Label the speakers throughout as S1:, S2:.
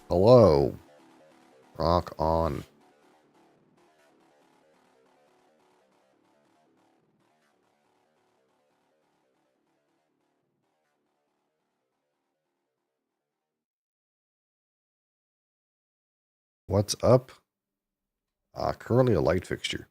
S1: Hello. Rock on. What's up? Currently a light fixture.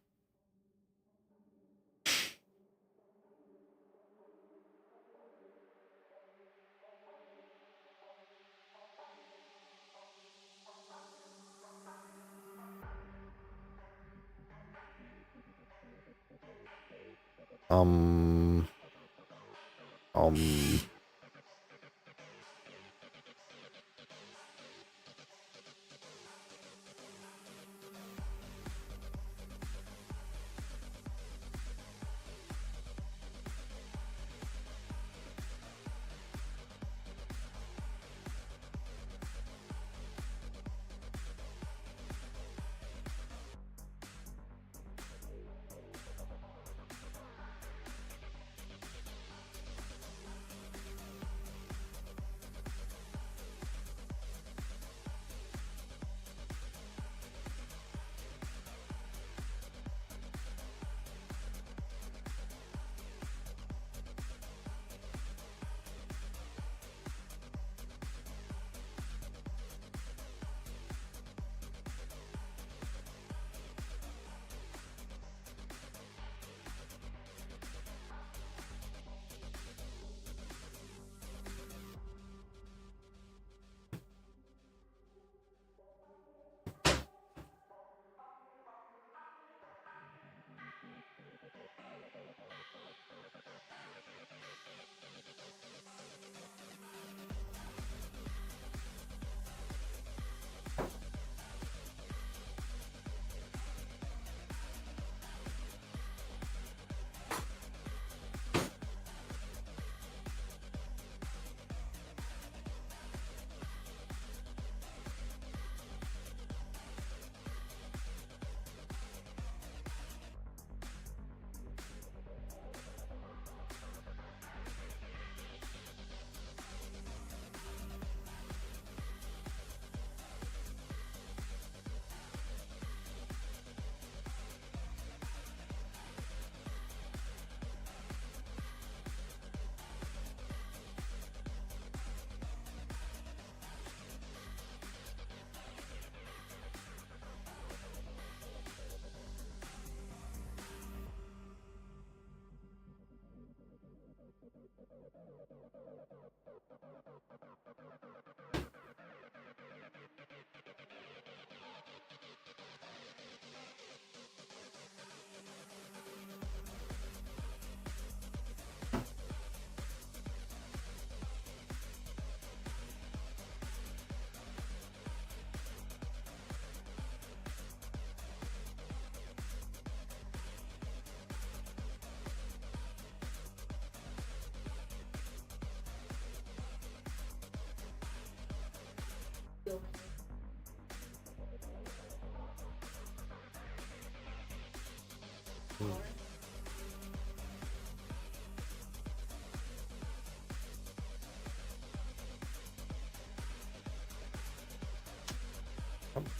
S1: Um, um,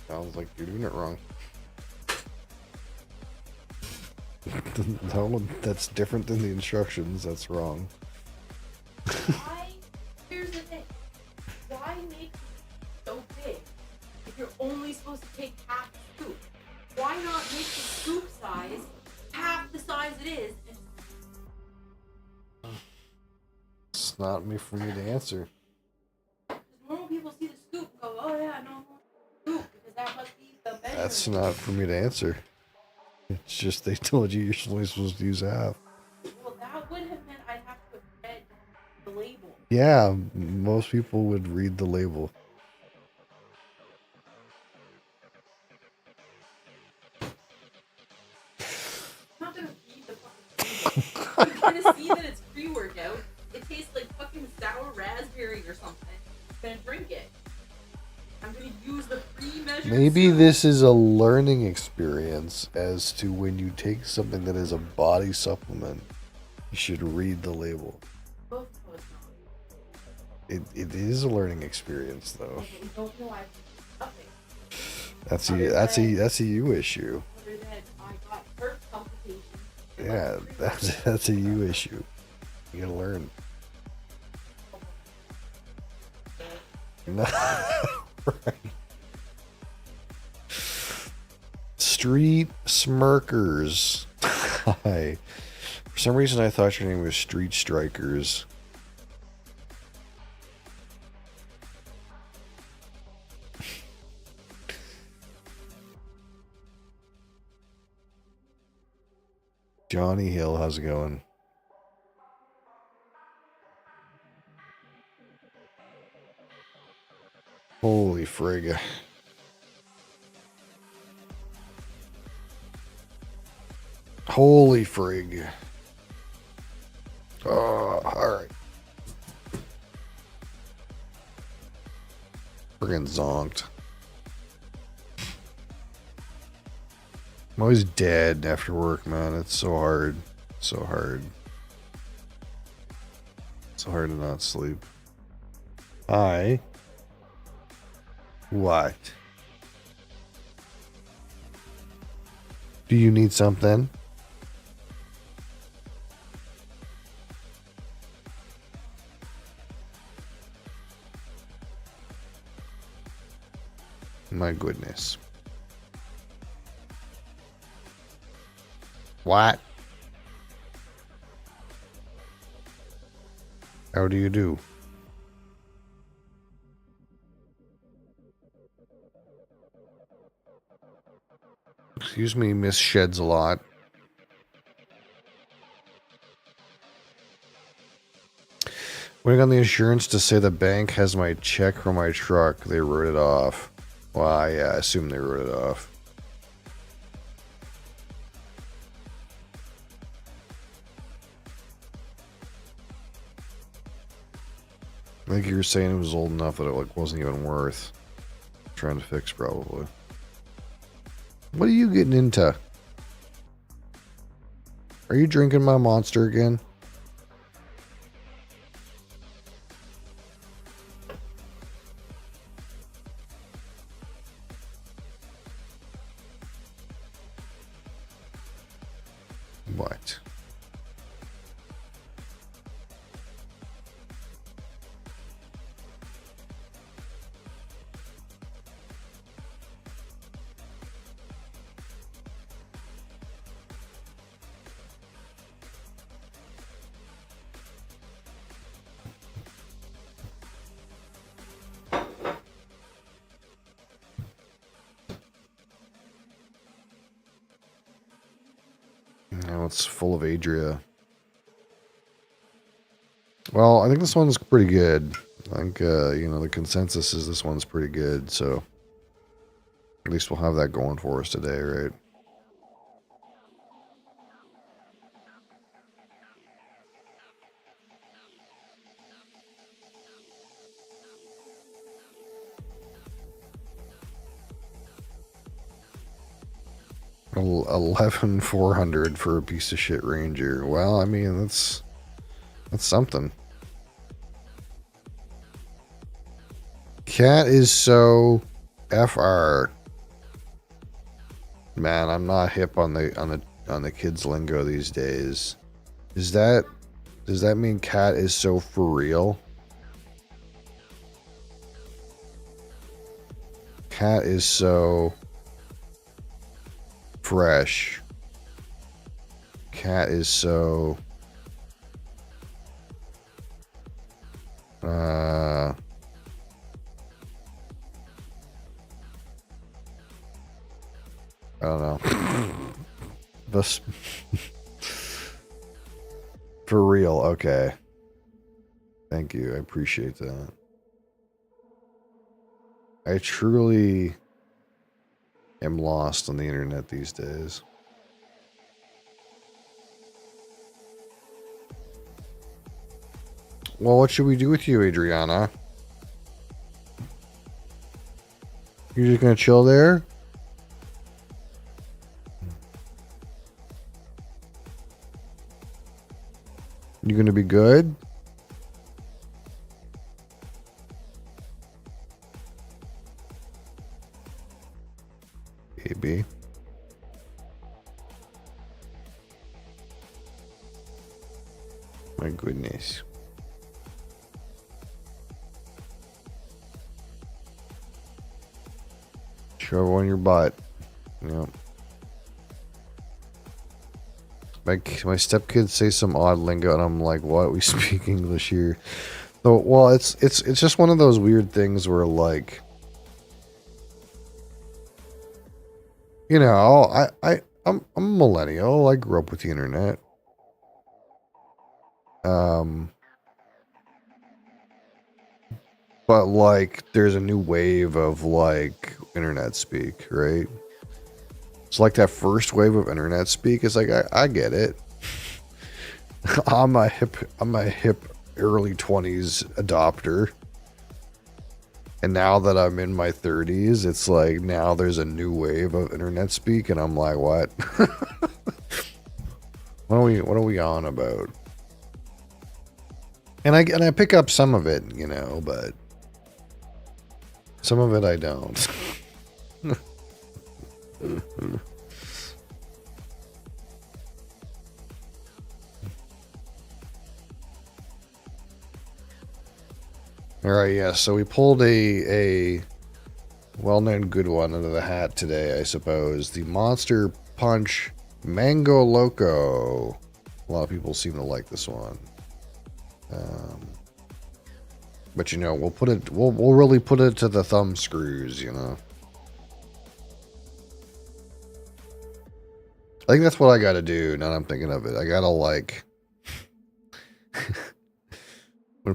S1: sounds like you're doing it wrong. No, that's different than the instructions. That's wrong.
S2: Why? Here's the thing. Why make it so big if you're only supposed to take half the scoop? Why not make the scoop size half the size it is?
S1: It's not for me to answer.
S2: Normal people see the scoop and go, oh yeah, no scoop, because that must be the measurement.
S1: That's not for me to answer. It's just they told you you're only supposed to use half.
S2: Well, that would have meant I'd have to have read the label.
S1: Yeah, most people would read the label.
S2: I'm not gonna read the fucking label. You're gonna see that it's pre-workout. It tastes like fucking sour raspberry or something. I'm gonna drink it. I'm gonna use the pre-measured.
S1: Maybe
S2: soup.
S1: this is a learning experience as to when you take something that is a body supplement, you should read the label.
S2: Both of us not.
S1: It is a learning experience, though.
S2: Okay, we don't know why nothing.
S1: That's a you issue.
S2: Other than I got heart palpitations.
S1: Yeah, that's a you issue. You gotta learn. No. Right. Street Smirkers. Hi. For some reason, I thought your name was Street Strikers. Johnny Hill, how's it going? Holy frig. Holy frig. Oh, alright. Friggin' zonked. I'm always dead after work, man. It's so hard. So hard. So hard to not sleep. Hi. What? Do you need something? My goodness. What? How do you do? Excuse me, Miss Sheds a lot. Waiting on the insurance to say the bank has my check for my truck. They wrote it off. Well, yeah, I assume they wrote it off. I think you were saying it was old enough that it like wasn't even worth trying to fix, probably. What are you getting into? Are you drinking my Monster again? What? Now it's full of Adria. Well, I think this one's pretty good. I think, the consensus is this one's pretty good, so at least we'll have that going for us today, right? $11,400 for a piece of shit Ranger. Well, I mean, that's something. Cat is so FR. Man, I'm not hip on the kids lingo these days. Does that mean cat is so for real? Cat is so fresh. Cat is so I don't know. This for real, okay. Thank you. I appreciate that. I truly am lost on the internet these days. Well, what should we do with you, Adriana? You just gonna chill there? You gonna be good? Maybe. My goodness. Shove on your butt. Yep. My stepkids say some odd lingo, and I'm like, "What? We speak English here." So, well, it's just one of those weird things where, like, you know, I'm a millennial. I grew up with the internet. But like, there's a new wave of like internet speak, right? It's like that first wave of internet speak is like, I get it. I'm a hip early 20s adopter. And now that I'm in my 30s, it's like now there's a new wave of internet speak, and I'm like, what? What are we on about? And I pick up some of it, you know, but some of it I don't. All right, yeah. So we pulled a well-known good one out of the hat today, I suppose. The Monster Punch Mango Loco. A lot of people seem to like this one. But you know, we'll really put it to the thumb screws, you know. I think that's what I gotta do now that I'm thinking of it. I gotta like when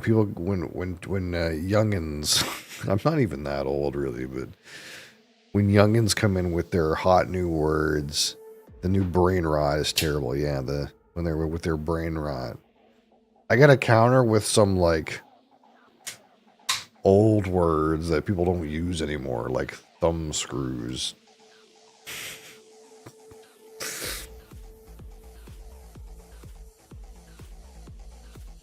S1: youngins I'm not even that old really, but when youngins come in with their hot new words, the new brain rot is terrible. Yeah, when they're with their brain rot. I gotta counter with some like old words that people don't use anymore, like thumb screws.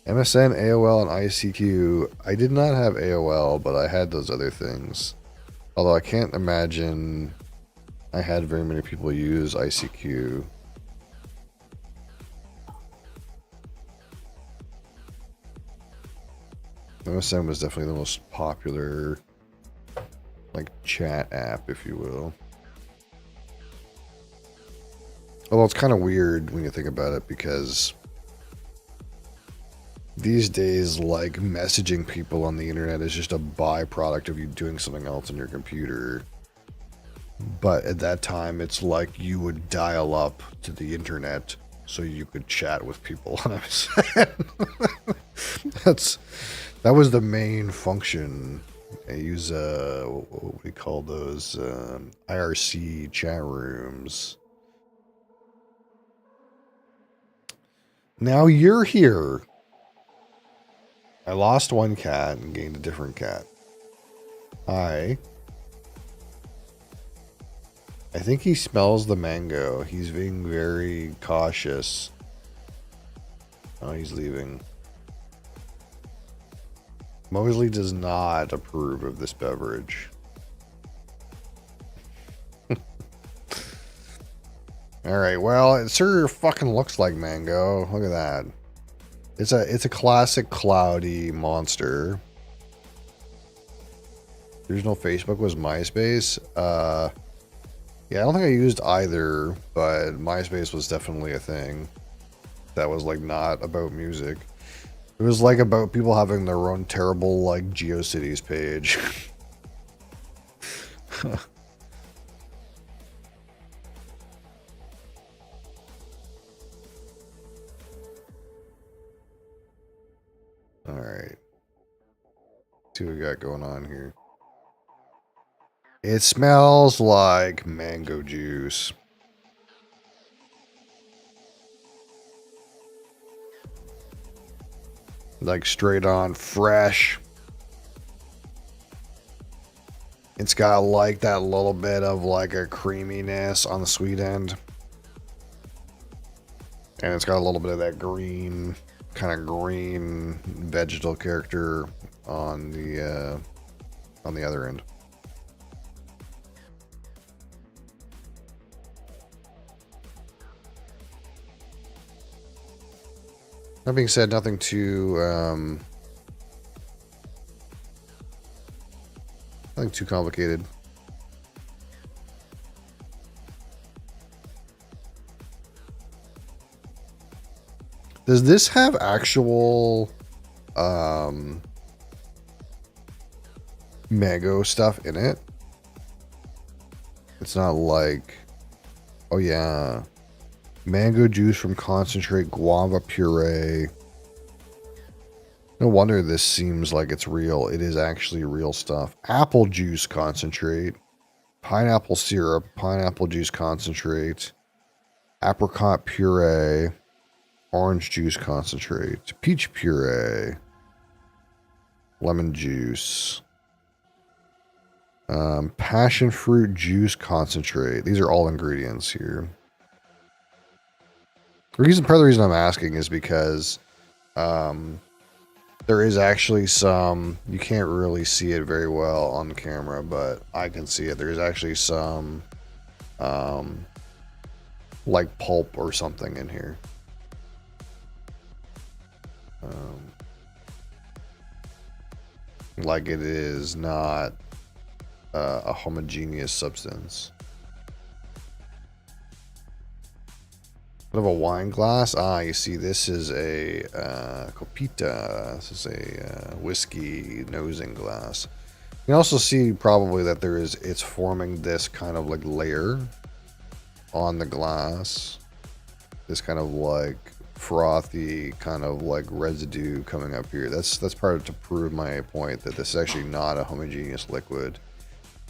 S1: MSN, AOL, and ICQ. I did not have AOL, but I had those other things. Although I can't imagine I had very many people use ICQ. MSN was definitely the most popular, like, chat app, if you will. Although it's kind of weird when you think about it, because these days, like, messaging people on the internet is just a byproduct of you doing something else on your computer. But at that time, it's like you would dial up to the internet so you could chat with people on MSN. That was the main function. I use, what do we call those? IRC chat rooms. Now you're here. I lost one cat and gained a different cat. Hi. I think he smells the mango. He's being very cautious. Oh, he's leaving. Mosley does not approve of this beverage. Alright, well, it sure fucking looks like mango. Look at that. It's a classic cloudy monster. The original Facebook was MySpace. Yeah, I don't think I used either, but MySpace was definitely a thing. That was like not about music. It was like about people having their own terrible like GeoCities page. All right. See what we got going on here. It smells like mango juice. Like straight on fresh. It's got like that little bit of like a creaminess on the sweet end. And it's got a little bit of that green, kind of green vegetal character on the other end. That being said, nothing too complicated. Does this have actual mango stuff in it? It's not like, oh yeah, mango juice from concentrate, guava puree. No wonder this seems like it's real. It is actually real stuff. Apple juice concentrate, pineapple syrup, pineapple juice concentrate, apricot puree, orange juice concentrate, peach puree, lemon juice, passion fruit juice concentrate. These are all ingredients here. Part of the reason I'm asking is because there is actually some, you can't really see it very well on camera, but I can see it. There's actually some like pulp or something in here. Like it is not a homogeneous substance. Bit of a wine glass. Ah, you see, this is a copita. This is a whiskey nosing glass. You can also see probably that it's forming this kind of like layer on the glass. This kind of like frothy kind of like residue coming up here. That's part of to prove my point that this is actually not a homogeneous liquid.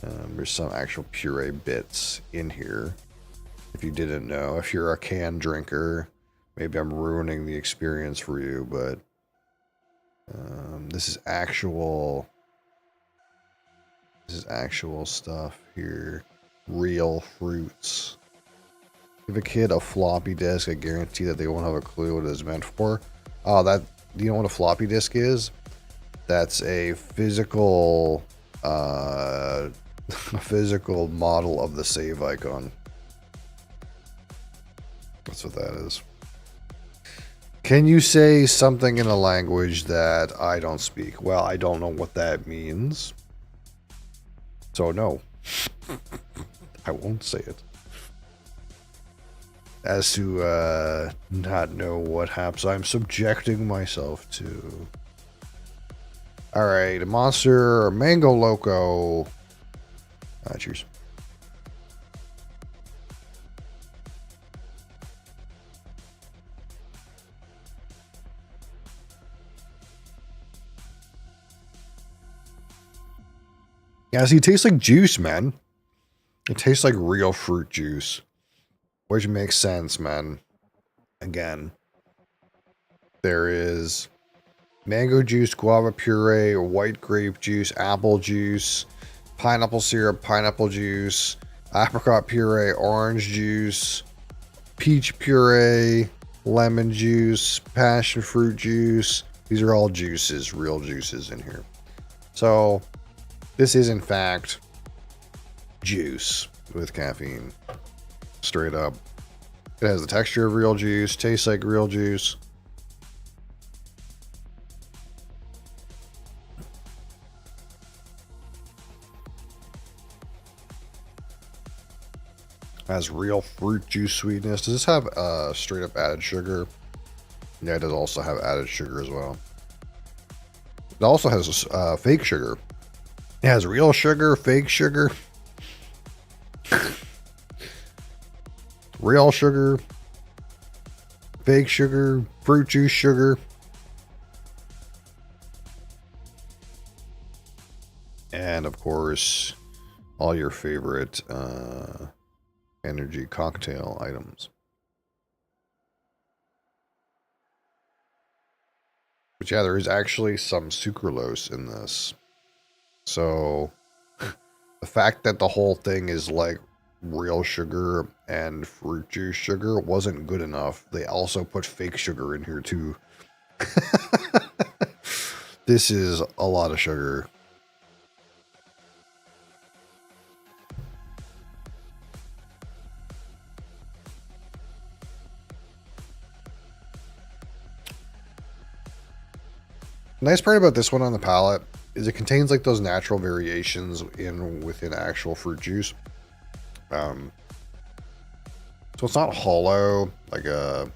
S1: There's some actual puree bits in here. If you didn't know, if you're a can drinker, maybe I'm ruining the experience for you, but this is actual stuff here. Real fruits. Give a kid a floppy disk, I guarantee that they won't have a clue what it's meant for. Oh, do you know what a floppy disk is? That's a physical a physical model of the save icon. That's what that is. Can you say something in a language that I don't speak? Well, I don't know what that means. So no. I won't say it. As to not know what happens, I'm subjecting myself to. Alright, a monster, mango loco. Cheers. Yeah, see, it tastes like juice, man. It tastes like real fruit juice. Which makes sense, man. Again, there is mango juice, guava puree, white grape juice, apple juice, pineapple syrup, pineapple juice, apricot puree, orange juice, peach puree, lemon juice, passion fruit juice. These are all juices, real juices in here. So this is in fact juice with caffeine. Straight up. It has the texture of real juice, tastes like real juice. Has real fruit juice sweetness. Does this have straight up added sugar? Yeah, it does also have added sugar as well. It also has fake sugar. It has real sugar, fake sugar, real sugar, fake sugar, fruit juice sugar. And of course, all your favorite energy cocktail items. But yeah, there is actually some sucralose in this. So the fact that the whole thing is like real sugar and fruit juice sugar wasn't good enough. They also put fake sugar in here too. This is a lot of sugar. Nice part about this one on the palate is it contains like those natural variations within actual fruit juice. So it's not hollow like a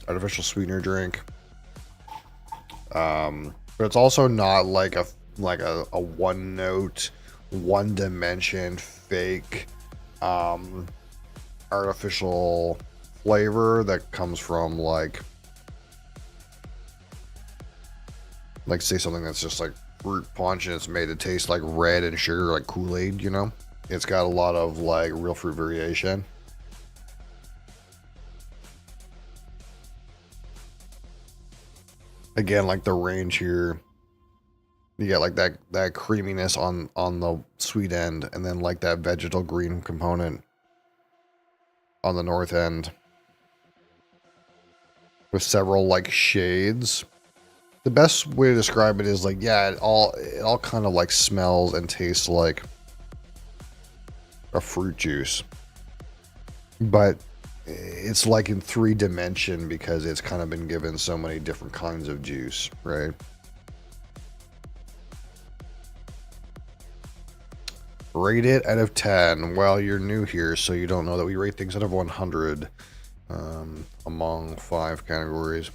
S1: artificial sweetener drink. But it's also not like a one note, one dimension fake artificial flavor that comes from like say something that's just like fruit punch and it's made to taste like red and sugar, like Kool-Aid, you know? It's got a lot of like real fruit variation. Again, like the range here, you get like that creaminess on the sweet end, and then like that vegetal green component on the north end, with several like shades. The best way to describe it is like, yeah, it all kind of like smells and tastes like a fruit juice, but it's like in 3D because it's kind of been given so many different kinds of juice, right? Rate it out of 10. Well, you're new here, so you don't know that we rate things out of 100 among 5 categories.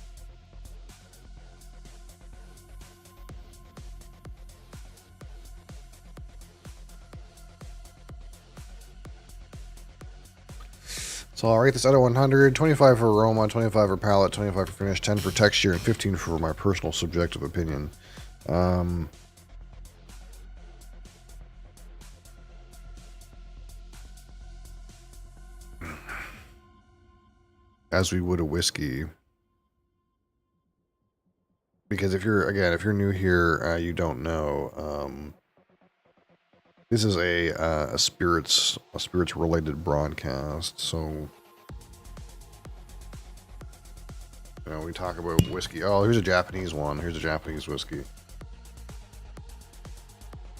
S1: So I'll rate this out of 100. 25 for aroma, 25 for palate, 25 for finish, 10 for texture, and 15 for my personal subjective opinion. As we would a whiskey. Because if you're new here, you don't know. This is a spirits related broadcast, so you know we talk about whiskey. Oh, here's a Japanese one. Here's a Japanese whiskey.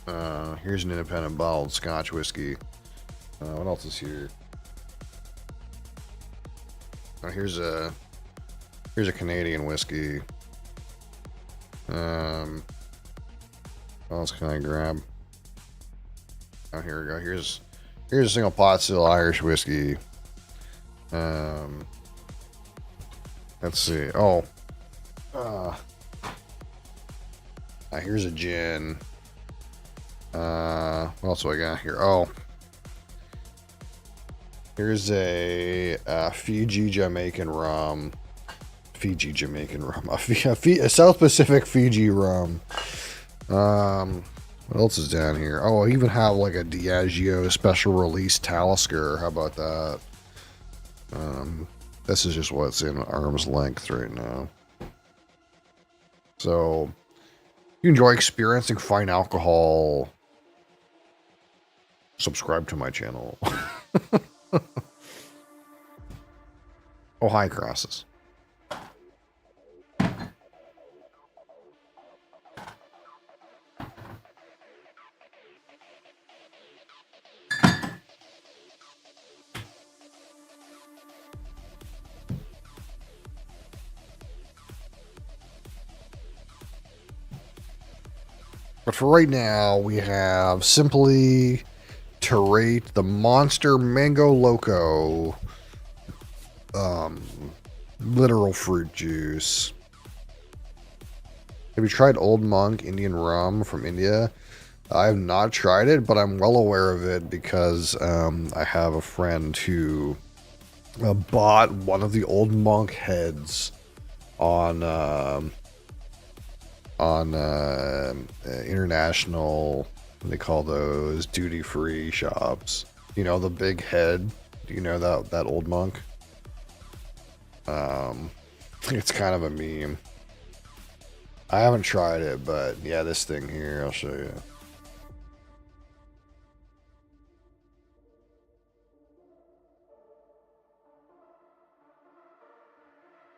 S1: Here's an independent bottled Scotch whiskey. What else is here? Oh, here's a Canadian whiskey. What else can I grab? Oh, here we go. Here's a single pot still Irish whiskey. Let's see. Oh, here's a gin. What else do I got here? Oh, here's a Fiji Jamaican rum. A South Pacific Fiji rum. What else is down here? Oh, I even have like a Diageo special release Talisker. How about that? This is just what's in arm's length right now. So, you enjoy experiencing fine alcohol, subscribe to my channel. Oh, hi, Crosses. But for right now, we have simply to rate the Monster Mango Loco literal fruit juice. Have you tried Old Monk Indian rum from India? I have not tried it, but I'm well aware of it because I have a friend who bought one of the Old Monk heads on international, what do they call those, duty-free shops. You know, the big head. Do you know that Old Monk? It's kind of a meme. I haven't tried it, but yeah, this thing here, I'll show you.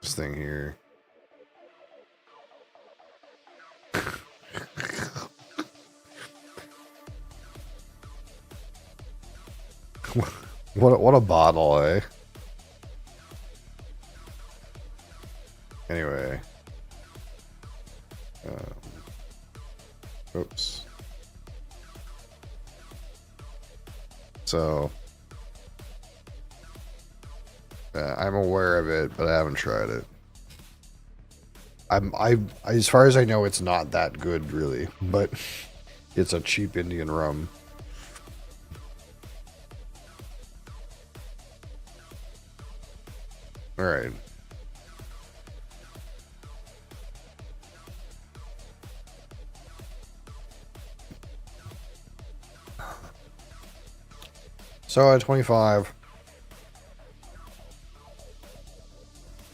S1: This thing here. What a bottle, eh? Anyway. So I'm aware of it, but I haven't tried it. As far as I know, it's not that good, really. But it's a cheap Indian rum. All right. So at 25,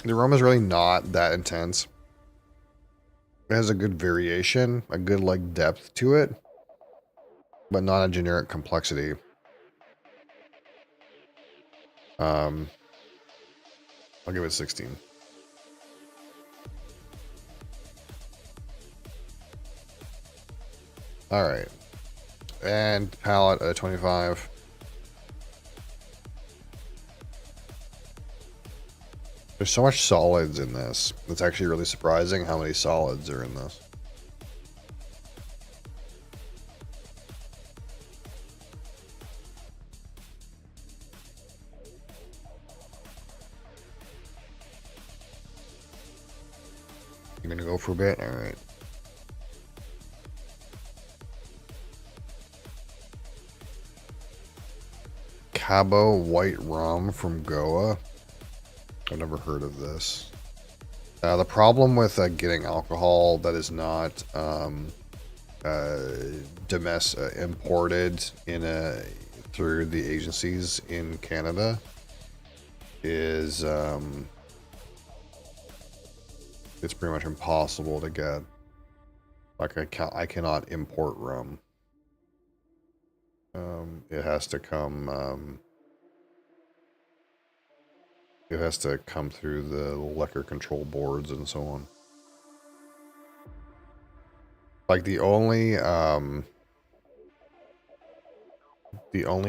S1: the rum is really not that intense. It has a good variation, a good like depth to it, but not a generic complexity. I'll give it 16. All right, and palate at 25. There's so much solids in this. It's actually really surprising how many solids are in this. You're gonna go for a bit? All right. Cabo white rum from Goa. I've never heard of this. The problem with getting alcohol that is not imported through the agencies in Canada is it's pretty much impossible to get. Like I cannot import rum. It has to come. It has to come through the liquor control boards and so on. Like the only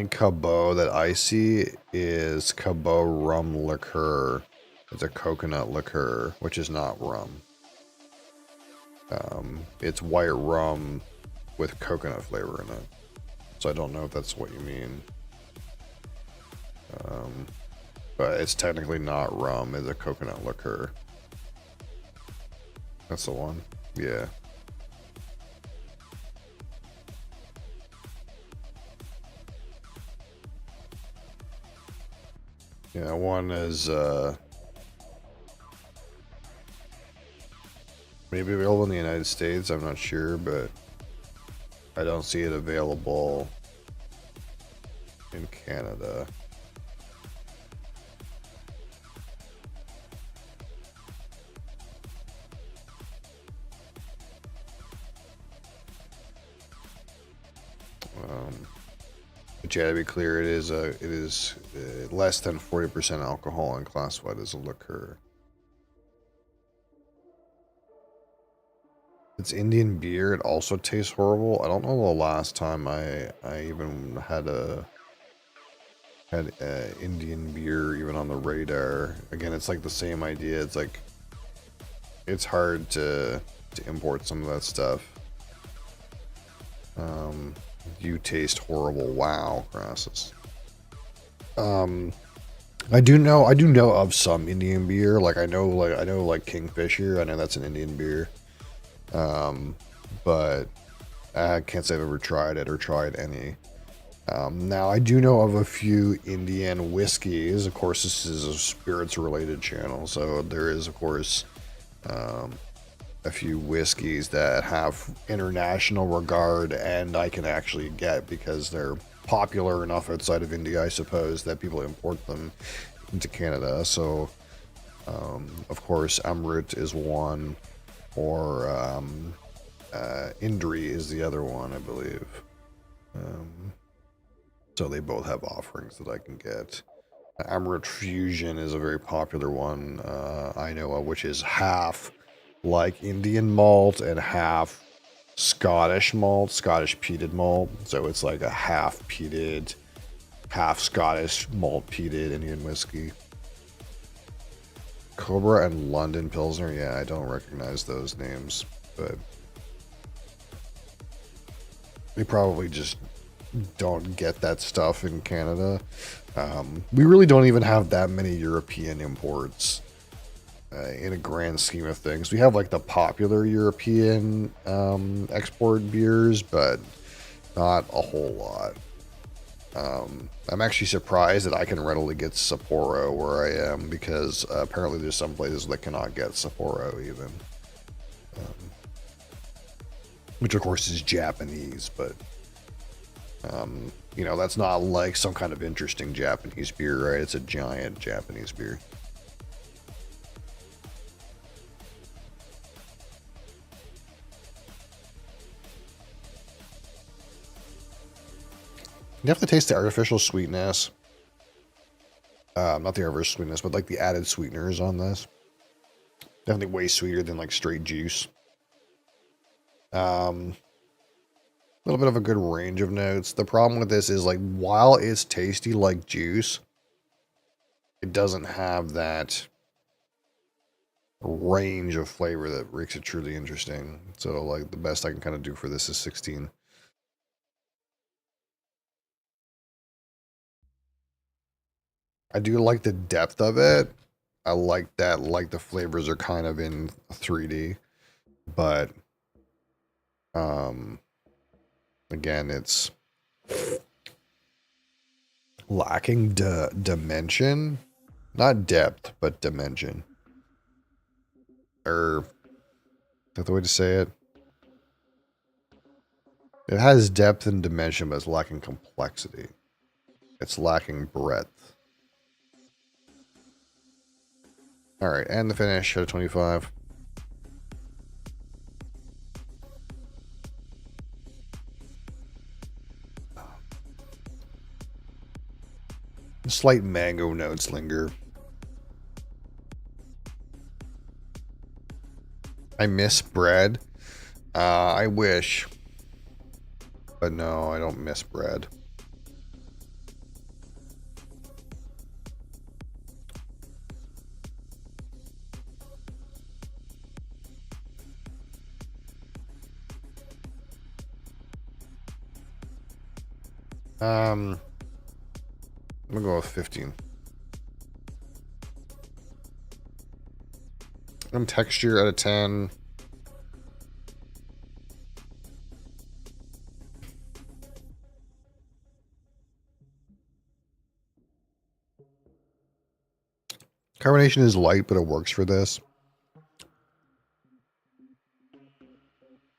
S1: Cabo that I see is Cabo rum liqueur. It's a coconut liqueur, which is not rum. It's white rum with coconut flavor in it. So I don't know if that's what you mean. But it's technically not rum, it's a coconut liqueur. That's the one. Yeah. Yeah, one is maybe available in the United States, I'm not sure, but I don't see it available in Canada. But yeah, to be clear, it is less than 40% alcohol and classified as a liqueur. It's Indian beer. It also tastes horrible. I don't know the last time I even had Indian beer even on the radar. Again, it's like the same idea. It's like it's hard to import some of that stuff. You taste horrible. Wow, Crassus. I do know of some Indian beer. I know Kingfisher. I know that's an Indian beer. But I can't say I've ever tried it or tried any. Now I do know of a few Indian whiskeys. Of course, this is a spirits related channel, so there is of course a few whiskeys that have international regard and I can actually get because they're popular enough outside of India, I suppose, that people import them into Canada. So, of course, Amrut is one, or Indri is the other one, I believe. So they both have offerings that I can get. Amrut Fusion is a very popular one I know of, which is half like Indian malt and half Scottish malt, Scottish peated malt. So it's like a half peated, half Scottish malt peated Indian whiskey. Cobra and London Pilsner. Yeah, I don't recognize those names, but they probably just don't get that stuff in Canada. We really don't even have that many European imports in a grand scheme of things. We have like the popular European export beers, but not a whole lot. I'm actually surprised that I can readily get Sapporo where I am, because apparently there's some places that cannot get Sapporo even. Which of course is Japanese, but you know, that's not like some kind of interesting Japanese beer, right? It's a giant Japanese beer. You have to taste the artificial sweetness. Not the artificial sweetness, but like the added sweeteners on this. Definitely way sweeter than like straight juice. A little bit of a good range of notes. The problem with this is, like, while it's tasty like juice, it doesn't have that range of flavor that makes it truly interesting. So, like, the best I can kind of do for this is 16. I do like the depth of it. I like that, like, the flavors are kind of in 3D, but again, it's lacking dimension, not depth, but dimension. Or, is that the way to say it? It has depth and dimension, but it's lacking complexity. It's lacking breadth. Alright, and the finish at a 25. Slight mango notes linger. I miss bread. I wish. But no, I don't miss bread. I'm gonna go with 15. And texture at a 10. Carbonation is light, but it works for this.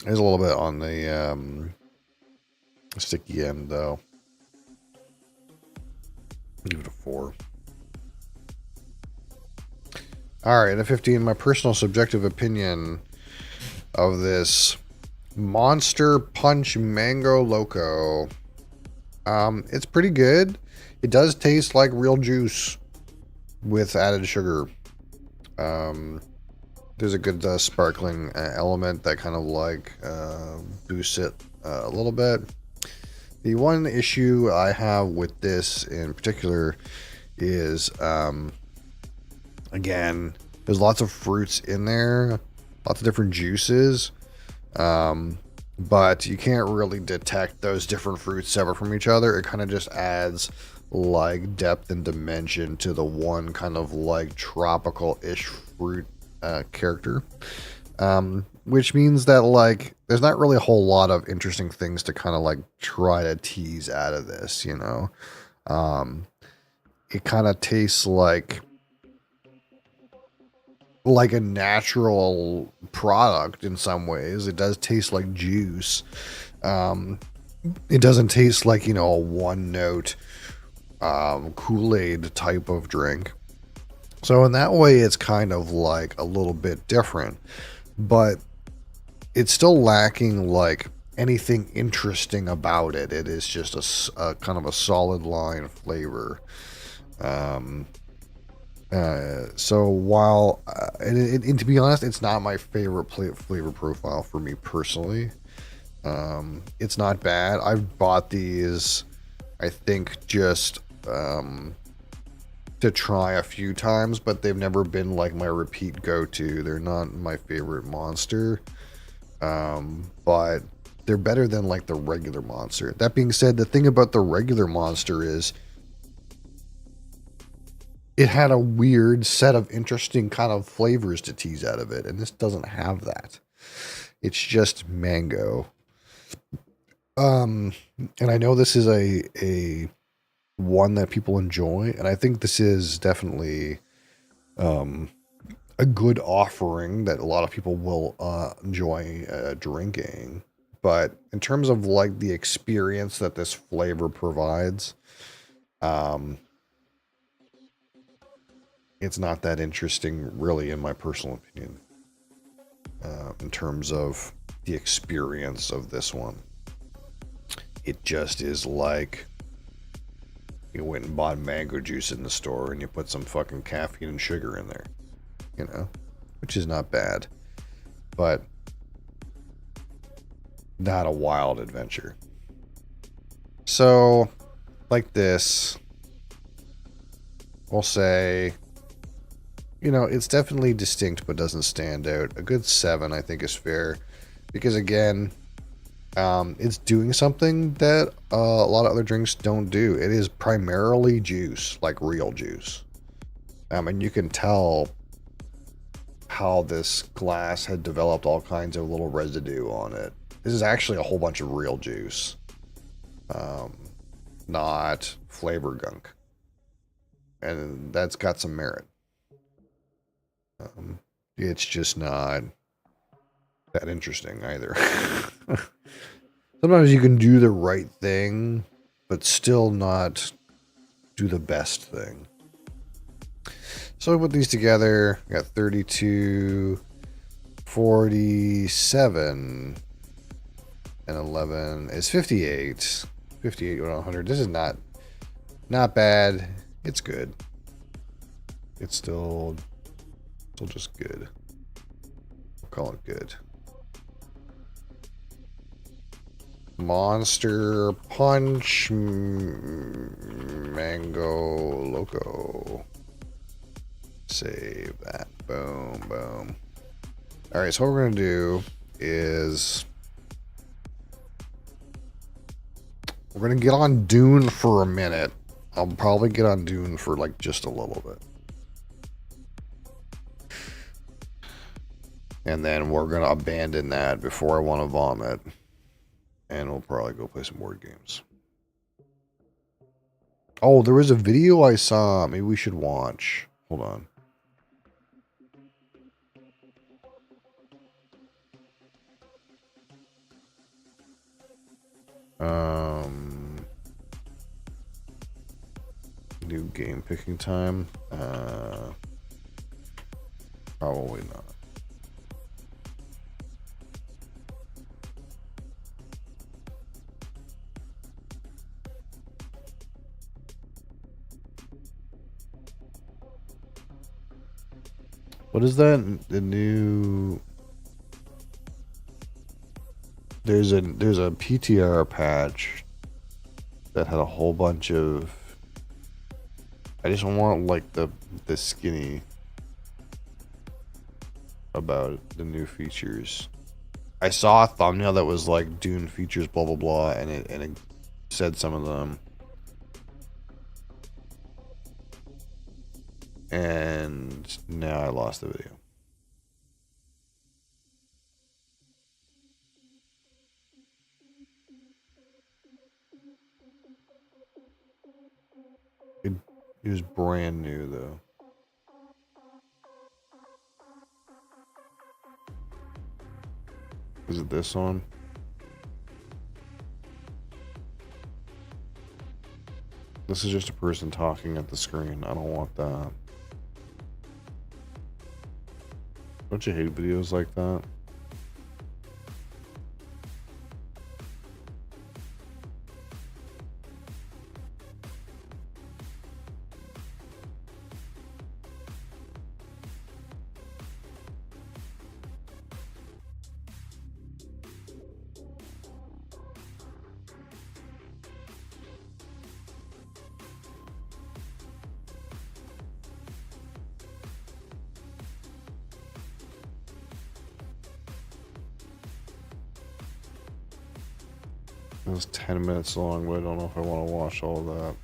S1: There's a little bit on the sticky end, though. Give it a 4. Alright, a 15. My personal subjective opinion of this Monster Punch Mango Loco. It's pretty good. It does taste like real juice with added sugar. There's a good sparkling element that kind of like boosts it a little bit. The one issue I have with this in particular is, again, there's lots of fruits in there, lots of different juices, but you can't really detect those different fruits separate from each other. It kind of just adds like depth and dimension to the one kind of like tropical-ish fruit character. Which means that, like, there's not really a whole lot of interesting things to kind of like try to tease out of this, you know. It kind of tastes like a natural product in some ways. It does taste like juice. It doesn't taste like, you know, a one note Kool-Aid type of drink. So in that way, it's kind of like a little bit different, but it's still lacking like anything interesting about it. It is just a kind of a solid line flavor. So while, and to be honest, it's not my favorite flavor profile for me personally. It's not bad. I've bought these, I think, just to try a few times, but they've never been like my repeat go-to. They're not my favorite monster. But they're better than like the regular Monster. That being said, the thing about the regular Monster is it had a weird set of interesting kind of flavors to tease out of it, and this doesn't have that. It's just mango. And I know this is a one that people enjoy, and I think this is definitely a good offering that a lot of people will enjoy drinking. But in terms of like the experience that this flavor provides, it's not that interesting, really, in my personal opinion, in terms of the experience of this one. It just is like you went and bought mango juice in the store and you put some fucking caffeine and sugar in there, you know, which is not bad, but not a wild adventure. So, like this, we'll say, you know, it's definitely distinct but doesn't stand out. A good 7, I think, is fair, because again, it's doing something that a lot of other drinks don't do. It is primarily juice, like real juice. And you can tell how this glass had developed all kinds of little residue on it. This is actually a whole bunch of real juice, not flavor gunk. And that's got some merit. It's just not that interesting either. Sometimes you can do the right thing, but still not do the best thing. So I put these together. I got 32, 47, and 11 is 58. 58 on 100. This is not bad. It's good. It's still just good. We'll call it good. Monster Punch Mango Loco. Save that. Boom, boom. Alright, so what we're going to do is we're going to get on Dune for a minute. I'll probably get on Dune for like just a little bit. And then we're going to abandon that before I want to vomit. And we'll probably go play some board games. Oh, there was a video I saw. Maybe we should watch. Hold on. New game picking time. Probably not. What is that? The new... There's a PTR patch that had a whole bunch of... I just want like the skinny about the new features. I saw a thumbnail that was like Dune features blah blah blah, and it said some of them. And now I lost the video. It was brand new though. Is it this one? This is just a person talking at the screen. I don't want that. Don't you hate videos like that? It was 10 minutes long, but I don't know if I want to watch all of that.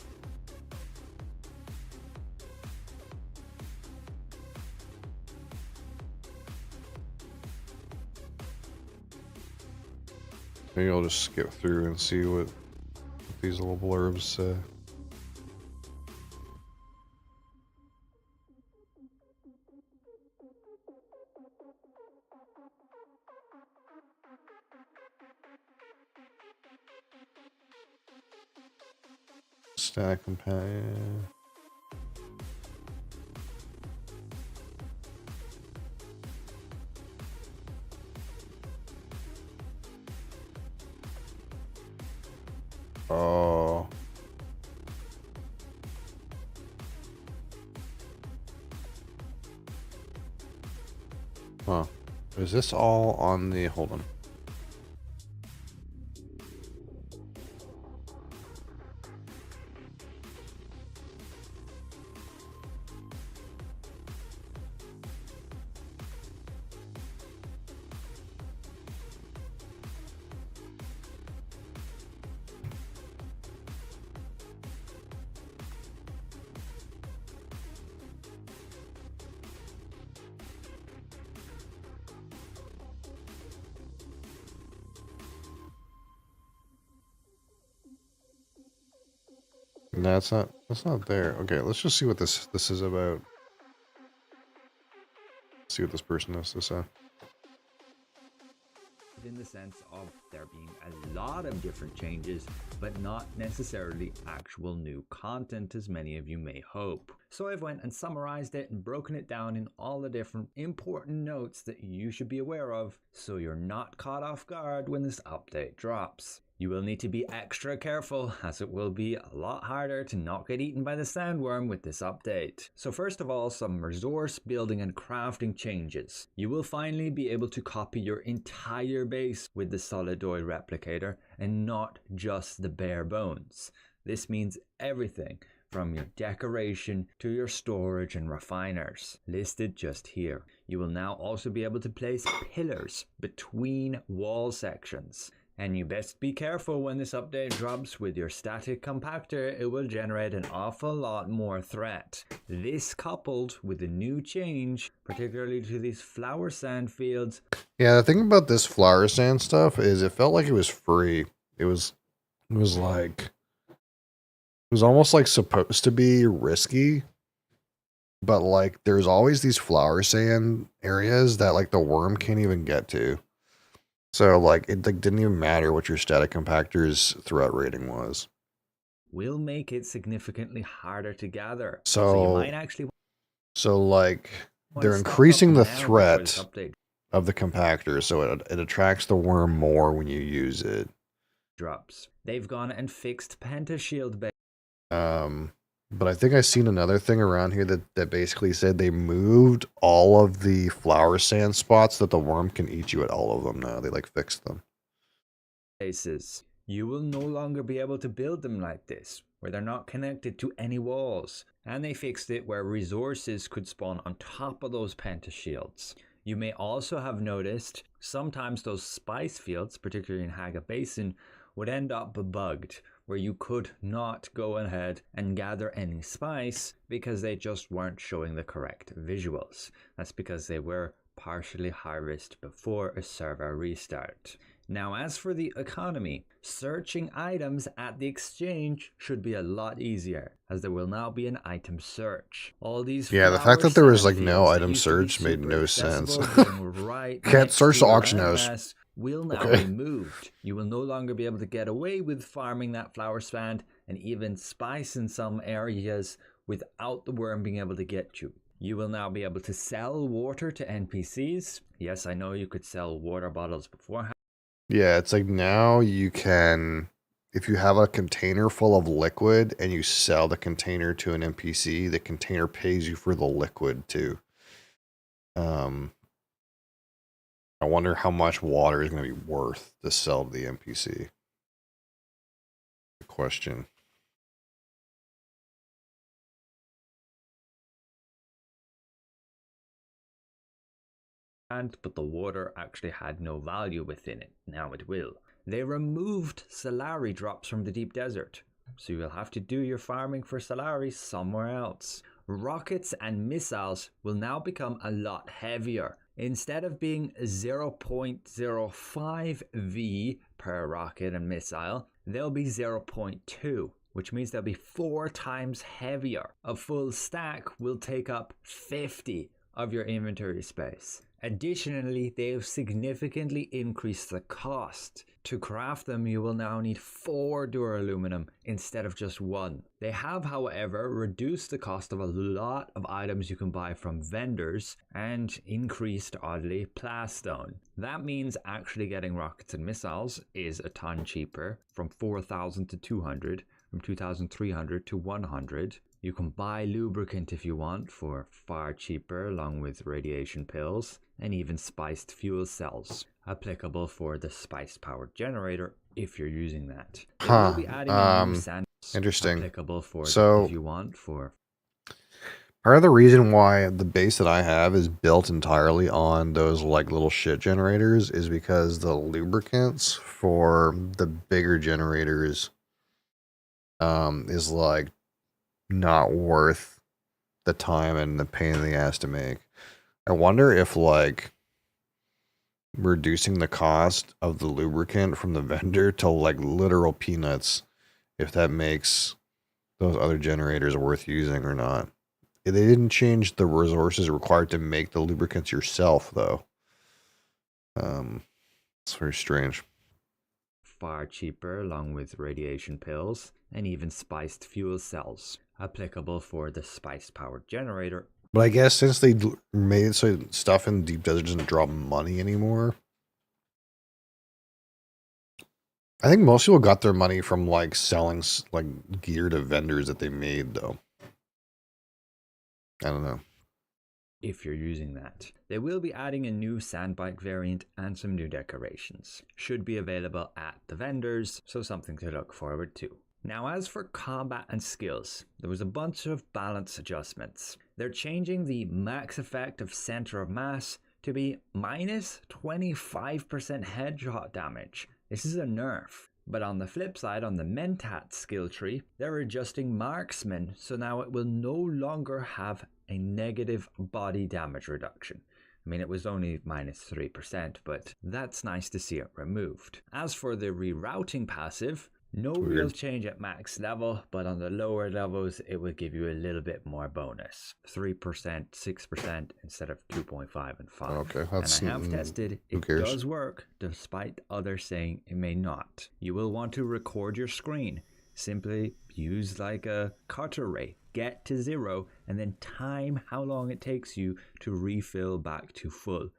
S1: Maybe I'll just skip through and see what these little blurbs say. Static companion. Oh. Huh. Is this all on the... Hold on. No, it's not. It's not there. Okay, let's just see what this is about. See what this person has to say.
S3: In the sense of there being a lot of different changes, but not necessarily actual new content as many of you may hope. So I've went and summarized it and broken it down in all the different important notes that you should be aware of, so you're not caught off guard when this update drops. You will need to be extra careful, as it will be a lot harder to not get eaten by the sandworm with this update. So first of all, some resource building and crafting changes. You will finally be able to copy your entire base with the Solidoid replicator and not just the bare bones. This means everything from your decoration to your storage and refiners, listed just here. You will now also be able to place pillars between wall sections. And you best be careful when this update drops with your static compactor, it will generate an awful lot more threat. This coupled with the new change, particularly to these flower sand fields.
S1: Yeah, the thing about this flower sand stuff is it felt like it was free. It was like, it was almost like supposed to be risky, but like there's always these flower sand areas that like the worm can't even get to. So like it like didn't even matter what your static compactor's threat rating was.
S3: Will make it significantly harder to gather.
S1: So
S3: you might actually
S1: like they're increasing the threat of the compactor, so it attracts the worm more when you use it.
S3: Drops. They've gone and fixed pentashield base.
S1: But I think I seen another thing around here that basically said they moved all of the flower sand spots that the worm can eat you at all of them now. They like fixed them.
S3: Bases. You will no longer be able to build them like this, where they're not connected to any walls. And they fixed it where resources could spawn on top of those pentashields. You may also have noticed sometimes those spice fields, particularly in Haga Basin, would end up bugged, where you could not go ahead and gather any spice because they just weren't showing the correct visuals. That's because they were partially harvested before a server restart. Now, as for the economy, searching items at the exchange should be a lot easier, as there will now be an item search. All these
S1: the fact that there was like no item search made no sense.
S3: Right
S1: Can't search the auction house.
S3: Will now be moved. You will no longer be able to get away with farming that flower sand and even spice in some areas without the worm being able to get you. You will now be able to sell water to NPCs. Yes, I know you could sell water bottles beforehand.
S1: Yeah, it's like now you can, if you have a container full of liquid and you sell the container to an NPC, the container pays you for the liquid too. I wonder how much water is going to be worth to sell to the NPC. Good question.
S3: But the water actually had no value within it. Now it will. They removed Solari drops from the deep desert, so you'll have to do your farming for Solari somewhere else. Rockets and missiles will now become a lot heavier. Instead of being 0.05 V per rocket and missile, they'll be 0.2, which means they'll be 4 times heavier. A full stack will take up 50 of your inventory space. Additionally, they have significantly increased the cost. To craft them, you will now need 4 duraluminum instead of just 1. They have, however, reduced the cost of a lot of items you can buy from vendors and increased, oddly, plastone. That means actually getting rockets and missiles is a ton cheaper, from 4,000 to 200, from 2,300 to 100. You can buy lubricant if you want for far cheaper, along with radiation pills and even spiced fuel cells, applicable for the spiced powered generator if you're using that. They will be adding a new sand
S1: interesting.
S3: applicable for
S1: So,
S3: if you want for.
S1: Part of the reason why the base that I have is built entirely on those like little shit generators is because the lubricants for the bigger generators is like not worth the time and the pain in the ass to make. I wonder if like reducing the cost of the lubricant from the vendor to like literal peanuts, if that makes those other generators worth using or not. They didn't change the resources required to make the lubricants yourself though. It's very strange.
S3: Far cheaper, along with radiation pills and even spiced fuel cells, applicable for the spiced powered generator.
S1: But I guess since they made it so stuff in deep desert doesn't draw money anymore, I think most people got their money from like selling like gear to vendors that they made though. I don't know.
S3: If you're using that. They will be adding a new sandbike variant and some new decorations. Should be available at the vendors, so something to look forward to. Now, as for combat and skills, there was a bunch of balance adjustments. They're changing the max effect of center of mass to be minus 25% headshot damage. This is a nerf. But on the flip side, on the Mentat skill tree, they're adjusting marksman, so now it will no longer have a negative body damage reduction. I mean, it was only minus 3%, but that's nice to see it removed. As for the rerouting passive, no real change at max level, but on the lower levels, it will give you a little bit more bonus. 3%, 6% instead of 2.5 and 5.
S1: Okay, that's,
S3: and I have tested, it does work, despite others saying it may not. You will want to record your screen. Simply use like a cutter ray. Get to 0 and then time how long it takes you to refill back to full.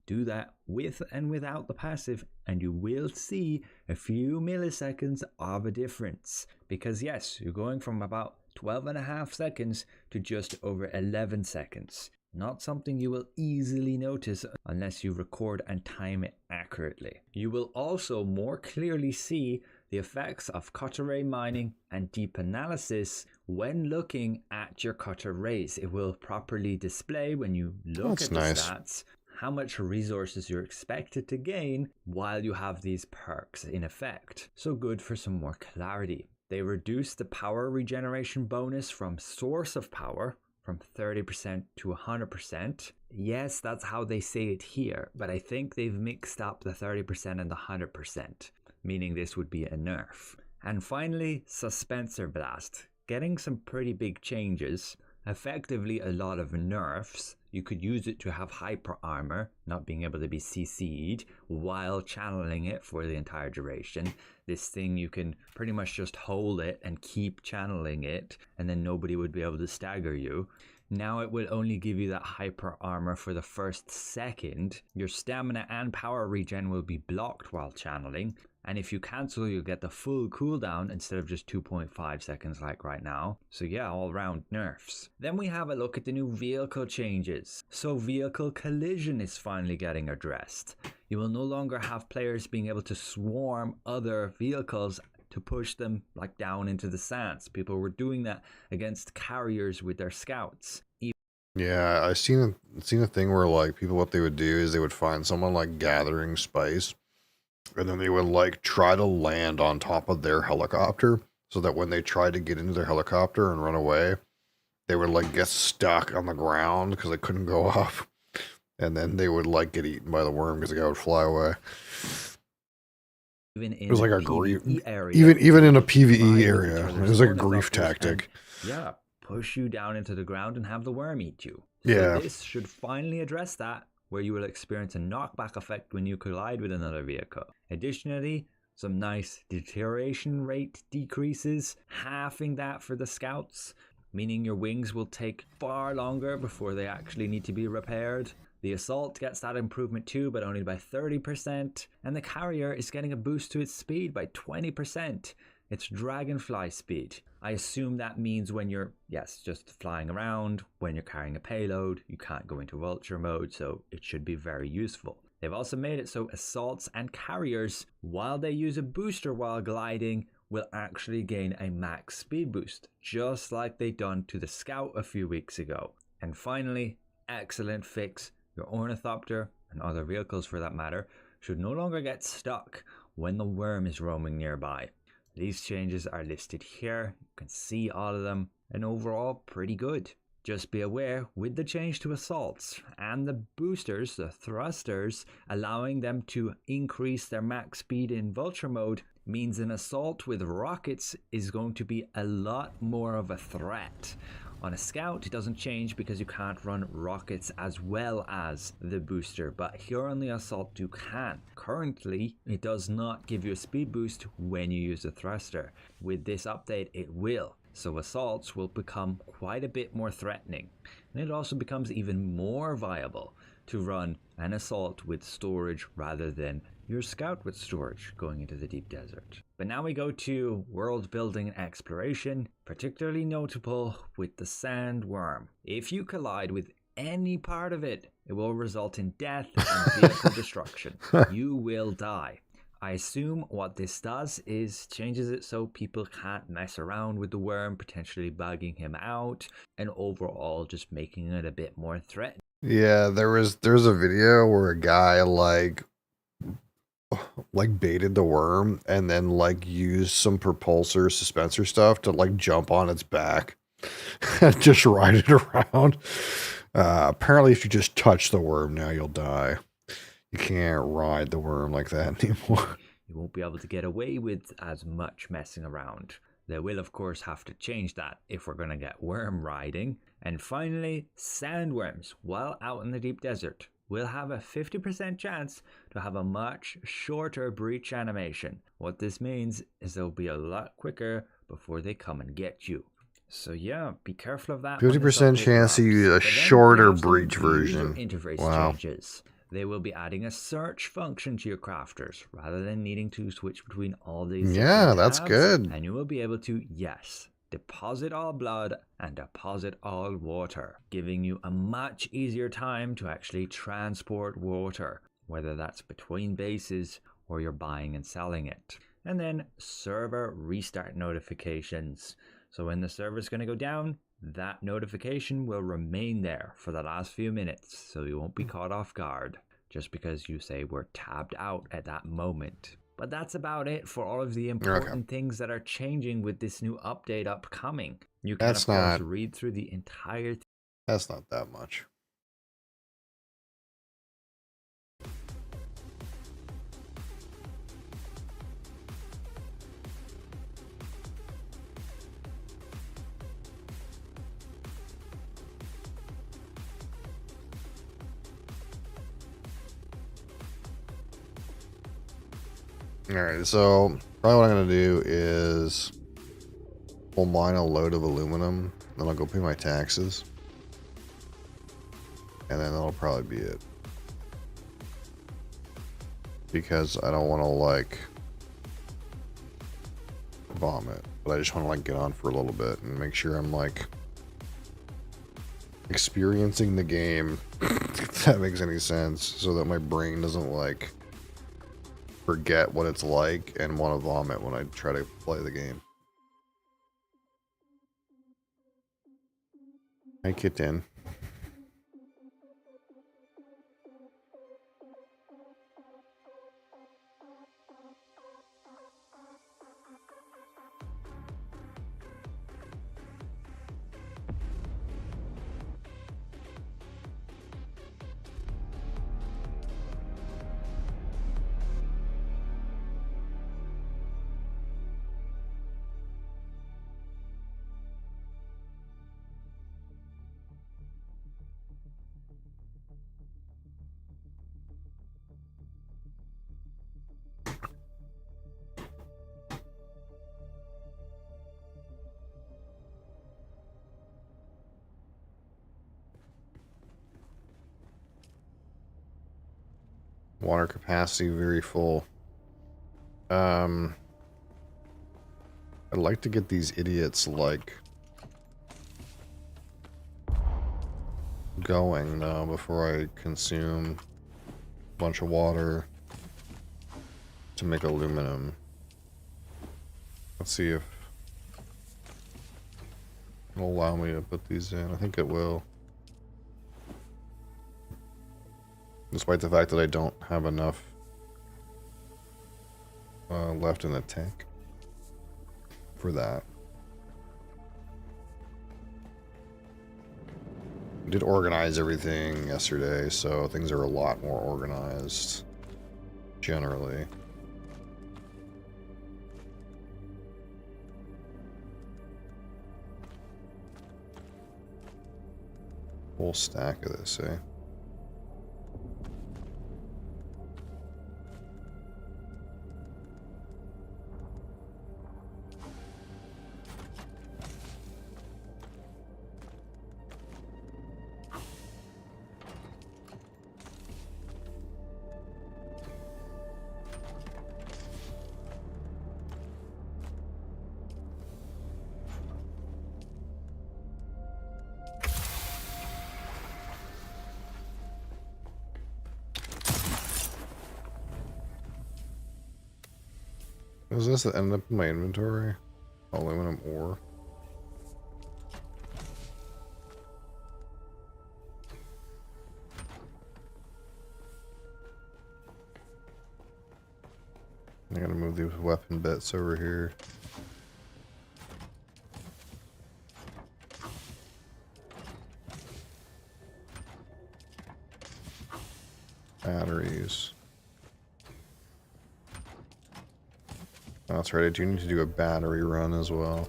S3: Do that with and without the passive and you will see a few milliseconds of a difference. Because yes, you're going from about 12.5 seconds to just over 11 seconds. Not something you will easily notice unless you record and time it accurately. You will also more clearly see the effects of cutter ray mining and deep analysis when looking at your cutter rays. It will properly display when you look at the stats how much resources you're expected to gain while you have these perks in effect. So good for some more clarity. They reduced the power regeneration bonus from source of power from 30% to 100%. Yes, that's how they say it here, but I think they've mixed up the 30% and the 100%, meaning this would be a nerf. And finally, Suspenser Blast. Getting some pretty big changes, effectively a lot of nerfs. You could use it to have hyper armor, not being able to be CC'd, while channeling it for the entire duration. This thing, you can pretty much just hold it and keep channeling it, and then nobody would be able to stagger you. Now it will only give you that hyper armor for the first second. Your stamina and power regen will be blocked while channeling. And if you cancel, you'll get the full cooldown instead of just 2.5 seconds like right now. So yeah, all round nerfs. Then we have a look at the new vehicle changes. So vehicle collision is finally getting addressed. You will no longer have players being able to swarm other vehicles to push them like down into the sands. People were doing that against carriers with their scouts.
S1: Yeah, I seen a thing where like people, what they would do is they would find someone like gathering spice And then they would like try to land on top of their helicopter so that when they tried to get into their helicopter and run away, they would like get stuck on the ground because they couldn't go up. And then they would like get eaten by the worm because the guy would fly away.
S3: Even
S1: It
S3: in
S1: was like a
S3: PvE
S1: grief,
S3: area,
S1: even in a
S3: vie
S1: PvE
S3: with
S1: area,
S3: each
S1: it
S3: other's
S1: was like a grief
S3: ornithopters
S1: tactic.
S3: and, yeah, push you down into the ground and have the worm eat you. So
S1: Yeah.
S3: this should finally address that, where you will experience a knockback effect when you collide with another vehicle. Additionally, some nice deterioration rate decreases, halving that for the scouts, meaning your wings will take far longer before they actually need to be repaired. The assault gets that improvement too, but only by 30%, and the carrier is getting a boost to its speed by 20%. It's dragonfly speed. I assume that means when you're, yes, just flying around, when you're carrying a payload, you can't go into vulture mode, so it should be very useful. They've also made it so assaults and carriers, while they use a booster while gliding, will actually gain a max speed boost, just like they done to the scout a few weeks ago. And finally, excellent fix. Your ornithopter, and other vehicles for that matter, should no longer get stuck when the worm is roaming nearby. These changes are listed here, you can see all of them, and overall pretty good. Just be aware, with the change to assaults and the boosters, the thrusters, allowing them to increase their max speed in vulture mode, means an assault with rockets is going to be a lot more of a threat. On a scout, it doesn't change because you can't run rockets as well as the booster, but here on the assault you can. Currently, it does not give you a speed boost when you use the thruster. With this update, it will. So assaults will become quite a bit more threatening. And it also becomes even more viable to run an assault with storage rather than your scout with storage going into the deep desert. But now we go to world building and exploration, particularly notable with the sandworm. If you collide with any part of it, it will result in death and vehicle destruction. You will die. I assume what this does is changes it so people can't mess around with the worm, potentially bugging him out, and overall just making it a bit more threatening.
S1: Yeah, there's a video where a guy like baited the worm and then like used some propulsor suspensor stuff to like jump on its back and just ride it around. Apparently if you just touch the worm now you'll die. You can't ride the worm like that anymore.
S3: You won't be able to get away with as much messing around. They will of course have to change that if we're going to get worm riding. And finally, sandworms, while out in the deep desert, will have a 50% chance to have a much shorter breach animation. What this means is they'll be a lot quicker before they come and get you. So yeah, be careful of that.
S1: 50% chance to use a shorter breach version.
S3: Interface
S1: Wow.
S3: changes. They will be adding a search function to your crafters rather than needing to switch between all these.
S1: Yeah, that's
S3: tabs,
S1: good.
S3: And you will be able to, yes, deposit all blood and deposit all water, giving you a much easier time to actually transport water, whether that's between bases or you're buying and selling it. And then server restart notifications. So when the server is going to go down, that notification will remain there for the last few minutes, so you won't be caught off guard just because you say we're tabbed out at that moment. But that's about it for all of the important things that are changing with this new update upcoming. You can of course read through the entire thing.
S1: That's not that much. Alright, so probably what I'm going to do is we'll mine a load of aluminum, then I'll go pay my taxes, and then that'll probably be it. Because I don't want to, like, bomb it, but I just want to, like, get on for a little bit and make sure I'm, like, experiencing the game, if that makes any sense, so that my brain doesn't, like, forget what it's like and want to vomit when I try to play the game. Hi, kitten. Water capacity very full. I'd like to get these idiots, like, going now before I consume a bunch of water to make aluminum. Let's see if it'll allow me to put these in. I think it will. Despite the fact that I don't have enough left in the tank for that. I did organize everything yesterday, so things are a lot more organized generally. Whole stack of this, eh? Was this that ended up in my inventory? Aluminum ore. I gotta move these weapon bits over here. Batteries. Oh, that's right, I do need to do a battery run as well.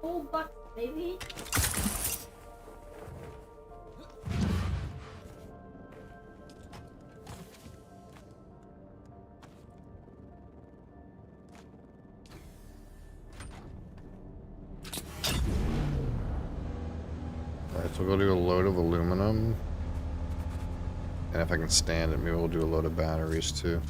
S2: Full bucks, baby.
S1: Alright, so we'll go do a load of aluminum. And if I can stand it, maybe we'll do a load of batteries too.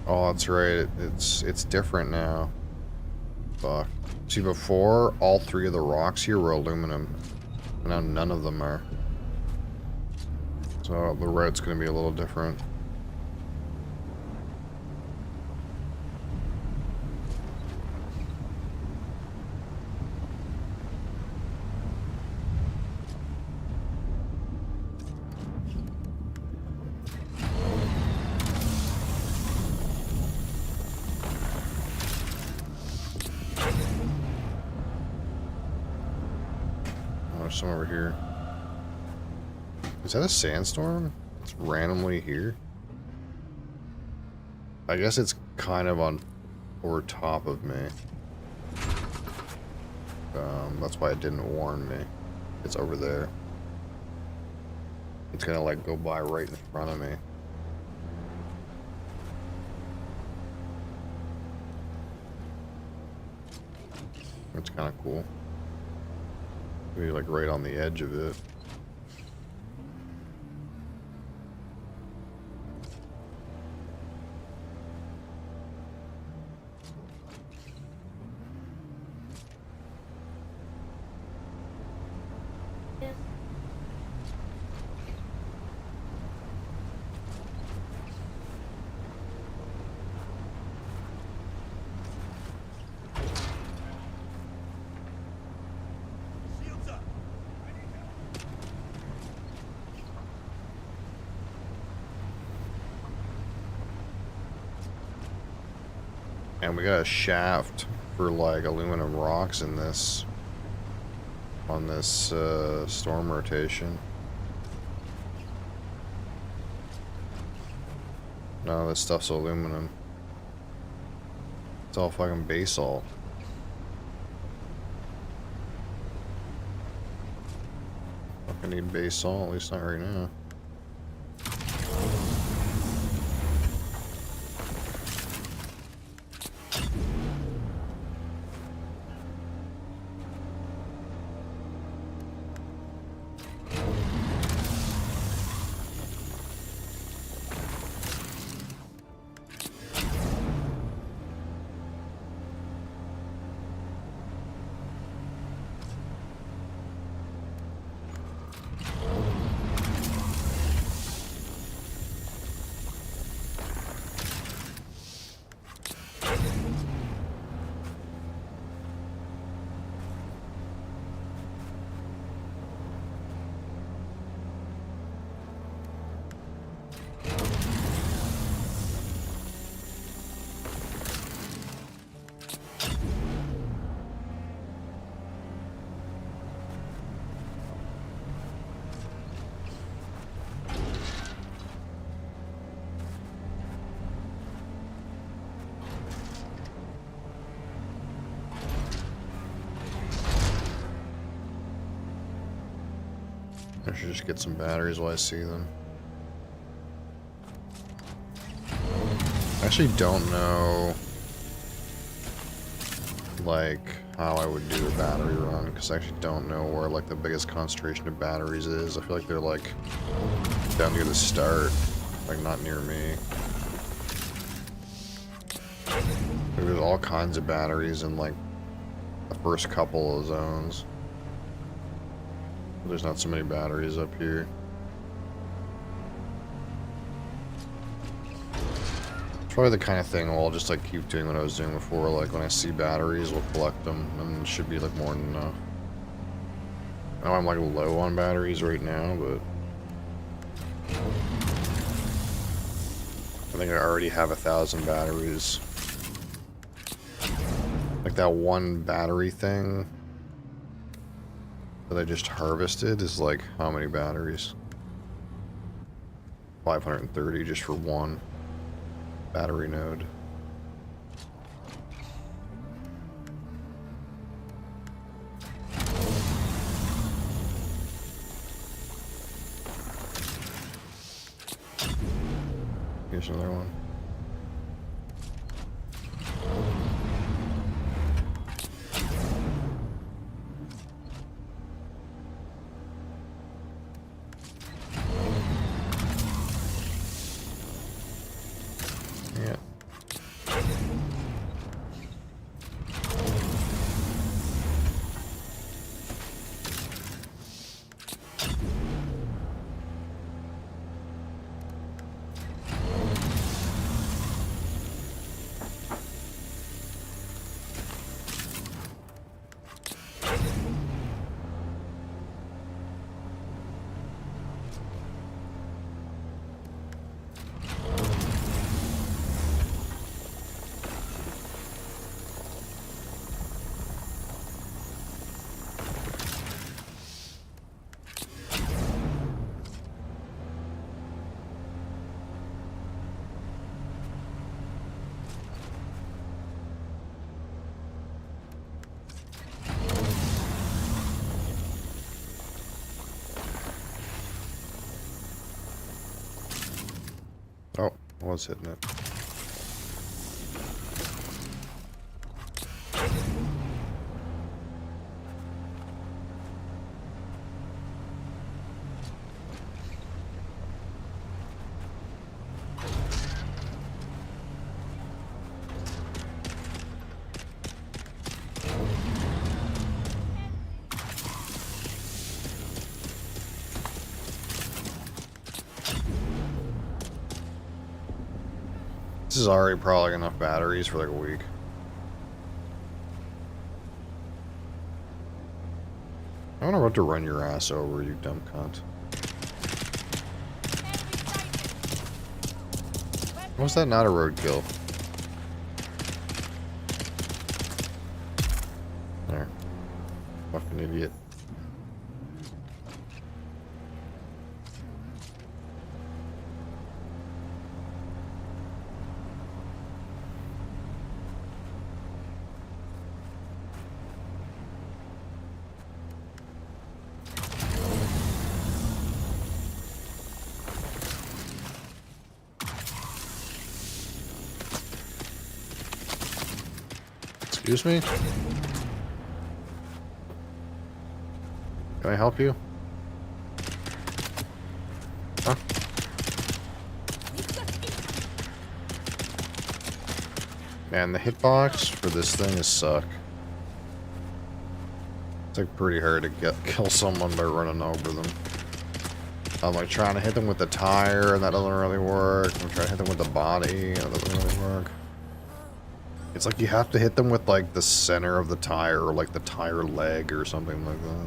S1: Oh, that's right. It's different now. Fuck. See, before, all three of the rocks here were aluminum. Now none of them are. So the red's going to be a little different. There's some over here. Is that a sandstorm? It's randomly here? I guess it's kind of on over top of me. That's why it didn't warn me. It's over there. It's gonna like go by right in front of me. It's kind of cool. Maybe like right on the edge of it. And we got a shaft for like aluminum rocks in this, on this storm rotation. No, this stuff's aluminum. It's all fucking basalt. Fucking need basalt, at least not right now. I should just get some batteries while I see them. I actually don't know, like, how I would do a battery run, because I actually don't know where, like, the biggest concentration of batteries is. I feel like they're, like, down near the start, like, not near me. Like, there's all kinds of batteries in, like, the first couple of zones. There's not so many batteries up here. It's probably the kind of thing I'll just like keep doing what I was doing before. Like when I see batteries, we'll collect them, and it should be like more than enough. I know I'm like low on batteries right now, but I think I already have 1,000 batteries. Like that one battery thing that I just harvested is like how many batteries? 530 just for one battery node. Here's another one. Yeah. Oh, I was hitting it. This is already probably enough batteries for like a week. I wonder what to run your ass over, you dumb cunt. Was that not a roadkill? There. Fucking idiot. Excuse me? Can I help you? Huh? Man, the hitbox for this thing is suck. It's like pretty hard to kill someone by running over them. I'm like trying to hit them with the tire and that doesn't really work. I'm trying to hit them with the body and that doesn't really work. It's like you have to hit them with like the center of the tire or like the tire leg or something like that.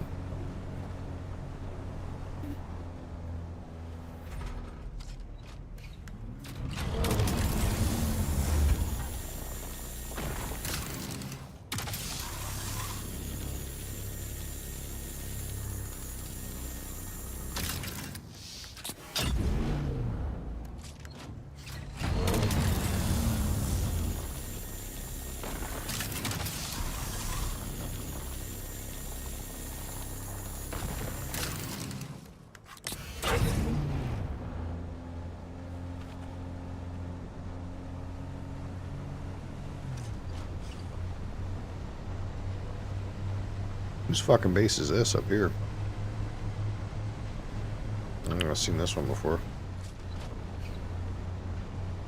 S1: Whose fucking base is this up here? I've seen this one before.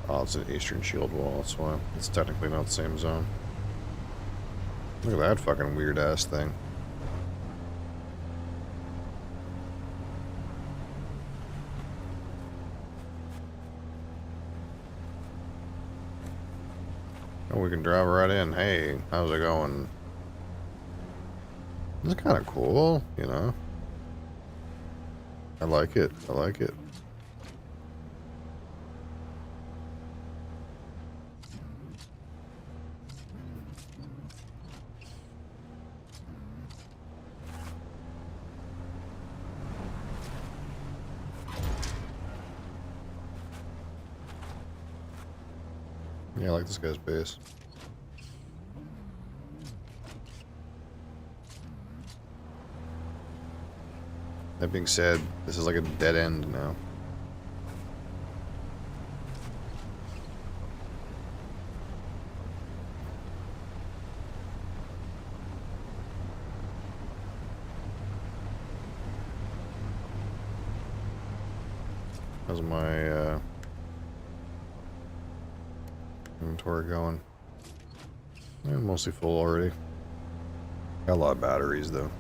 S1: Oh, it's an Eastern Shield wall, that's why. It's technically not the same zone. Look at that fucking weird ass thing. Oh, we can drive right in. Hey, how's it going? It's kind of cool, you know. I like it. I like it. Yeah, I like this guy's base. That being said, this is like a dead end now. How's my inventory going? Yeah, mostly full already. Got a lot of batteries though.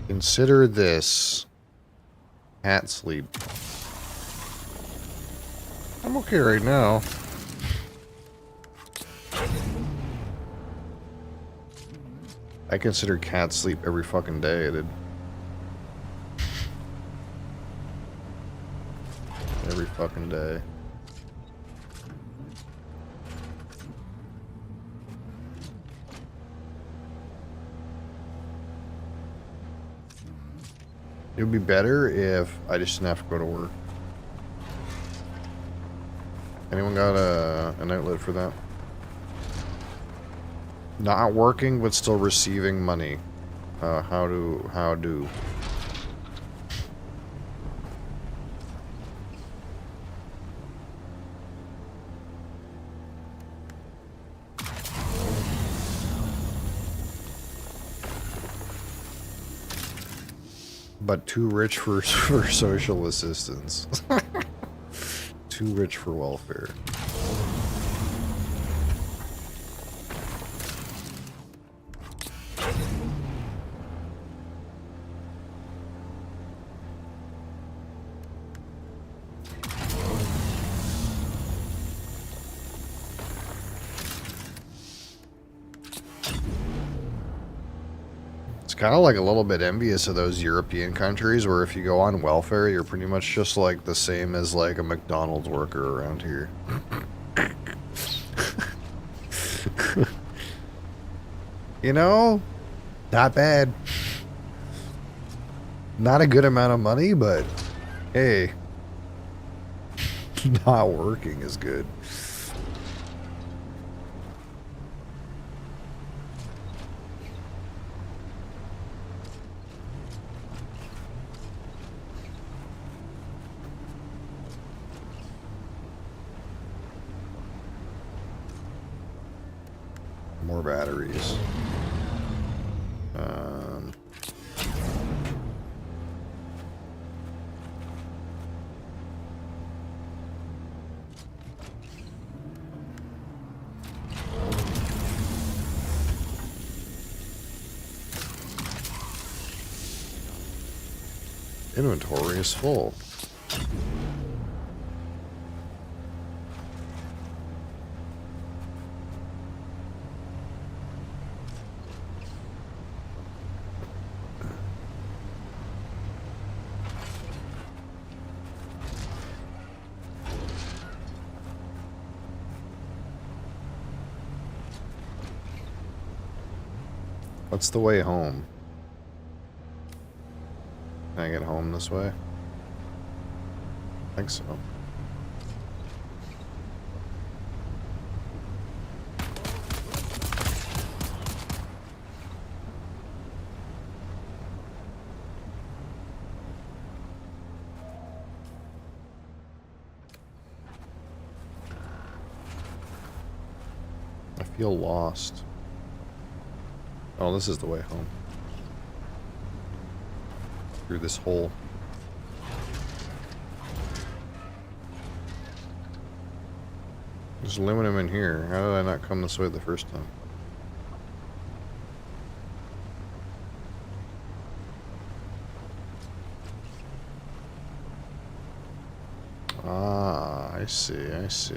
S1: Consider this cat sleep. I'm okay right now. I consider cat sleep every fucking day, dude. Every fucking day. It would be better if I just didn't have to go to work. Anyone got an outlet for that? Not working, but still receiving money. How do? But too rich for social assistance. Too rich for welfare. Kind of like a little bit envious of those European countries where if you go on welfare, you're pretty much just like the same as like a McDonald's worker around here. You know, not bad. Not a good amount of money, but hey, not working is good. More batteries. Inventory is full. What's the way home? Can I get home this way? I think so. I feel lost. Oh, this is the way home. Through this hole. There's aluminum in here. How did I not come this way the first time? Ah, I see, I see.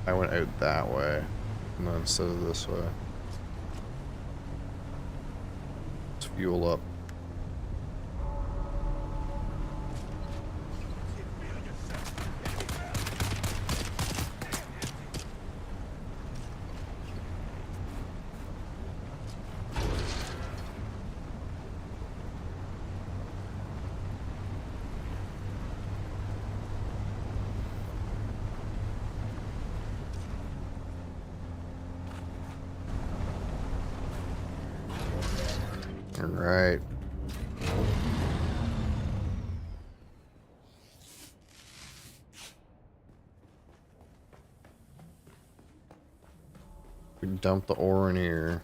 S1: I went out that way, and then instead of this way. Let's fuel up. Alright. We dump the ore in here.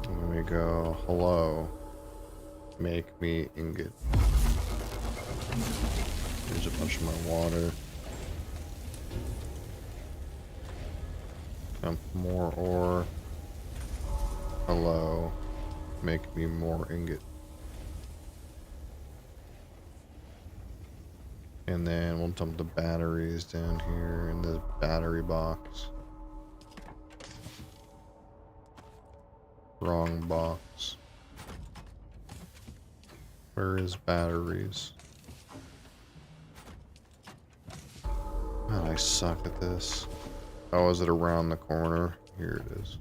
S1: And then we go, hello. Make me ingot. Here's a bunch of my water. Dump more ore. Hello. Make me more ingot. And then we'll dump the batteries down here in the battery box. Wrong box. Where is batteries? Man, I suck at this. Oh, is it around the corner? Here it is.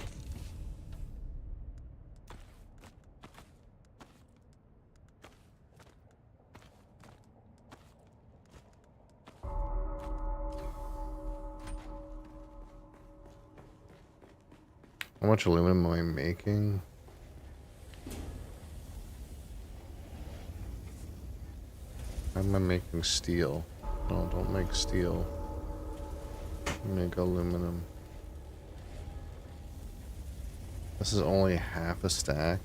S1: How much aluminum am I making? How am I making steel? No, don't make steel. Make aluminum. This is only half a stack.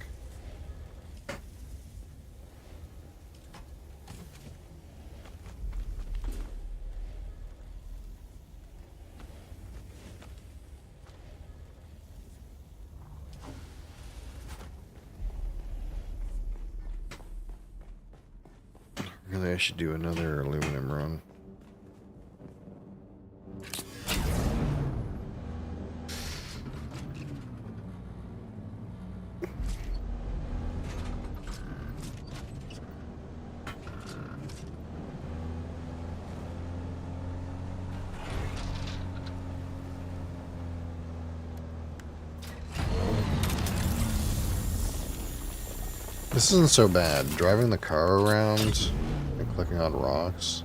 S1: Really, I should do another aluminum run. This isn't so bad. Driving the car around and clicking on rocks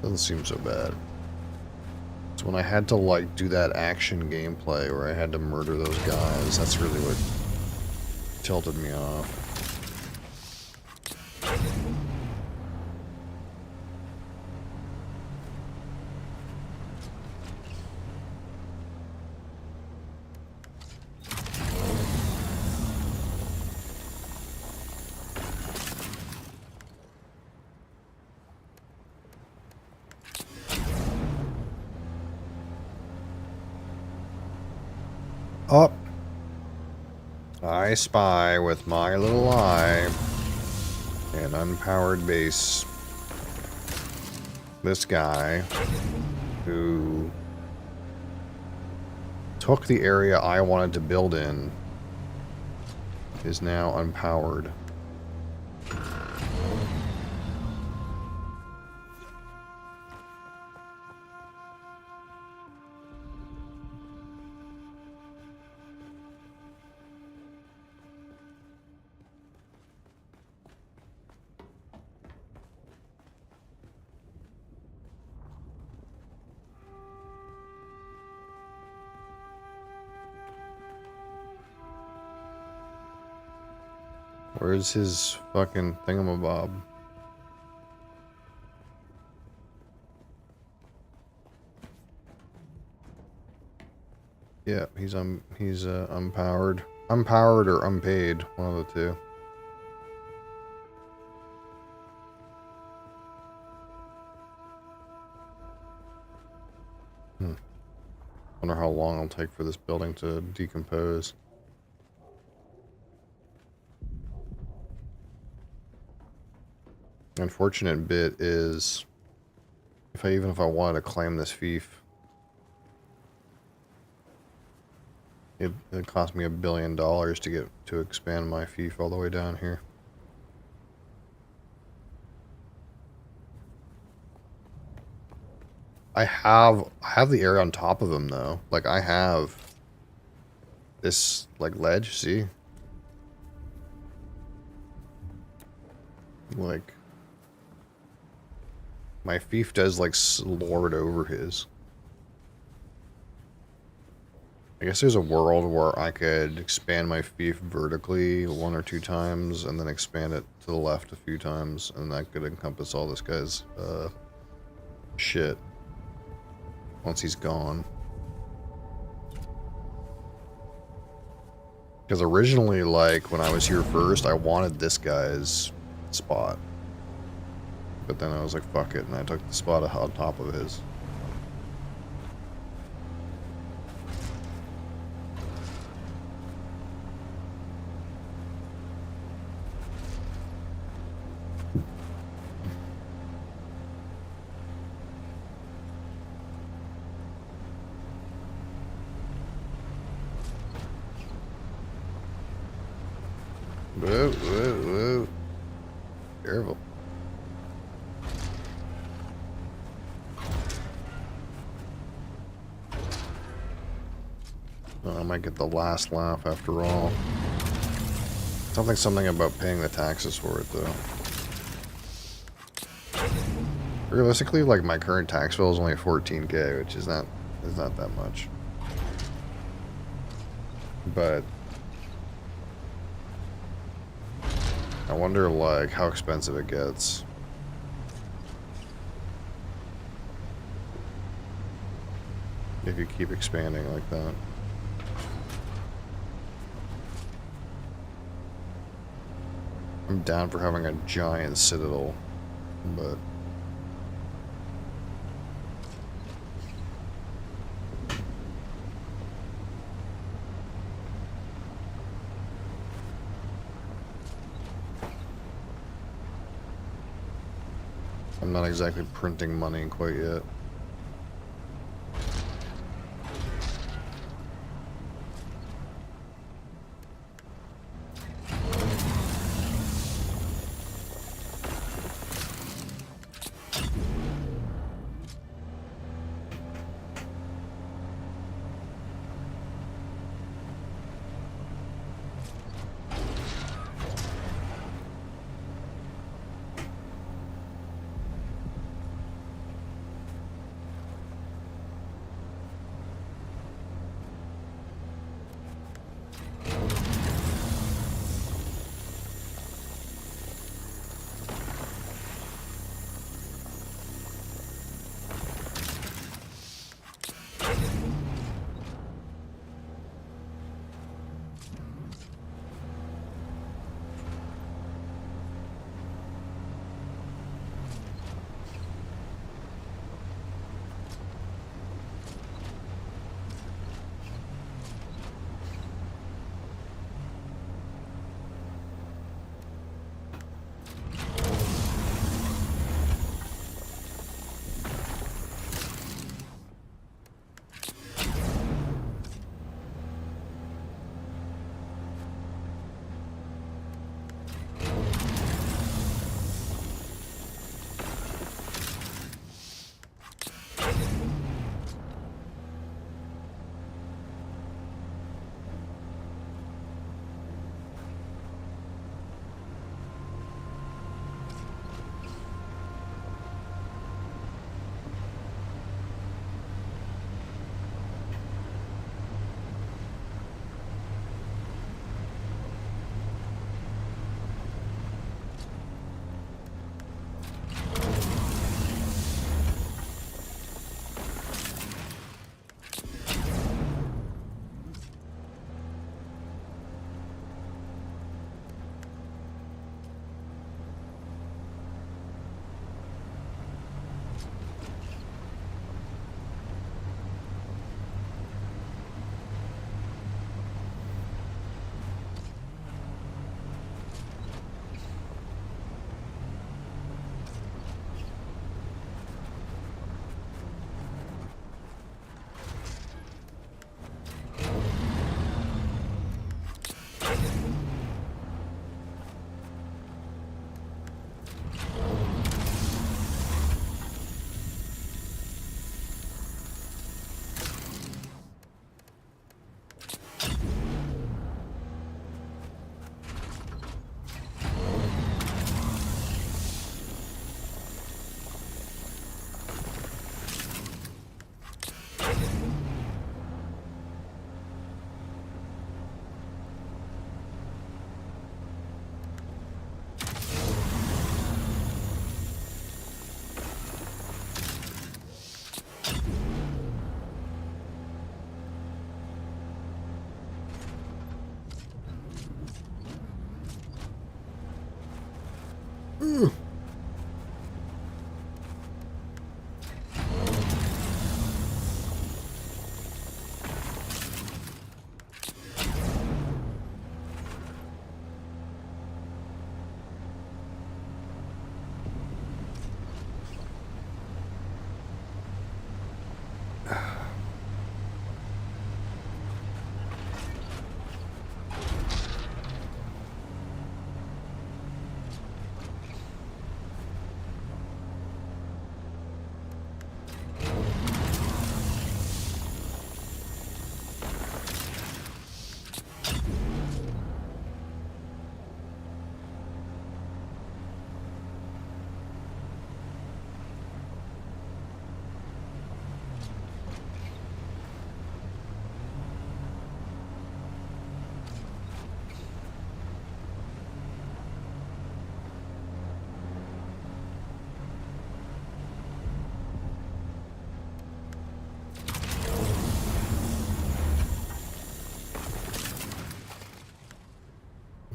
S1: doesn't seem so bad. It's when I had to like do that action gameplay where I had to murder those guys. That's really what tilted me off. Up. I spy with my little eye an unpowered base. This guy who took the area I wanted to build in is now unpowered. Where's his fucking thingamabob? Yeah, he's unpowered. Unpowered or unpaid, one of the two. Wonder how long it'll take for this building to decompose. Unfortunate bit is even if I wanted to claim this fief, it cost me $1 billion to expand my fief all the way down here. I have the area on top of him though. Like I have this like ledge, see? Like my fief does like lord over his. I guess there's a world where I could expand my fief vertically 1 or 2 times and then expand it to the left a few times, and that could encompass all this guy's shit once he's gone. Because originally, like, when I was here first, I wanted this guy's spot. But then I was like, fuck it, and I took the spot on top of his. Whoa, whoa, whoa. Careful. I might get the last laugh after all. Something about paying the taxes for it, though. Realistically, like, my current tax bill is only 14K, which is not that much. But I wonder, like, how expensive it gets. If you keep expanding like that. I'm down for having a giant citadel, but I'm not exactly printing money quite yet.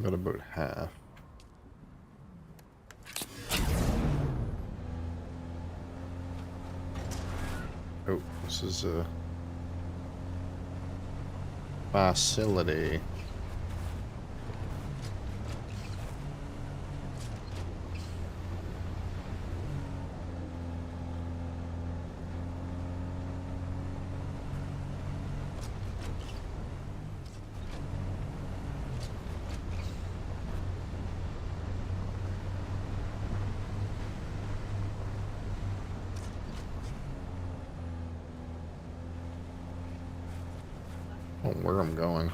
S1: Got about half. Oh, this is a facility. I don't know where I'm going.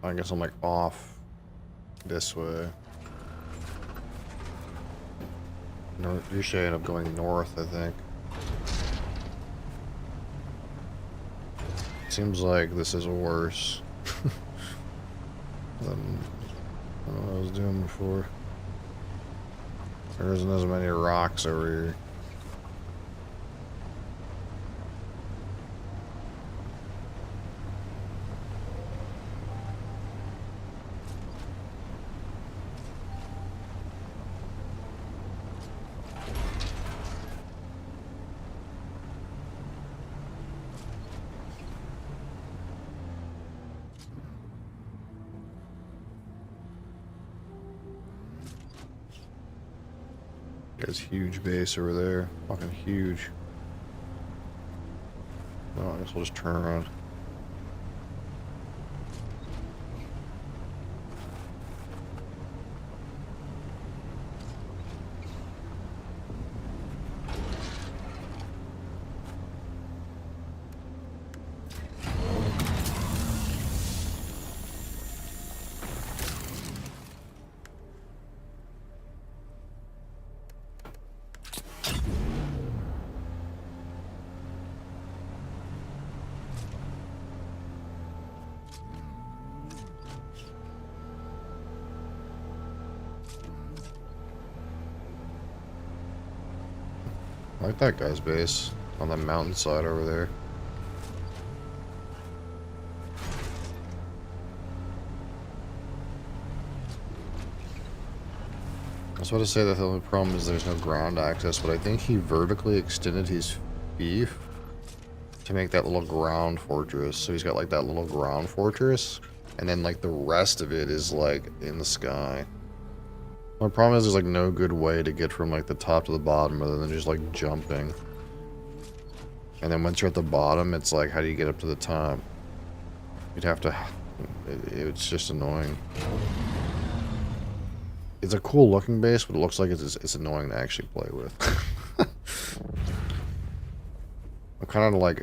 S1: I guess I'm like off this way. No, you should end up going north, I think. Seems like this is worse than what I was doing before. There isn't as many rocks over here. There's huge base over there. Fucking huge. Well, I guess we'll just turn around. I like that guy's base on the mountainside over there. I was about to say that the only problem is there's no ground access, but I think he vertically extended his fief to make that little ground fortress. So he's got like that little ground fortress, and then like the rest of it is like in the sky. My problem is there's like no good way to get from like the top to the bottom other than just like jumping. And then once you're at the bottom, it's like, how do you get up to the top? You'd have to... It's just annoying. It's a cool looking base, but it looks like it's annoying to actually play with. I'm kind of like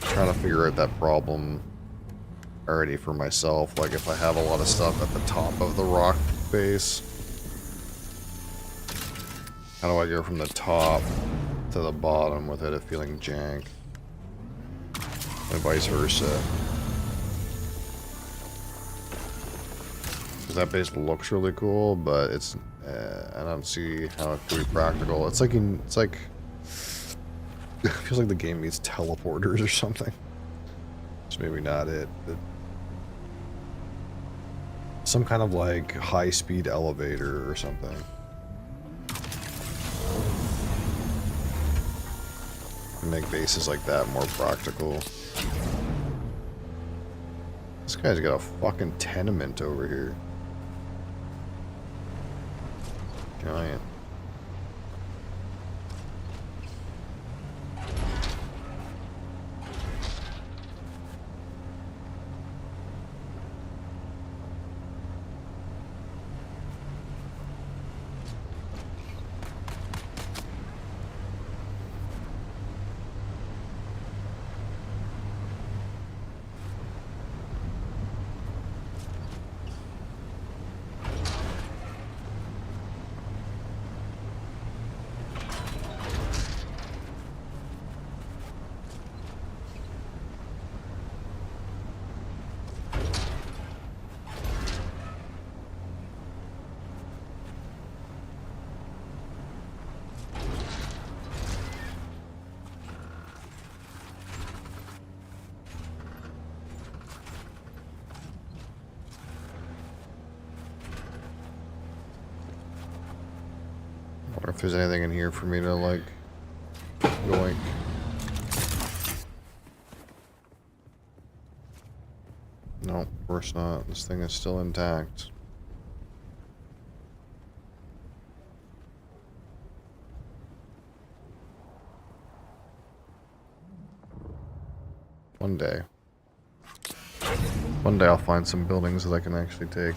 S1: trying to figure out that problem already for myself. Like if I have a lot of stuff at the top of the rock base, how do I go from the top to the bottom without it feeling jank? And vice versa. Because that base looks really cool, but it's I don't see how it could be practical. It's like it feels like the game needs teleporters or something. It's maybe not it, but some kind of like high-speed elevator or something. Make bases like that more practical. This guy's got a fucking tenement over here. Giant. if there's anything in here for me to, like, yoink. No, of course not. This thing is still intact. One day. One day I'll find some buildings that I can actually take.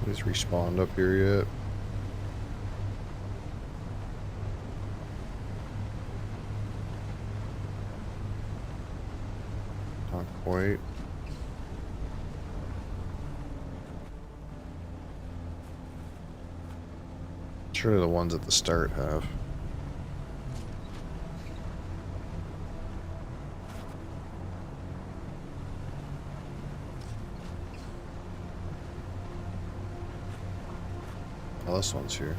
S1: He's respawned up here yet? Not quite. Surely the ones at the start have. Oh, this one's here.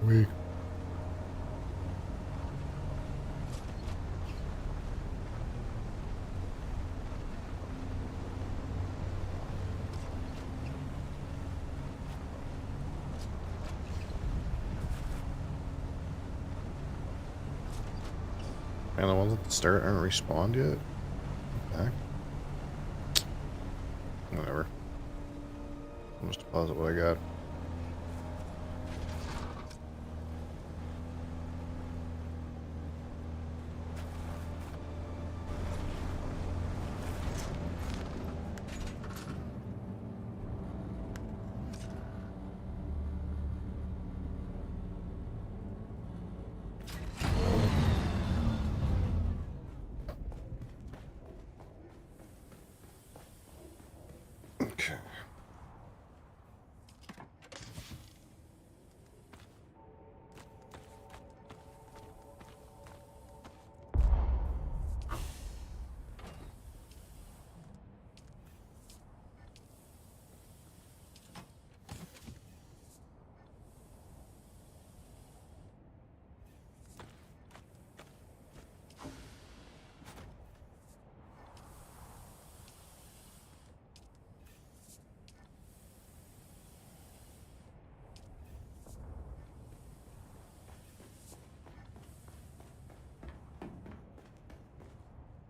S1: Weak. And the ones at the start aren't respawned yet? Okay. Whatever. I'll just deposit what I got. Okay.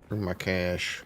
S1: Bring my cash.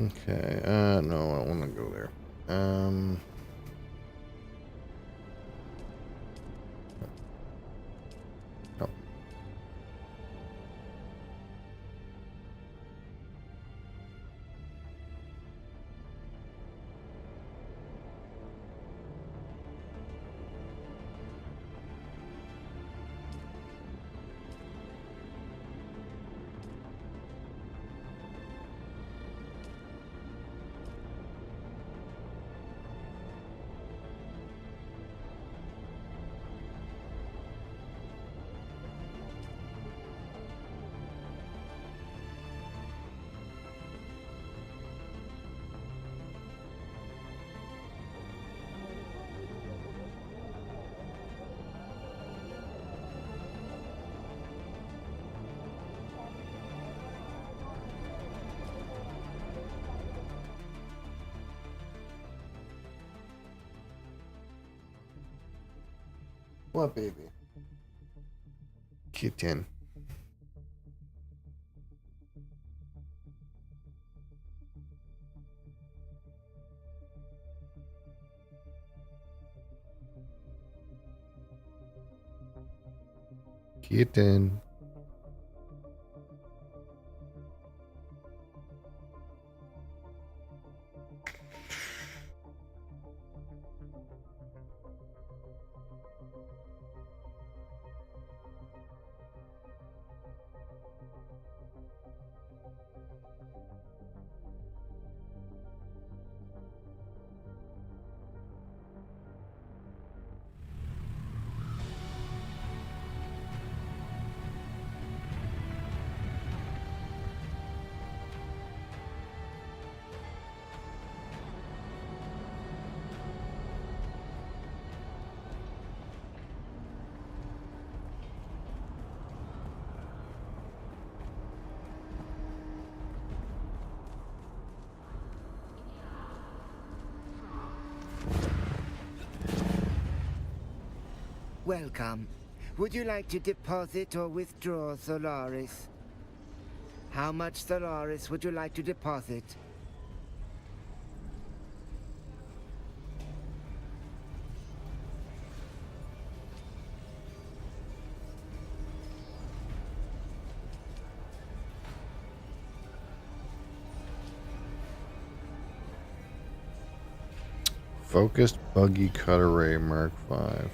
S1: Okay, no, I don't want to go there. No. What, baby? Kitten. Kitten.
S4: Welcome. Would you like to deposit or withdraw Solaris? How much Solaris would you like to deposit?
S1: Focused buggy cut array Mark 5.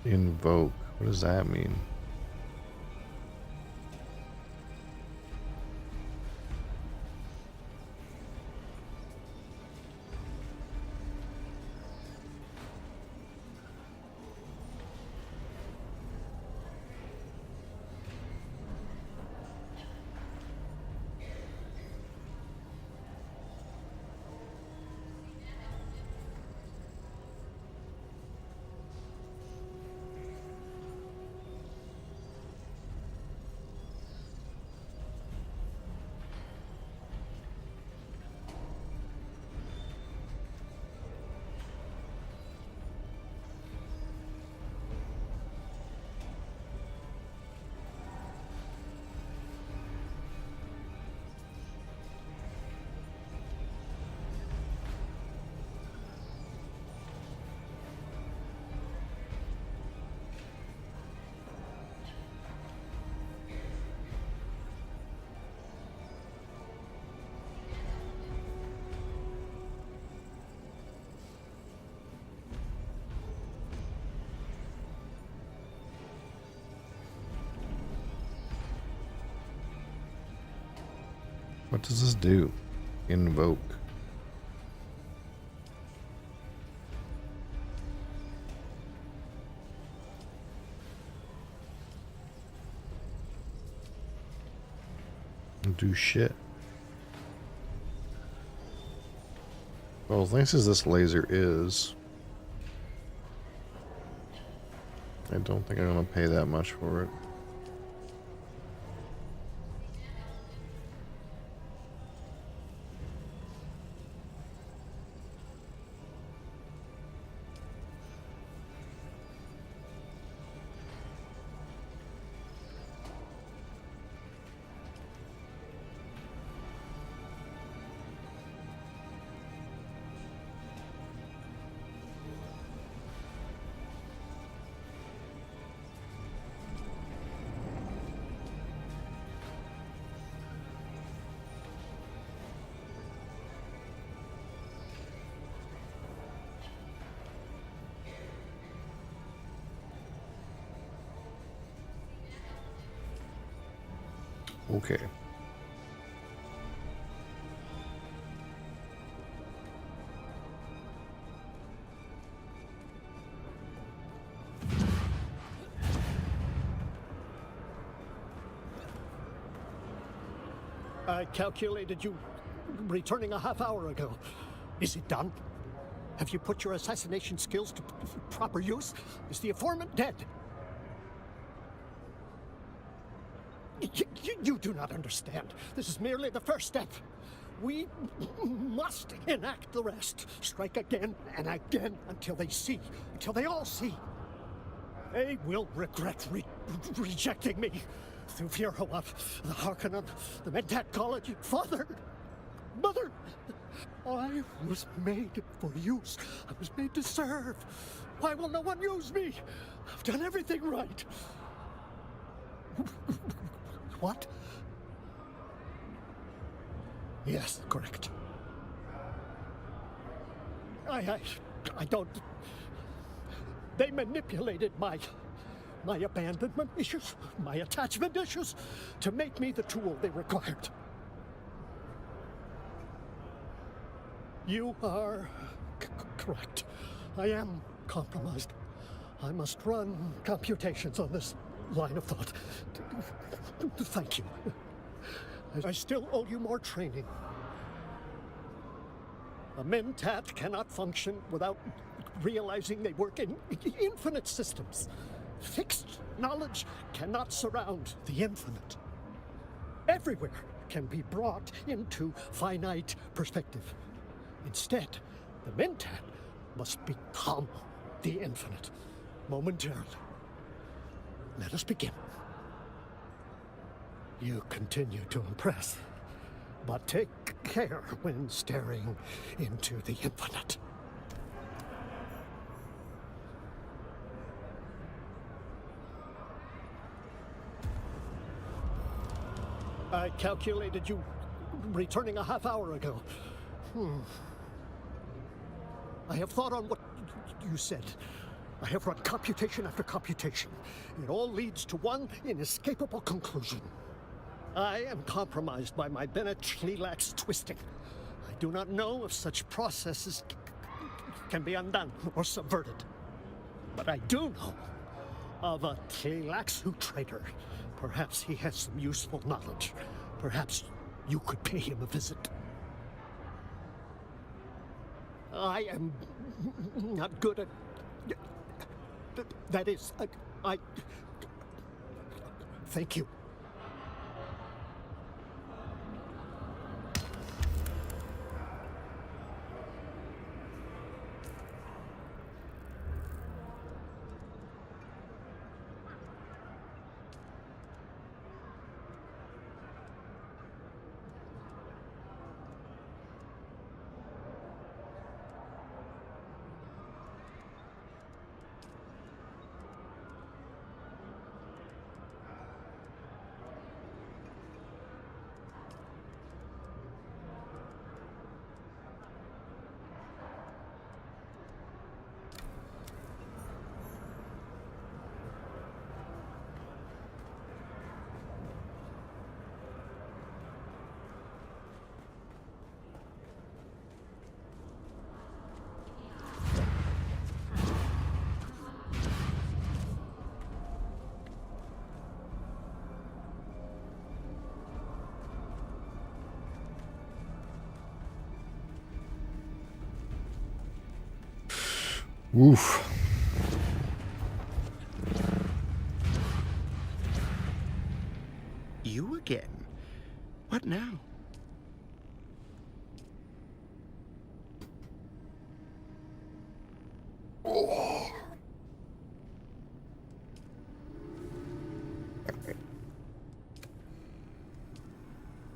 S1: Invoke. What does that mean? What does this do? Invoke. Do shit. Well, as nice as this laser is, I don't think I'm going to pay that much for it. Okay.
S5: I calculated you returning a half hour ago. Is it done? Have you put your assassination skills to proper use? Is the informant dead? You do not understand. This is merely the first step. We must enact the rest. Strike again and again until they see, until they all see. They will regret rejecting me. Through Firhawat, the Harkonnen, the Mentat College, Father, Mother. I was made for use. I was made to serve. Why will no one use me? I've done everything right. What? Yes, correct. I don't... They manipulated my abandonment issues, my attachment issues, to make me the tool they required. You are correct. I am compromised. I must run computations on this line of thought. Thank you. I still owe you more training. A mentat cannot function without realizing they work in infinite systems. Fixed knowledge cannot surround the infinite. Everywhere can be brought into finite perspective. Instead, the mentat must become the infinite momentarily. Let us begin. You continue to impress, but take care when staring into the infinite. I calculated you returning a half hour ago. I have thought on what you said. I have run computation after computation. It all leads to one inescapable conclusion. I am compromised by my Bennett-Schlelax twisting. I do not know if such processes can be undone or subverted. But I do know of a Schlelaxu traitor. Perhaps he has some useful knowledge. Perhaps you could pay him a visit. I am not good at... That is, I... Thank you.
S1: Oof.
S6: You again? What now?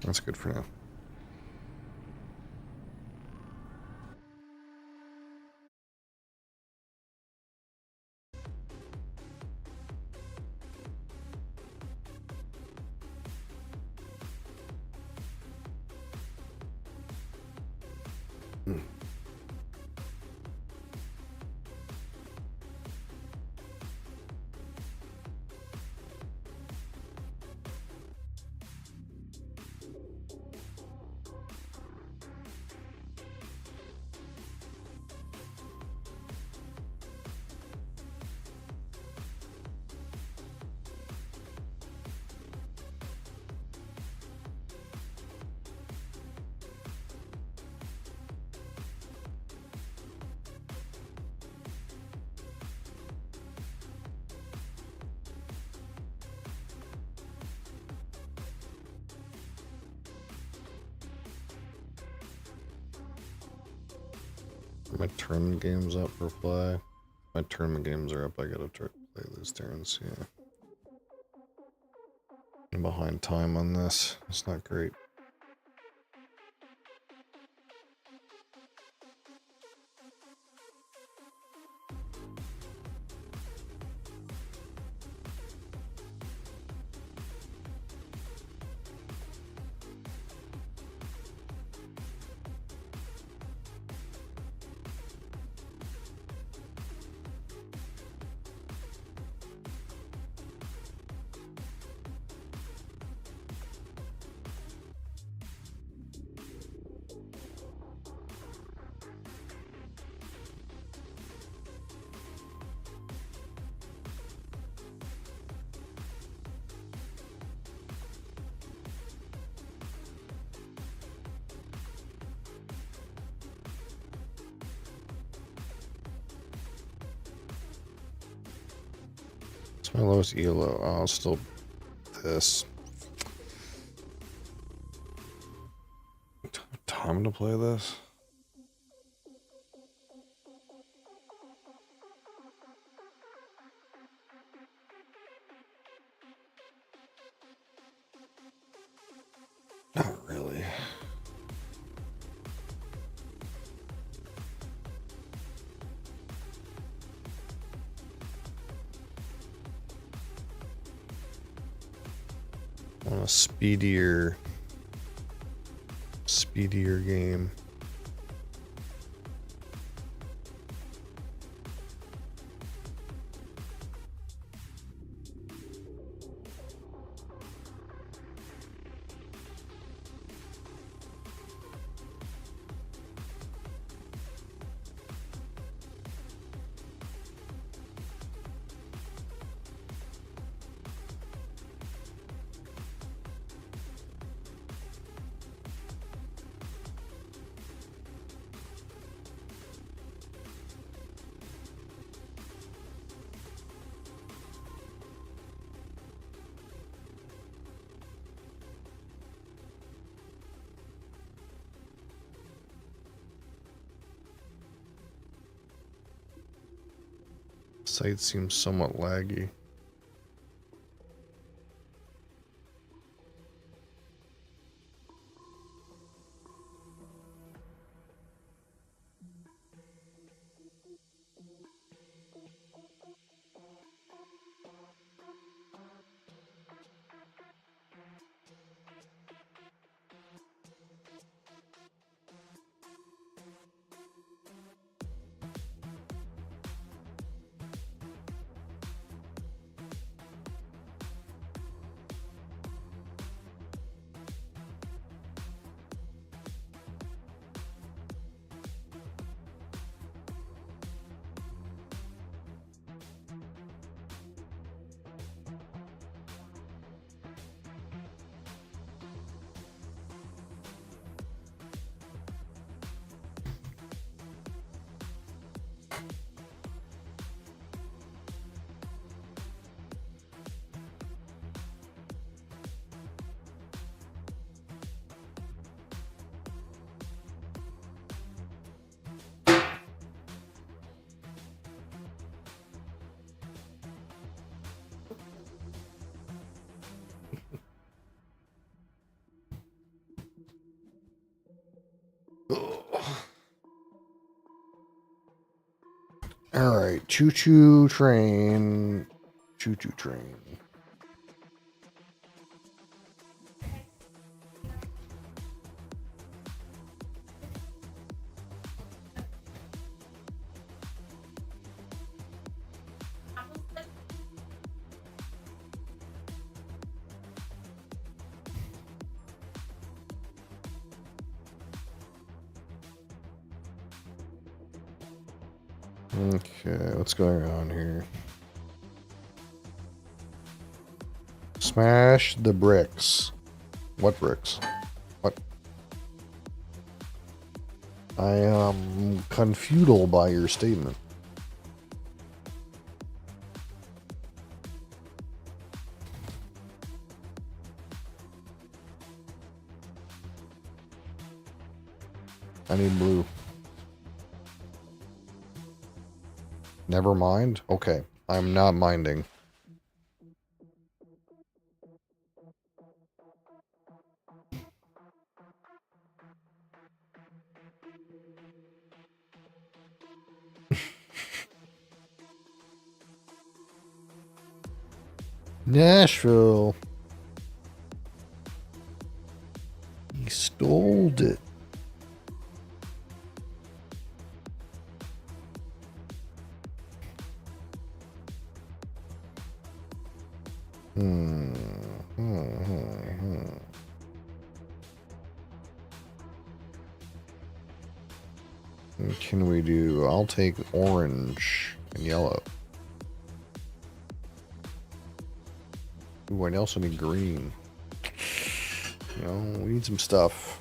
S1: That's good for now. My tournament games up for play. My tournament games are up. I gotta play these turns. Yeah. I'm behind time on this. It's not great. It's my lowest ELO. Oh, I'll still this. Time to play this. Not really. I want a speedier game. Site seems somewhat laggy. All right, choo-choo train. Choo-choo train. Okay, what's going on here? Smash the bricks. What bricks? What? I am confused by your statement. I need blue. Never mind? Okay, I'm not minding. Nashville. He stole it. What can we do? I'll take orange and yellow. Ooh, I also need green. You know, we need some stuff.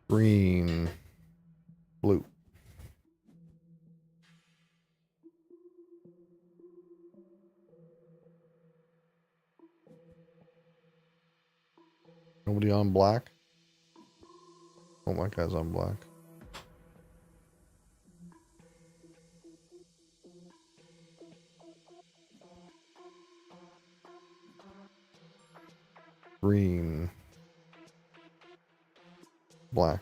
S1: Green. Blue. Nobody on black? Oh, my guy's on black. Green. Black.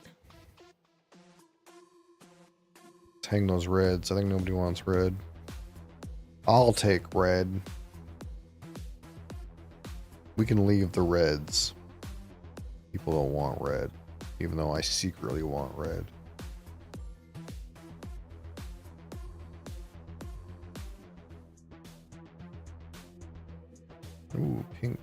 S1: Let's hang those reds. I think nobody wants red. I'll take red. We can leave the reds. People don't want red, even though I secretly want red. Ooh, pink.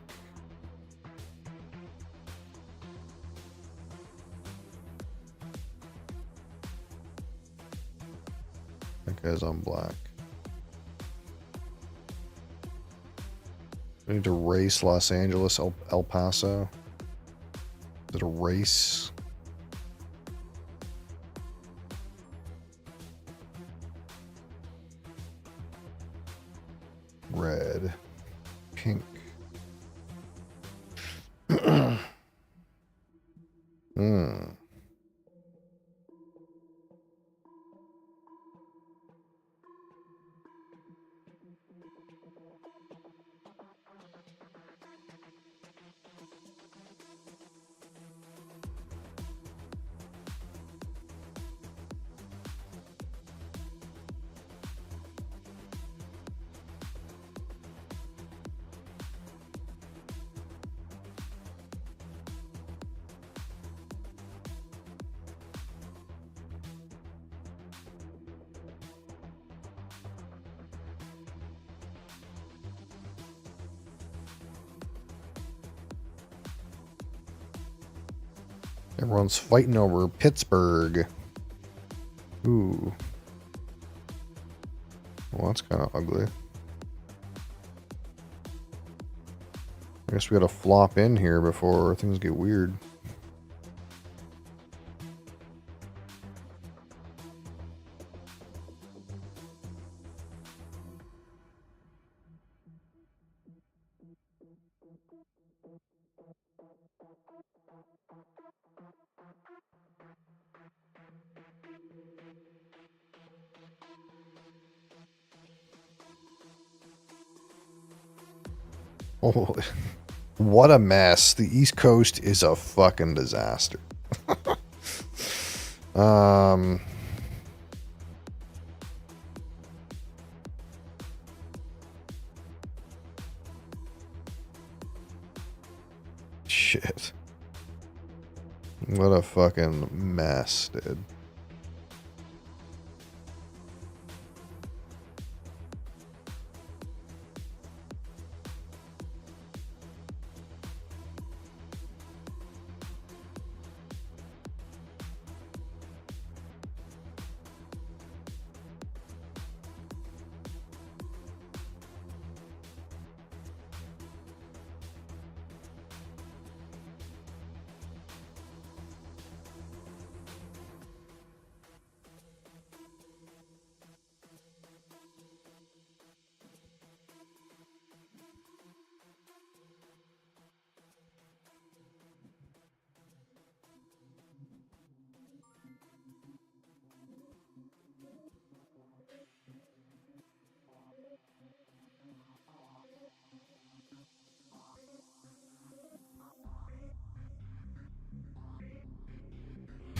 S1: That guy's on black. We need to race Los Angeles, El Paso. Is it a race? Red. Pink. Everyone's fighting over Pittsburgh. Ooh. Well, that's kind of ugly. I guess we gotta flop in here before things get weird. Holy, what a mess. The East Coast is a fucking disaster. um... Shit. What a fucking mess, dude.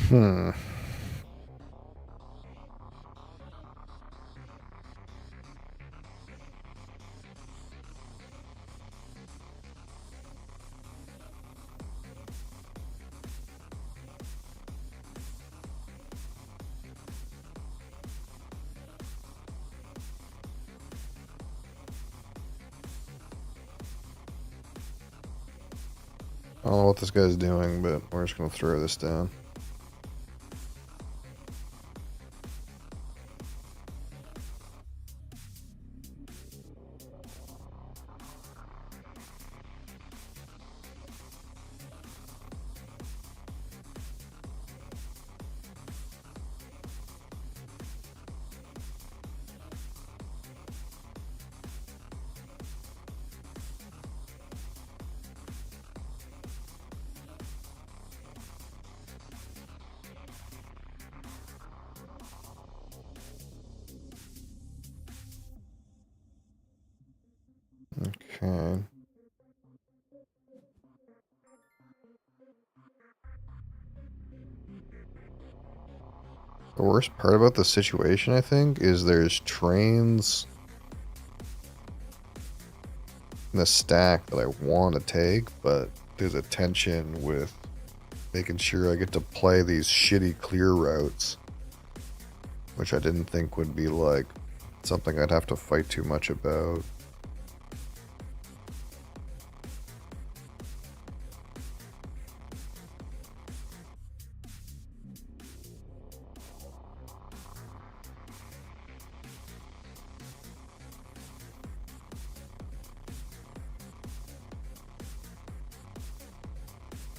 S1: Hmm. I don't know what this guy's doing, but we're just gonna throw this down. Okay. The worst part about the situation, I think, is there's trains in the stack that I want to take, but there's a tension with making sure I get to play these shitty clear routes, which I didn't think would be like something I'd have to fight too much about.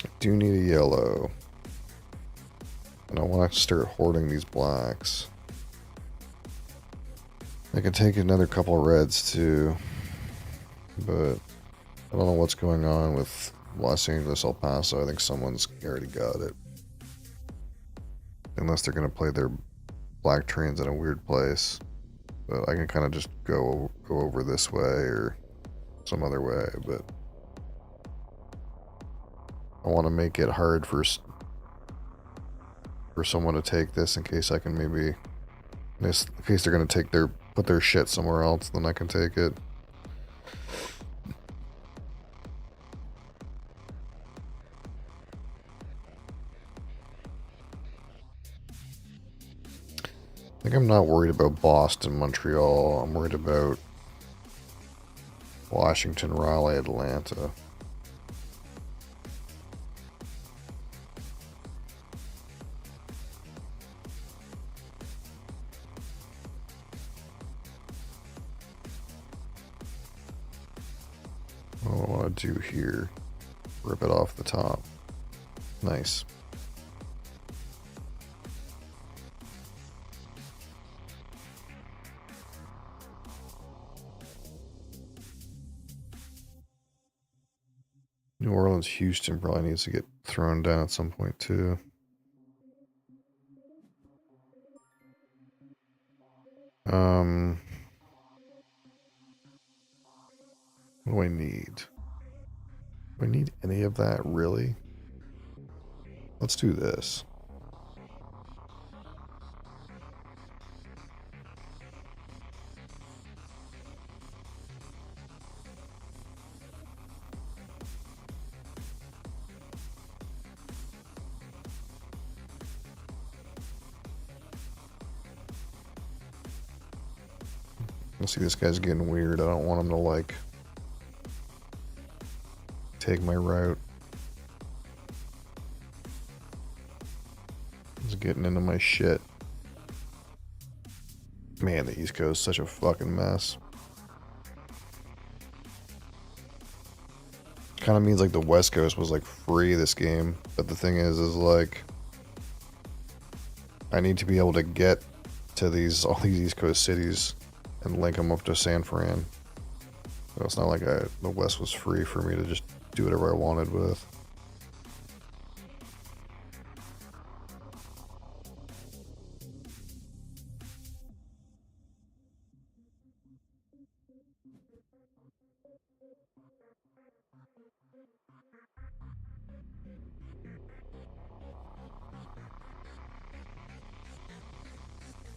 S1: I do need a yellow. And I want to start hoarding these blacks. I can take another couple reds too, but I don't know what's going on with Los Angeles, El Paso. I think someone's already got it. Unless they're going to play their black trains in a weird place. But I can kind of just go over this way or some other way, but I want to make it hard for someone to take this in case I can maybe, in case they're going to put their shit somewhere else, then I can take it. I think I'm not worried about Boston, Montreal. I'm worried about Washington, Raleigh, Atlanta. What do I want to do here? Rip it off the top. Nice. New Orleans, Houston probably needs to get thrown down at some point too. What do I need? Do I need any of that, really? Let's do this. I see this guy's getting weird. I don't want him to, like, take my route. He's getting into my shit. Man, the East Coast is such a fucking mess. Kind of means like the West Coast was like free this game, but the thing is like I need to be able to get to all these East Coast cities and link them up to San Fran. So it's not like the West was free for me to just do whatever I wanted with.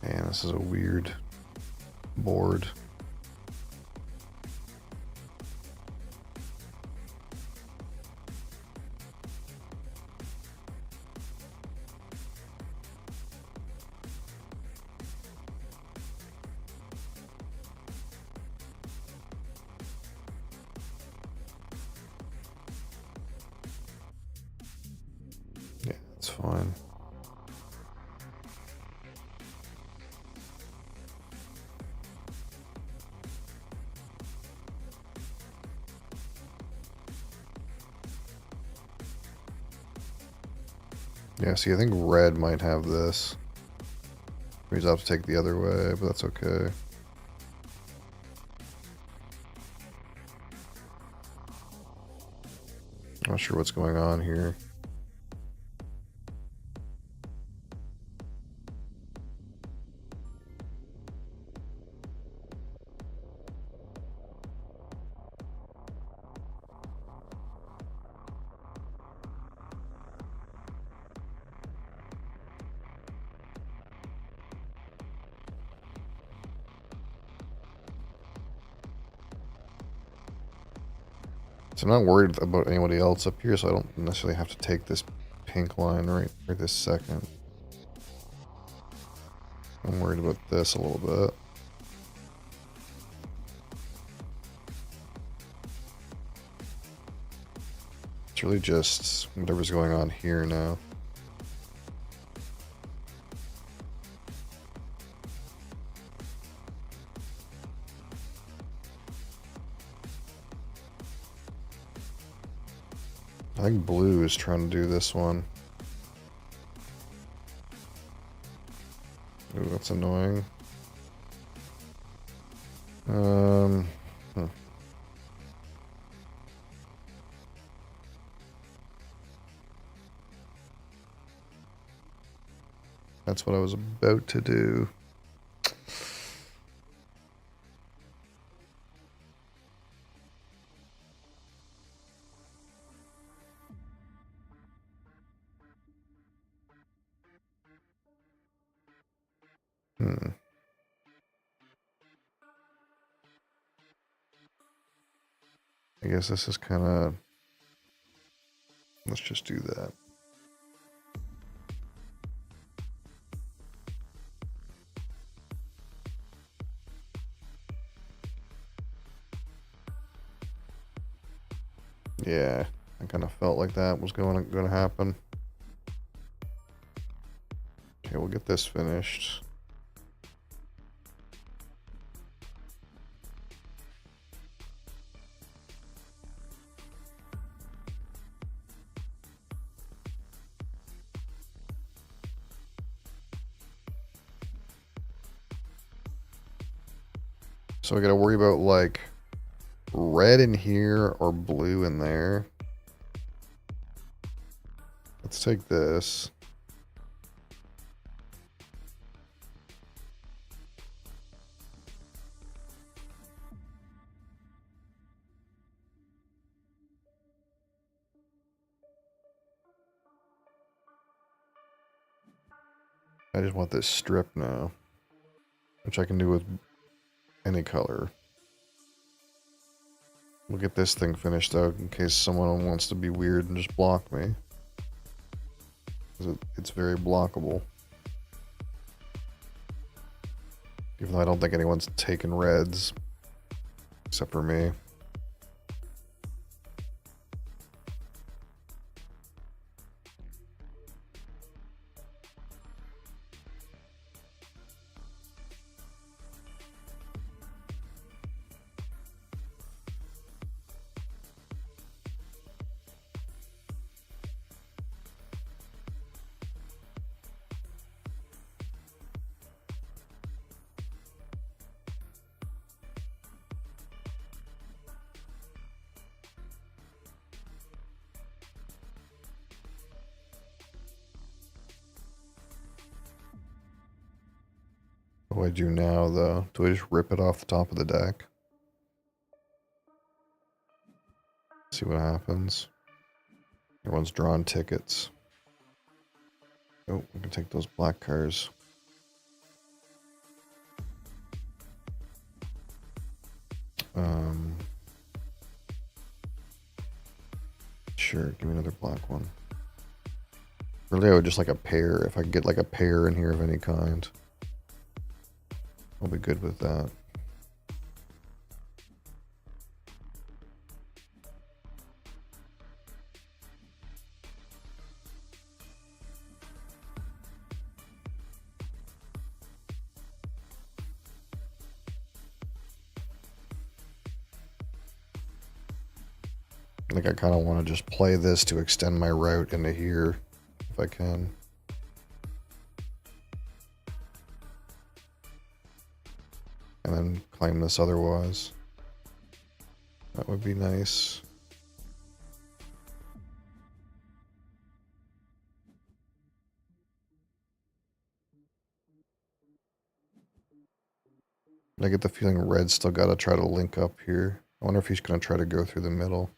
S1: Man, this is a weird board. Yeah, it's fine. Yeah, see, I think red might have this. Means I'll have to take the other way, but that's okay. Not sure what's going on here. So I'm not worried about anybody else up here, so I don't necessarily have to take this pink line right this second. I'm worried about this a little bit. It's really just whatever's going on here now. I think blue is trying to do this one. Ooh, that's annoying. Hmm. That's what I was about to do. I guess this is kind of... Let's just do that. Yeah, I kind of felt like that was going to happen. Okay, we'll get this finished. So I got to worry about like red in here or blue in there. Let's take this. I just want this strip now, which I can do with any color. We'll get this thing finished out in case someone wants to be weird and just block me. It's very blockable. Even though I don't think anyone's taken reds, except for me. What do I do now, though? Do I just rip it off the top of the deck? See what happens. Everyone's drawn tickets. Oh, we can take those black cars. Sure, give me another black one. Really, I would just like a pair. If I could get like a pair in here of any kind, I'll be good with that. I think I kind of want to just play this to extend my route into here, if I can. And then claim this otherwise. That would be nice. I get the feeling red's still got to try to link up here. I wonder if he's going to try to go through the middle.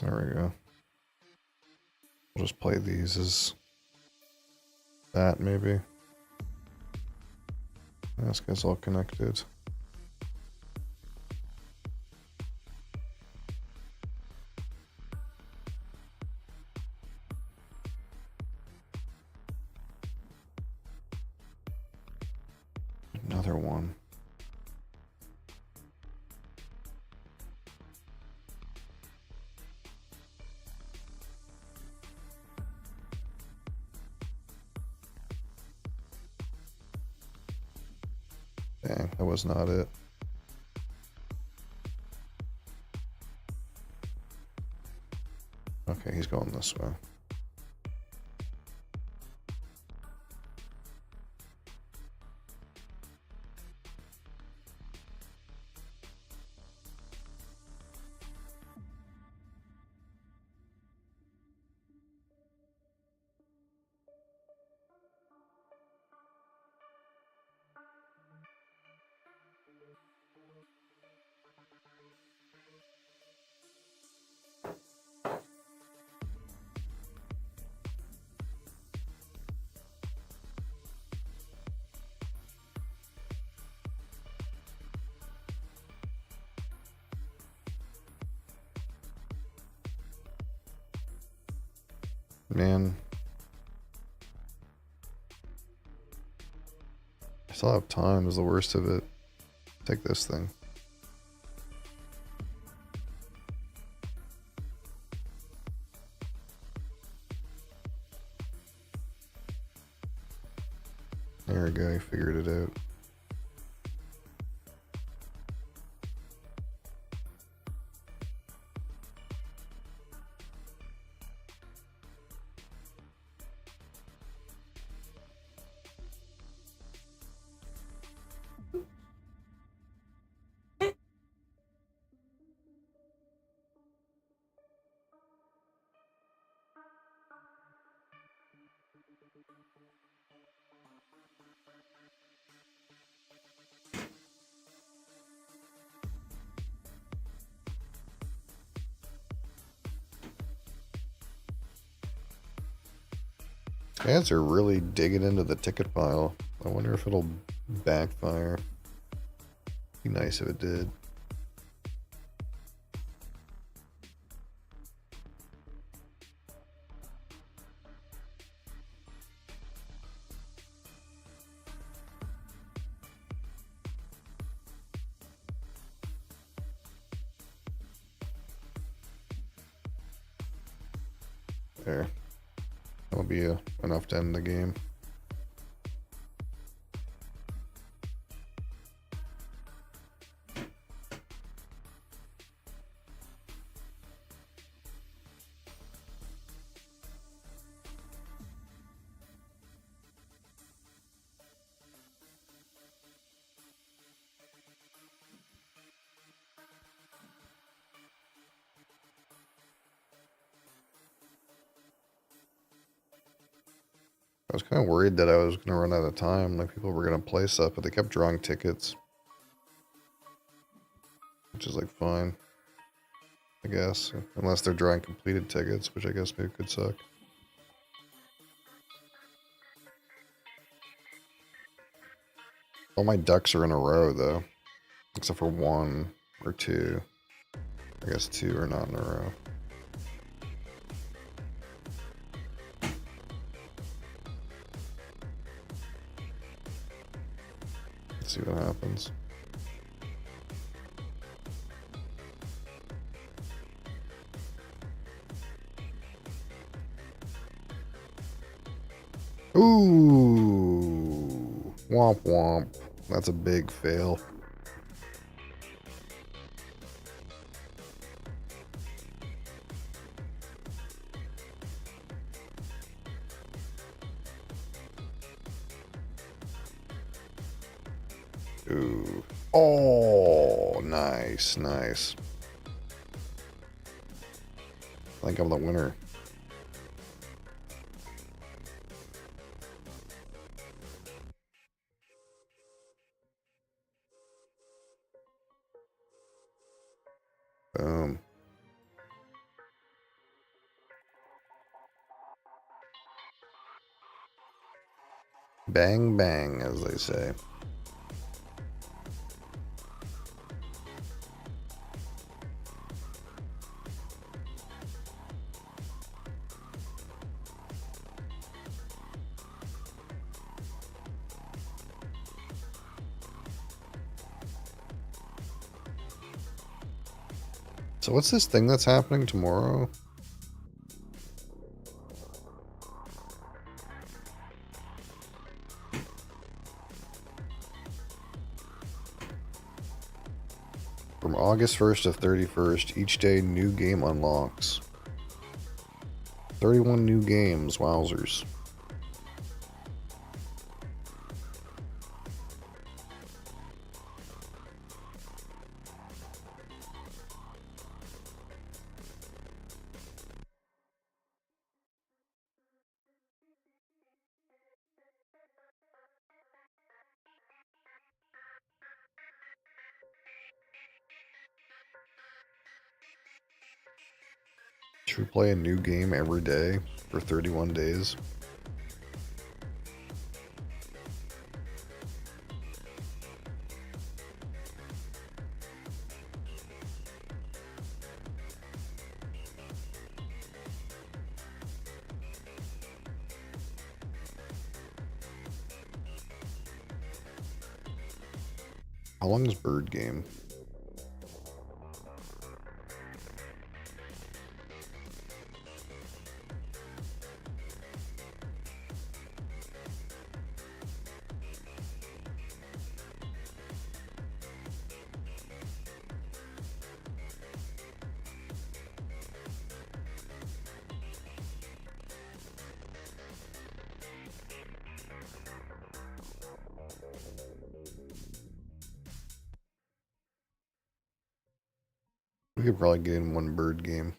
S1: There we go. We'll just play these as that, maybe. This guy's all connected. Another one. Dang, that was not it. Okay, he's going this way. Man. I still have time is the worst of it. Take this thing. There we go, I figured it out. Ads are really digging into the ticket pile. I wonder if it'll backfire. Be nice if it did. There. That'll be enough to end the game. I was kind of worried that I was going to run out of time, like people were going to play stuff, but they kept drawing tickets. Which is like fine, I guess. Unless they're drawing completed tickets, which I guess maybe could suck. All my ducks are in a row though. Except for 1 or 2. I guess 2 are not in a row. Let's see what happens. Ooh, womp womp. That's a big fail. Ooh. Oh, nice, nice. I think I'm the winner. Boom. Bang, bang, as they say. So what's this thing that's happening tomorrow? From August 1st to 31st, each day new game unlocks. 31 new games, wowzers. Should we play a new game every day for 31 days? How long is Bird Game? We could probably get in one Bird Game.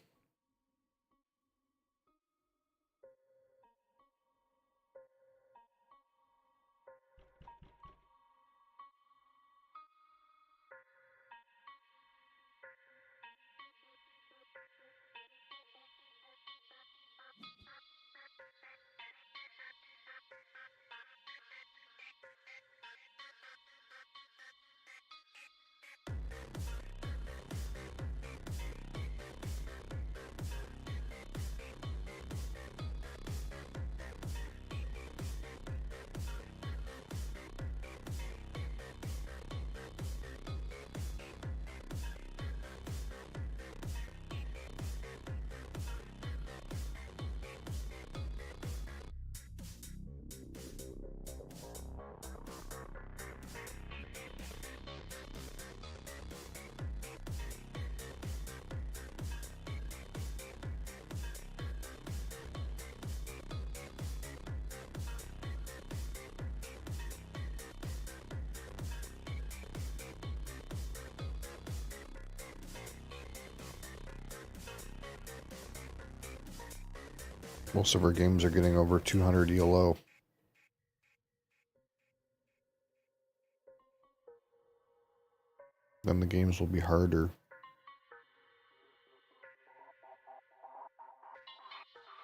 S1: Most of our games are getting over 200 ELO. Then the games will be harder.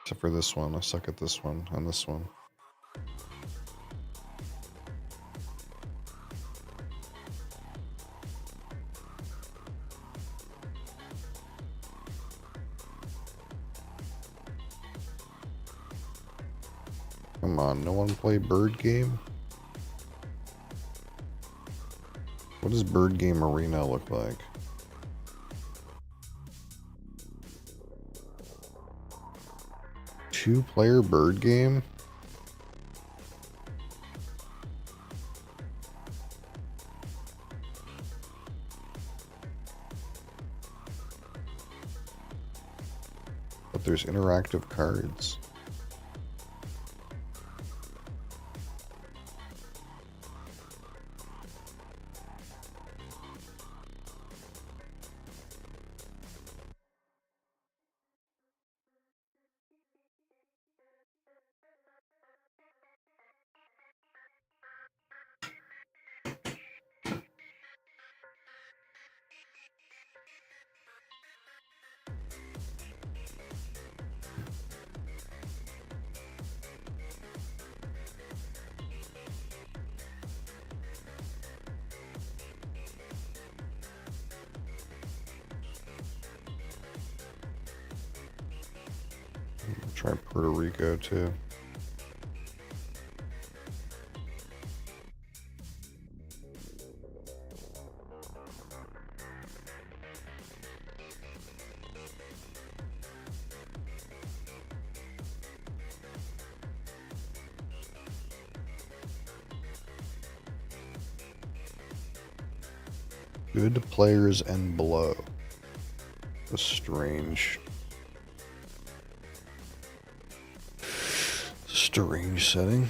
S1: Except for this one. I suck at this one and this one. Come on, no one play Bird Game? What does Bird Game Arena look like? Two-player Bird Game? But there's interactive cards. Try Puerto Rico too. Good players and below. A strange setting.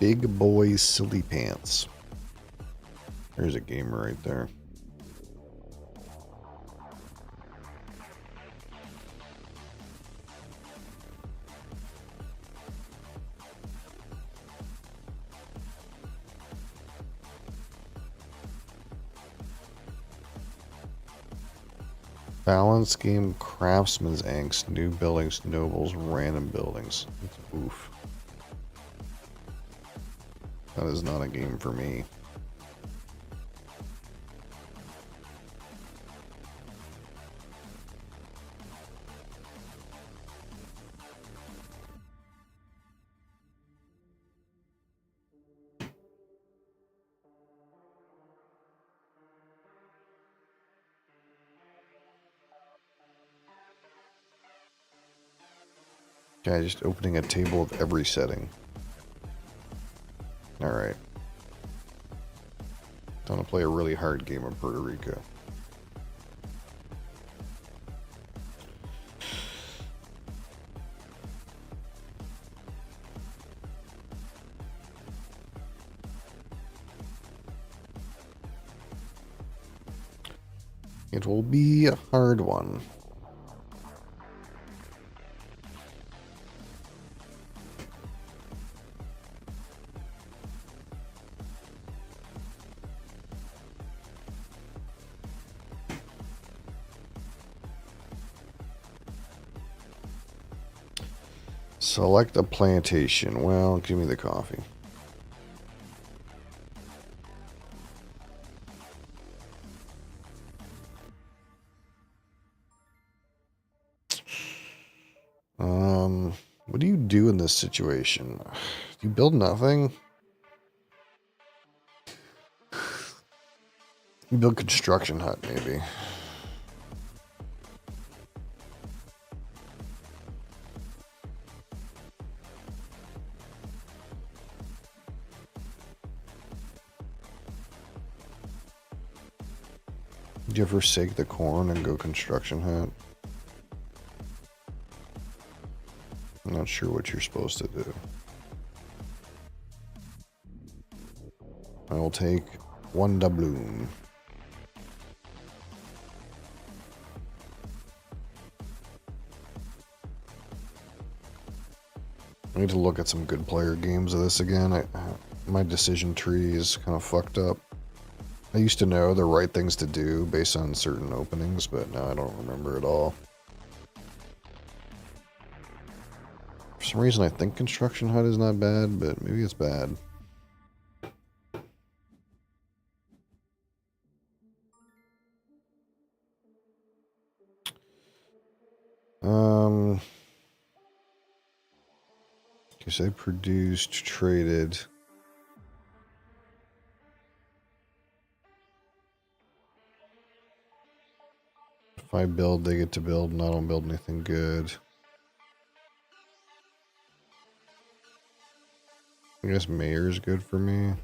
S1: Big Boy Silly Pants. There's a gamer right there. Balance game, Craftsman's Angst, New Buildings, Nobles, Random Buildings. Oof. That is not a game for me. Okay, just opening a table of every setting. Alright. I'm gonna play a really hard game of Puerto Rico. It will be a hard one. Select a plantation. Well, give me the coffee. What do you do in this situation? Do you build nothing? You build construction hut, maybe. Do you ever forsake the corn and go construction hut? I'm not sure what you're supposed to do. I will take 1 doubloon. I need to look at some good player games of this again. My decision tree is kind of fucked up. I used to know the right things to do based on certain openings, but now I don't remember at all. For some reason I think construction hut is not bad, but maybe it's bad. Okay, so they produced, traded. If I build, they get to build, and I don't build anything good. I guess mayor's good for me.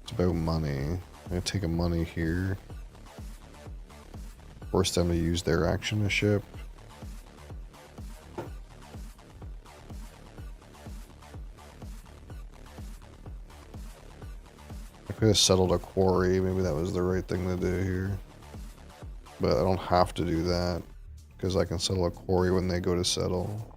S1: It's about money. I'm gonna take a money here. Force them to use their action to ship. I could have settled a quarry. Maybe that was the right thing to do here. But I don't have to do that, because I can settle a quarry when they go to settle.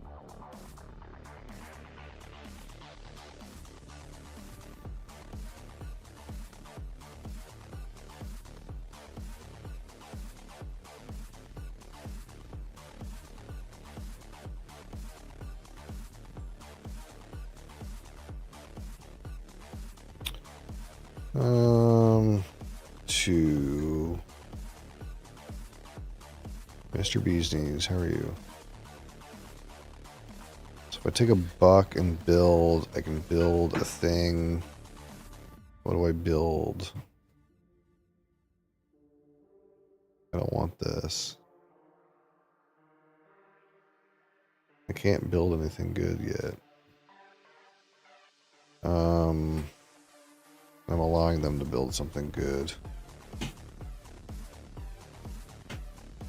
S1: To Mr. Bee's Knees, how are you? So if I take a buck and build, I can build a thing. What do I build? I don't want this. I can't build anything good yet. I'm allowing them to build something good.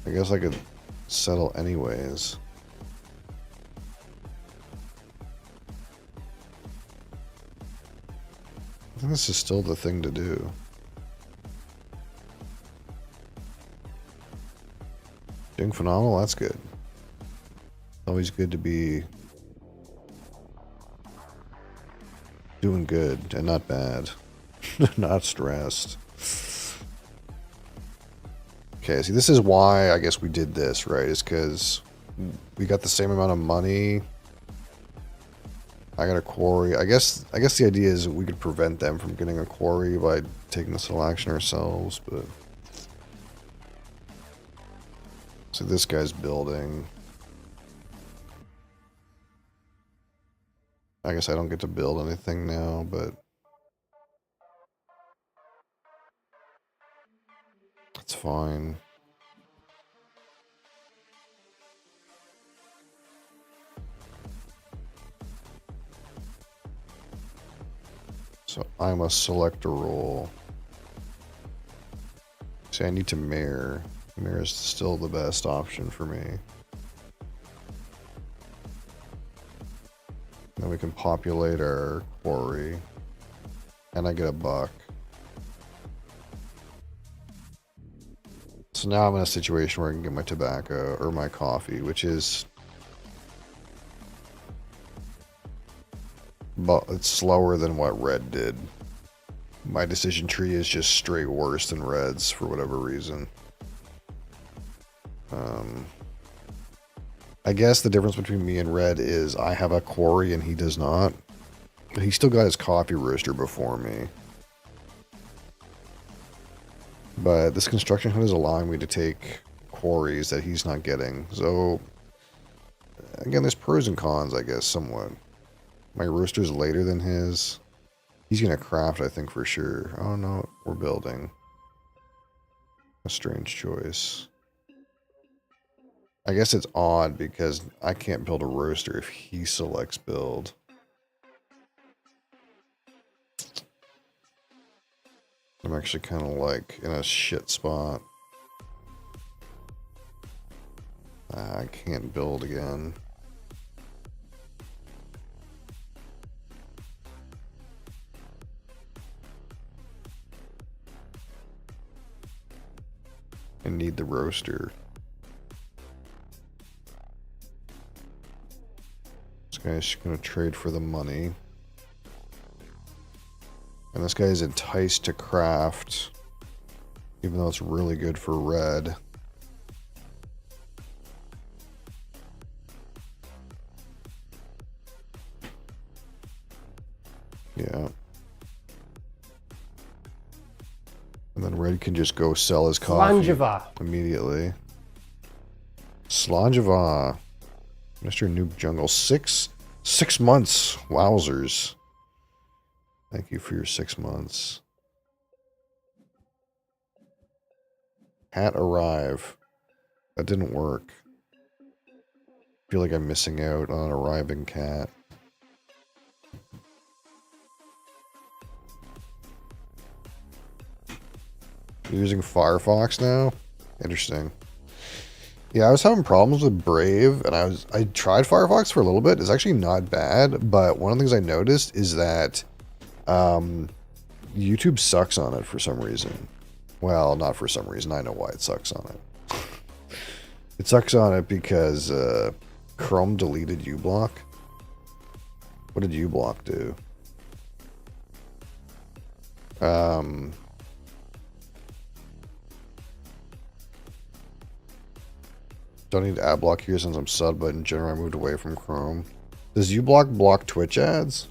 S1: I guess I could settle anyways. I think this is still the thing to do. Doing phenomenal, that's good. Always good to be doing good and not bad. Not stressed. Okay, see, this is why I guess we did this, right? Is because we got the same amount of money. I got a quarry. I guess the idea is we could prevent them from getting a quarry by taking the selection ourselves, but so this guy's building. I guess I don't get to build anything now, but that's fine. So I must select a role. See, I need to mayor. Mayor is still the best option for me. Then we can populate our quarry. And I get a buck. So now I'm in a situation where I can get my tobacco or my coffee, which is... but it's slower than what red did. My decision tree is just straight worse than red's for whatever reason. I guess the difference between me and red is I have a quarry and he does not. But he still got his coffee roaster before me. But this construction hut is allowing me to take quarries that he's not getting. So again, there's pros and cons, I guess, somewhat. My roaster's later than his. He's going to craft, I think, for sure. Oh, no, we're building. A strange choice. I guess it's odd because I can't build a roaster if he selects build. I'm actually kind of like in a shit spot. I can't build again. I need the roaster. This guy's gonna trade for the money. And this guy is enticed to craft, even though it's really good for red. Yeah. And then red can just go sell his coffee immediately. Slangeva. Mr. Noob Jungle. Six months. Wowzers. Thank you for your 6 months. Hat arrive. That didn't work. I feel like I'm missing out on an arriving cat. You're using Firefox now? Interesting. Yeah, I was having problems with Brave, and I tried Firefox for a little bit. It's actually not bad, but one of the things I noticed is that YouTube sucks on it for some reason. Well, not for some reason. I know why it sucks on it. It sucks on it because Chrome deleted uBlock. What did uBlock do? Don't need ad block here since I'm sub, but in general I moved away from Chrome. Does uBlock block Twitch ads?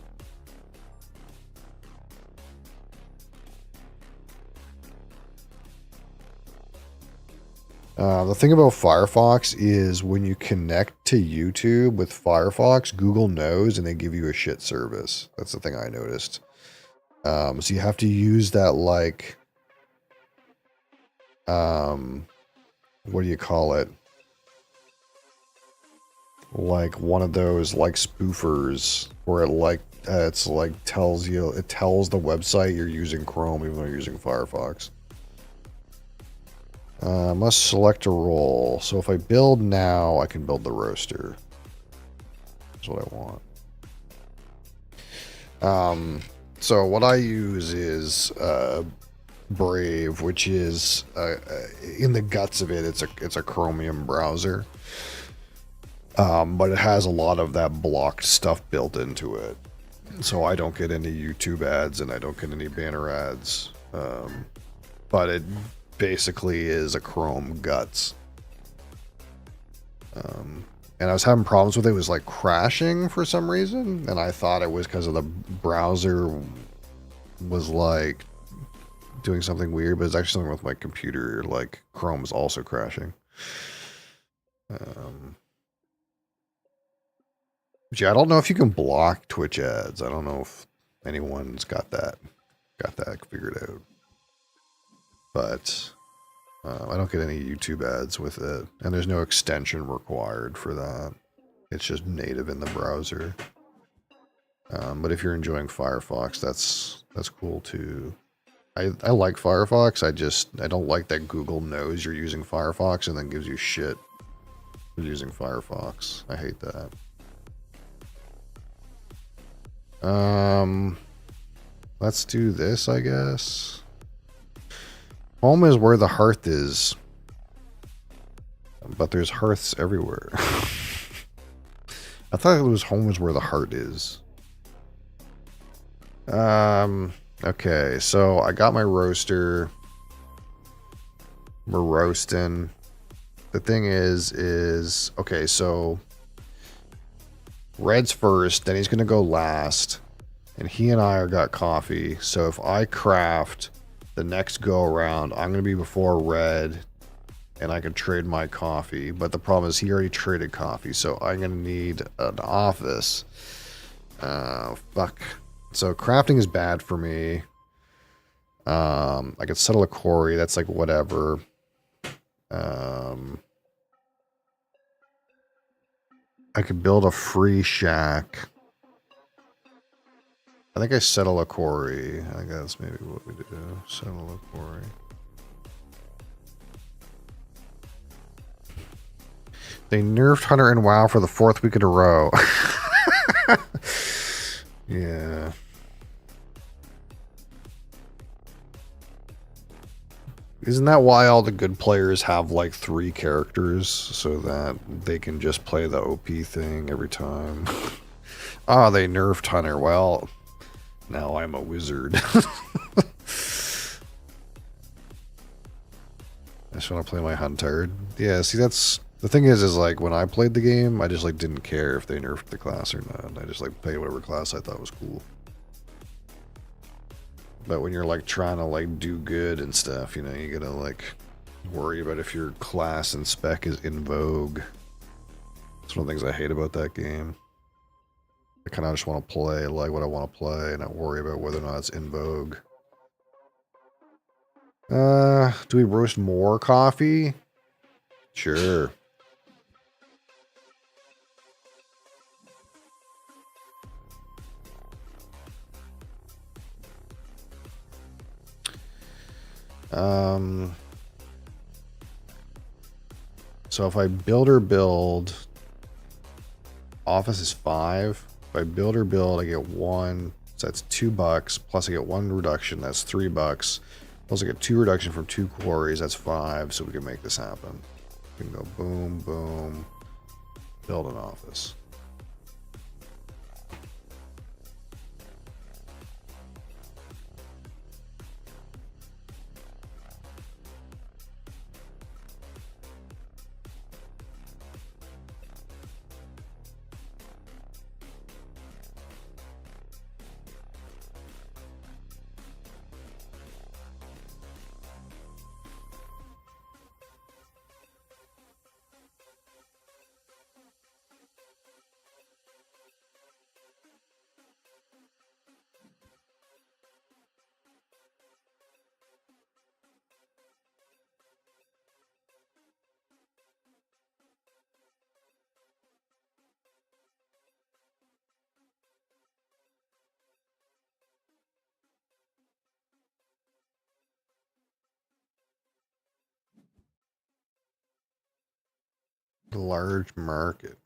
S1: The thing about Firefox is when you connect to YouTube with Firefox, Google knows and they give you a shit service. That's the thing I noticed. So you have to use that like, what do you call it? Like one of those like spoofers where it like, it's like it tells the website you're using Chrome even though you're using Firefox. Must select a role. So if I build now, I can build the roaster. That's what I want. So what I use is Brave, which is in the guts of it, it's a Chromium browser. But it has a lot of that blocked stuff built into it. So I don't get any YouTube ads and I don't get any banner ads. But it basically is a Chrome guts. And I was having problems with it. It was like crashing for some reason. And I thought it was because of the browser was like doing something weird, but it's actually something with my computer. Like Chrome is also crashing. Yeah, I don't know if you can block Twitch ads. I don't know if anyone's got that figured out. But I don't get any YouTube ads with it, and there's no extension required for that. It's just native in the browser. But if you're enjoying Firefox, that's cool too. I like Firefox. I don't like that Google knows you're using Firefox and then gives you shit for using Firefox. I hate that. Let's do this, I guess. Home is where the hearth is. But there's hearths everywhere. I thought it was home is where the heart is. Okay, so I got my roaster. We're roasting. The thing is okay, so red's first, then he's gonna go last. And he and I got coffee. So if I craft the next go around, I'm going to be before red. and I can trade my coffee. But the problem is he already traded coffee, so I'm gonna need an office. Fuck. So crafting is bad for me. I could settle a quarry. That's like whatever. I could build a free shack. I think I settle a quarry. I think that's maybe what we do. Settle a quarry. They nerfed Hunter and WoW for the 4th week in a row. Yeah. Isn't that why all the good players have like 3 characters so that they can just play the OP thing every time? Ah, they nerfed Hunter. Well, now I'm a wizard. I just want to play my Hunter. Yeah, see, that's the thing is like when I played the game, I just like didn't care if they nerfed the class or not. I just like played whatever class I thought was cool. But when you're like trying to like do good and stuff, you know, you gotta like worry about if your class and spec is in vogue. That's one of the things I hate about that game. I kind of just want to play like what I want to play and not worry about whether or not it's in vogue. Do we roast more coffee? Sure. So if I build or build, office is 5. If I build or build, I get 1. So that's $2. Plus I get 1 reduction. That's $3. Plus I get 2 reduction from 2 quarries. That's 5. So we can make this happen. We can go boom, boom, build an office. Large market.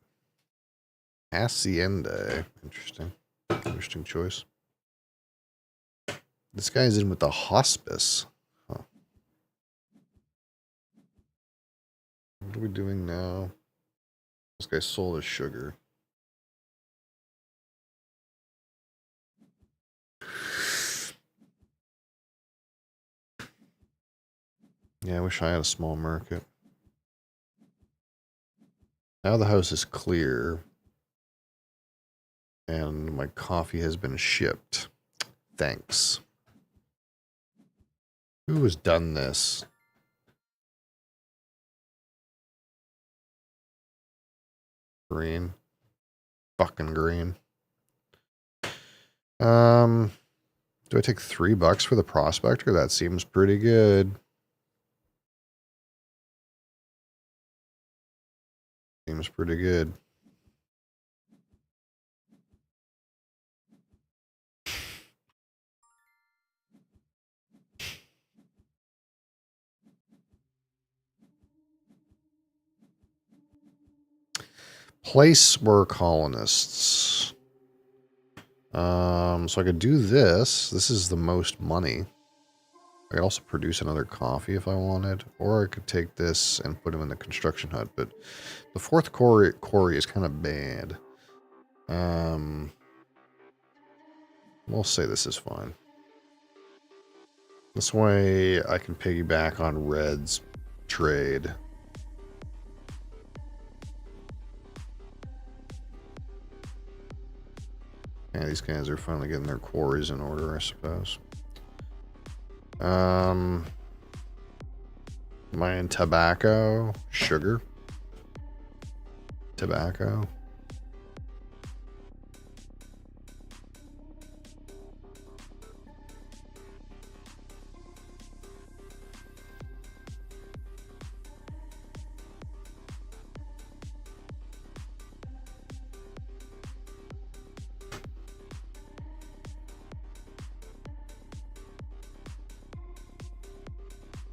S1: Hacienda. Interesting. Interesting choice. This guy's in with the hospice. Huh. What are we doing now? This guy sold his sugar. Yeah, I wish I had a small market. Now the house is clear. And my coffee has been shipped. Thanks. Who has done this? Green. Fucking green. Do I take $3 for the prospector? That seems pretty good. Seems pretty good. Place were colonists. So I could do this. This is the most money. I could also produce another coffee if I wanted, or I could take this and put him in the construction hut. But the 4th quarry is kind of bad. We'll say this is fine. This way I can piggyback on Red's trade. Yeah, these guys are finally getting their quarries in order, I suppose. Am I in tobacco? Sugar? Tobacco?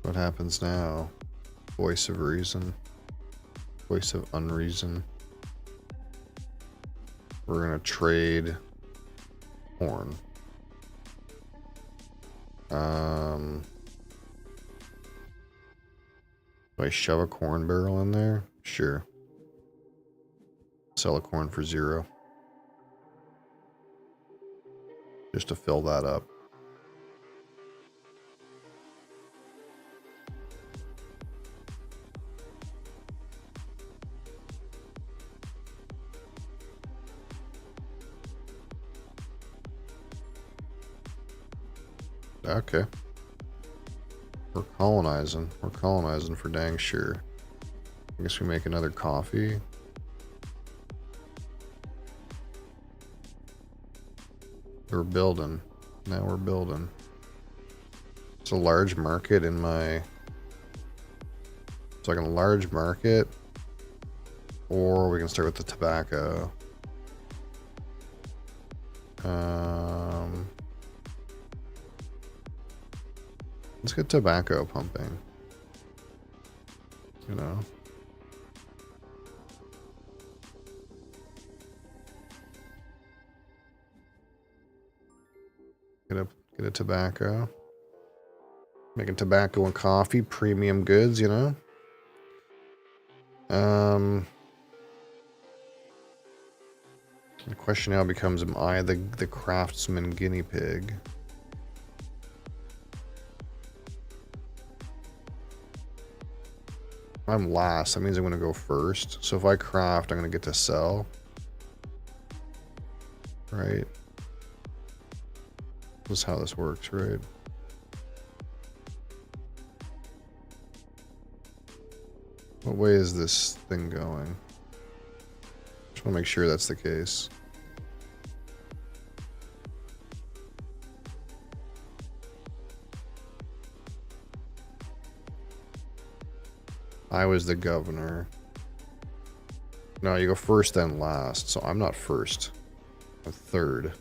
S1: What happens now? Voice of reason. Voice of unreason. We're gonna trade corn. Do I shove a corn barrel in there? Sure. Sell a corn for 0. Just to fill that up. Okay. We're colonizing. We're colonizing for dang sure. I guess we make another coffee. We're building. Now we're building. It's a large market in my... It's like a large market. Or we can start with the tobacco. Let's get tobacco pumping. You know. Get a tobacco. Making tobacco and coffee, premium goods, you know. The question now becomes, am I the craftsman guinea pig? I'm last, that means I'm going to go first. So if I craft, I'm going to get to sell. Right? This is how this works, right? What way is this thing going? Just want to make sure that's the case. I was the governor. No, you go first then last. So I'm not first. I'm third.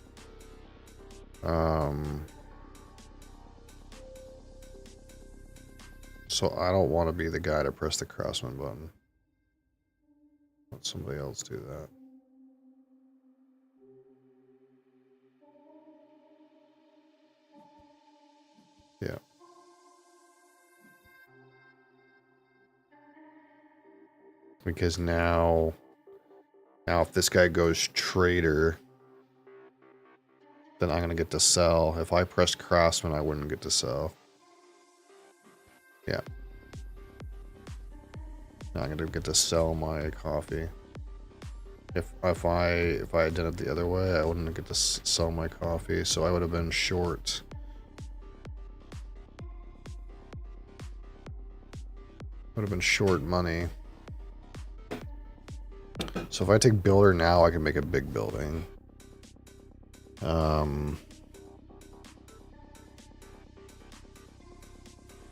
S1: So I don't want to be the guy to press the craftsman button. Let somebody else do that. Yeah. Because now if this guy goes trader, then I'm going to get to sell. If I pressed craftsman, I wouldn't get to sell. Yeah. Now I'm going to get to sell my coffee. If I had done it the other way, I wouldn't get to sell my coffee, so I would have been short. Would have been short money. So if I take builder now, I can make a big building.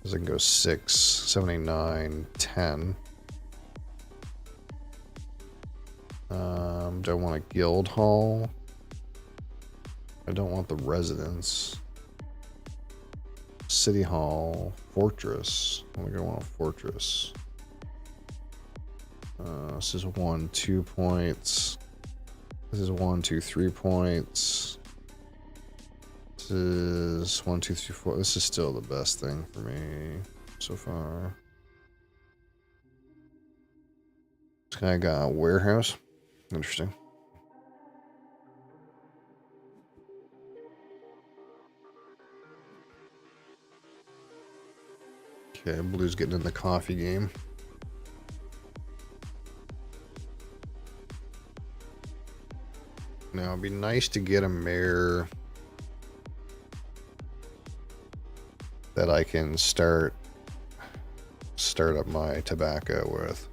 S1: This can go 6, 79, 10. Do I want a guild hall? I don't want the residence. City hall, fortress. I think I want a fortress. This is 1, 2 points. This is 1, 2, 3 points. This is 1, 2, 3, 4. This is still the best thing for me so far. This guy got a warehouse. Interesting. Okay, Blue's getting in the coffee game. Now, it'd be nice to get a mare that I can start start up my tobacco with.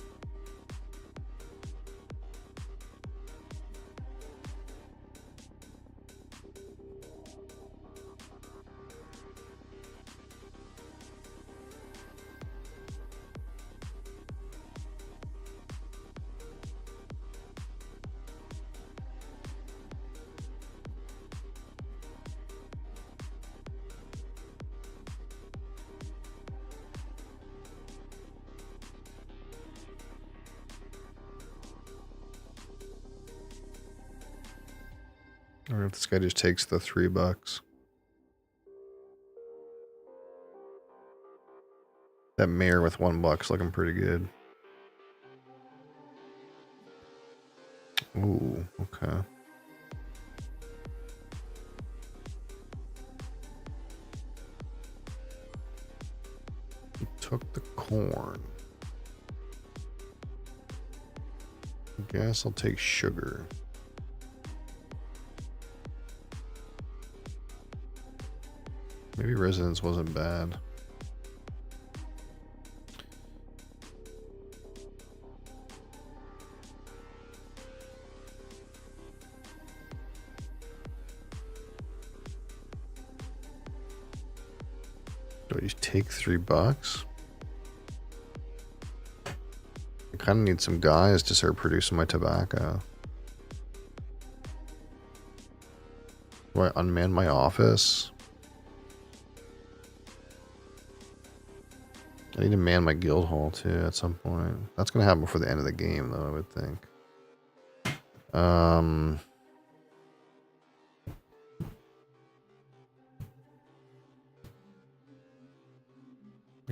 S1: I wonder if this guy just takes the $3. That mayor with $1 looking pretty good. Ooh, okay. He took the corn. I guess I'll take sugar. Maybe residence wasn't bad. Do I just take $3? I kind of need some guys to start producing my tobacco. Do I unman my office? I need to man my guild hall too at some point. That's gonna happen before the end of the game though, I would think. I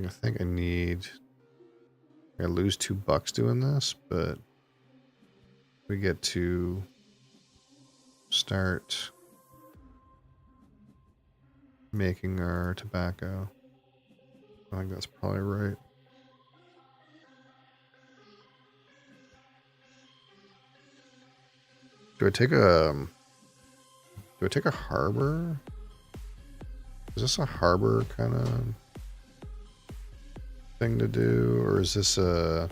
S1: think I need... I lose $2 doing this, but we get to start making our tobacco. I think that's probably right. Do I take a harbor? Is this a harbor kind of thing to do, or is this a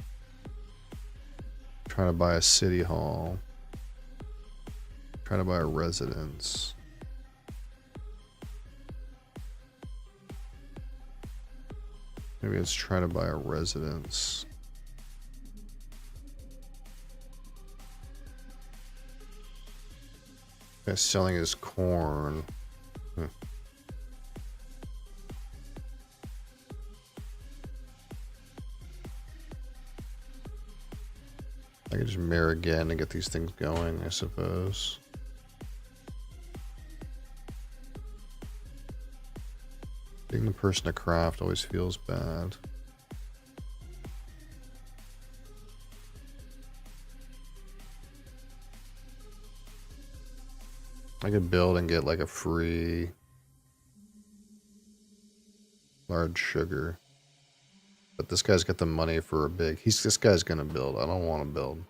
S1: trying to buy a city hall? Trying to buy a residence. Maybe it's trying to buy a residence. Guy's selling his corn. I could just mayor again and get these things going, I suppose. Being the person to craft always feels bad. I could build and get like a free large sugar. But this guy's got the money for a big... this guy's gonna build. I don't want to build.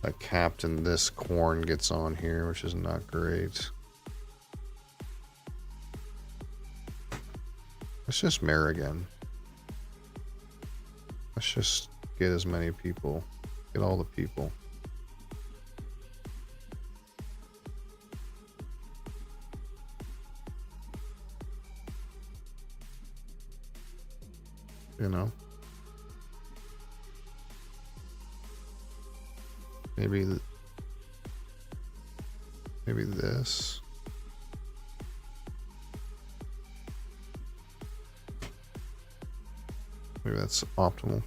S1: A captain, this corn gets on here, which is not great. Let's just mayor again. Let's just get as many people. Get all the people. You know? Maybe this. Maybe that's optimal.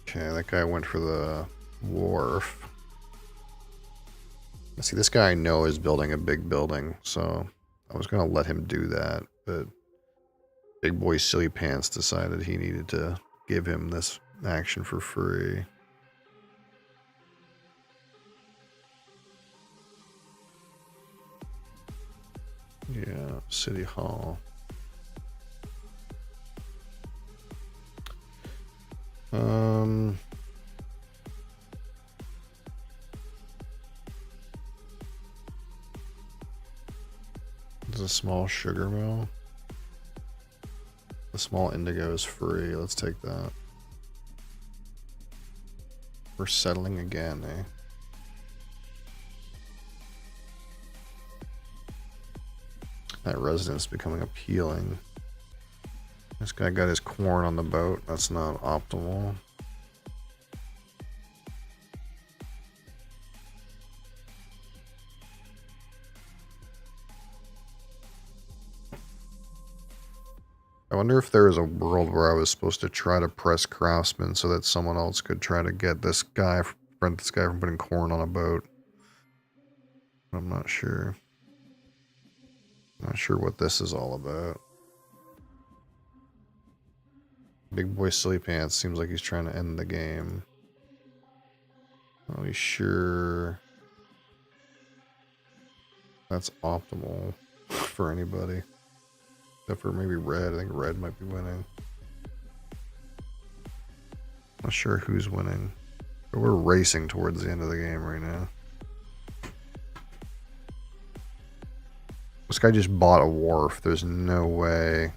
S1: Okay, that guy went for the wharf. See, this guy I know is building a big building, so I was gonna let him do that, but Big Boy Silly Pants decided he needed to give him this action for free. Yeah, City Hall. small sugar mill. The small indigo is free. Let's take that. We're settling again, eh? That residence becoming appealing. This guy got his corn on the boat. That's not optimal. I wonder if there was a world where I was supposed to try to press craftsman so that someone else could try to get this guy, prevent this guy from putting corn on a boat. I'm not sure. Not sure what this is all about. Big boy silly pants seems like he's trying to end the game. Not really sure that's optimal for anybody. Except for maybe red. I think red might be winning. Not sure who's winning. But we're racing towards the end of the game right now. This guy just bought a wharf. There's no way.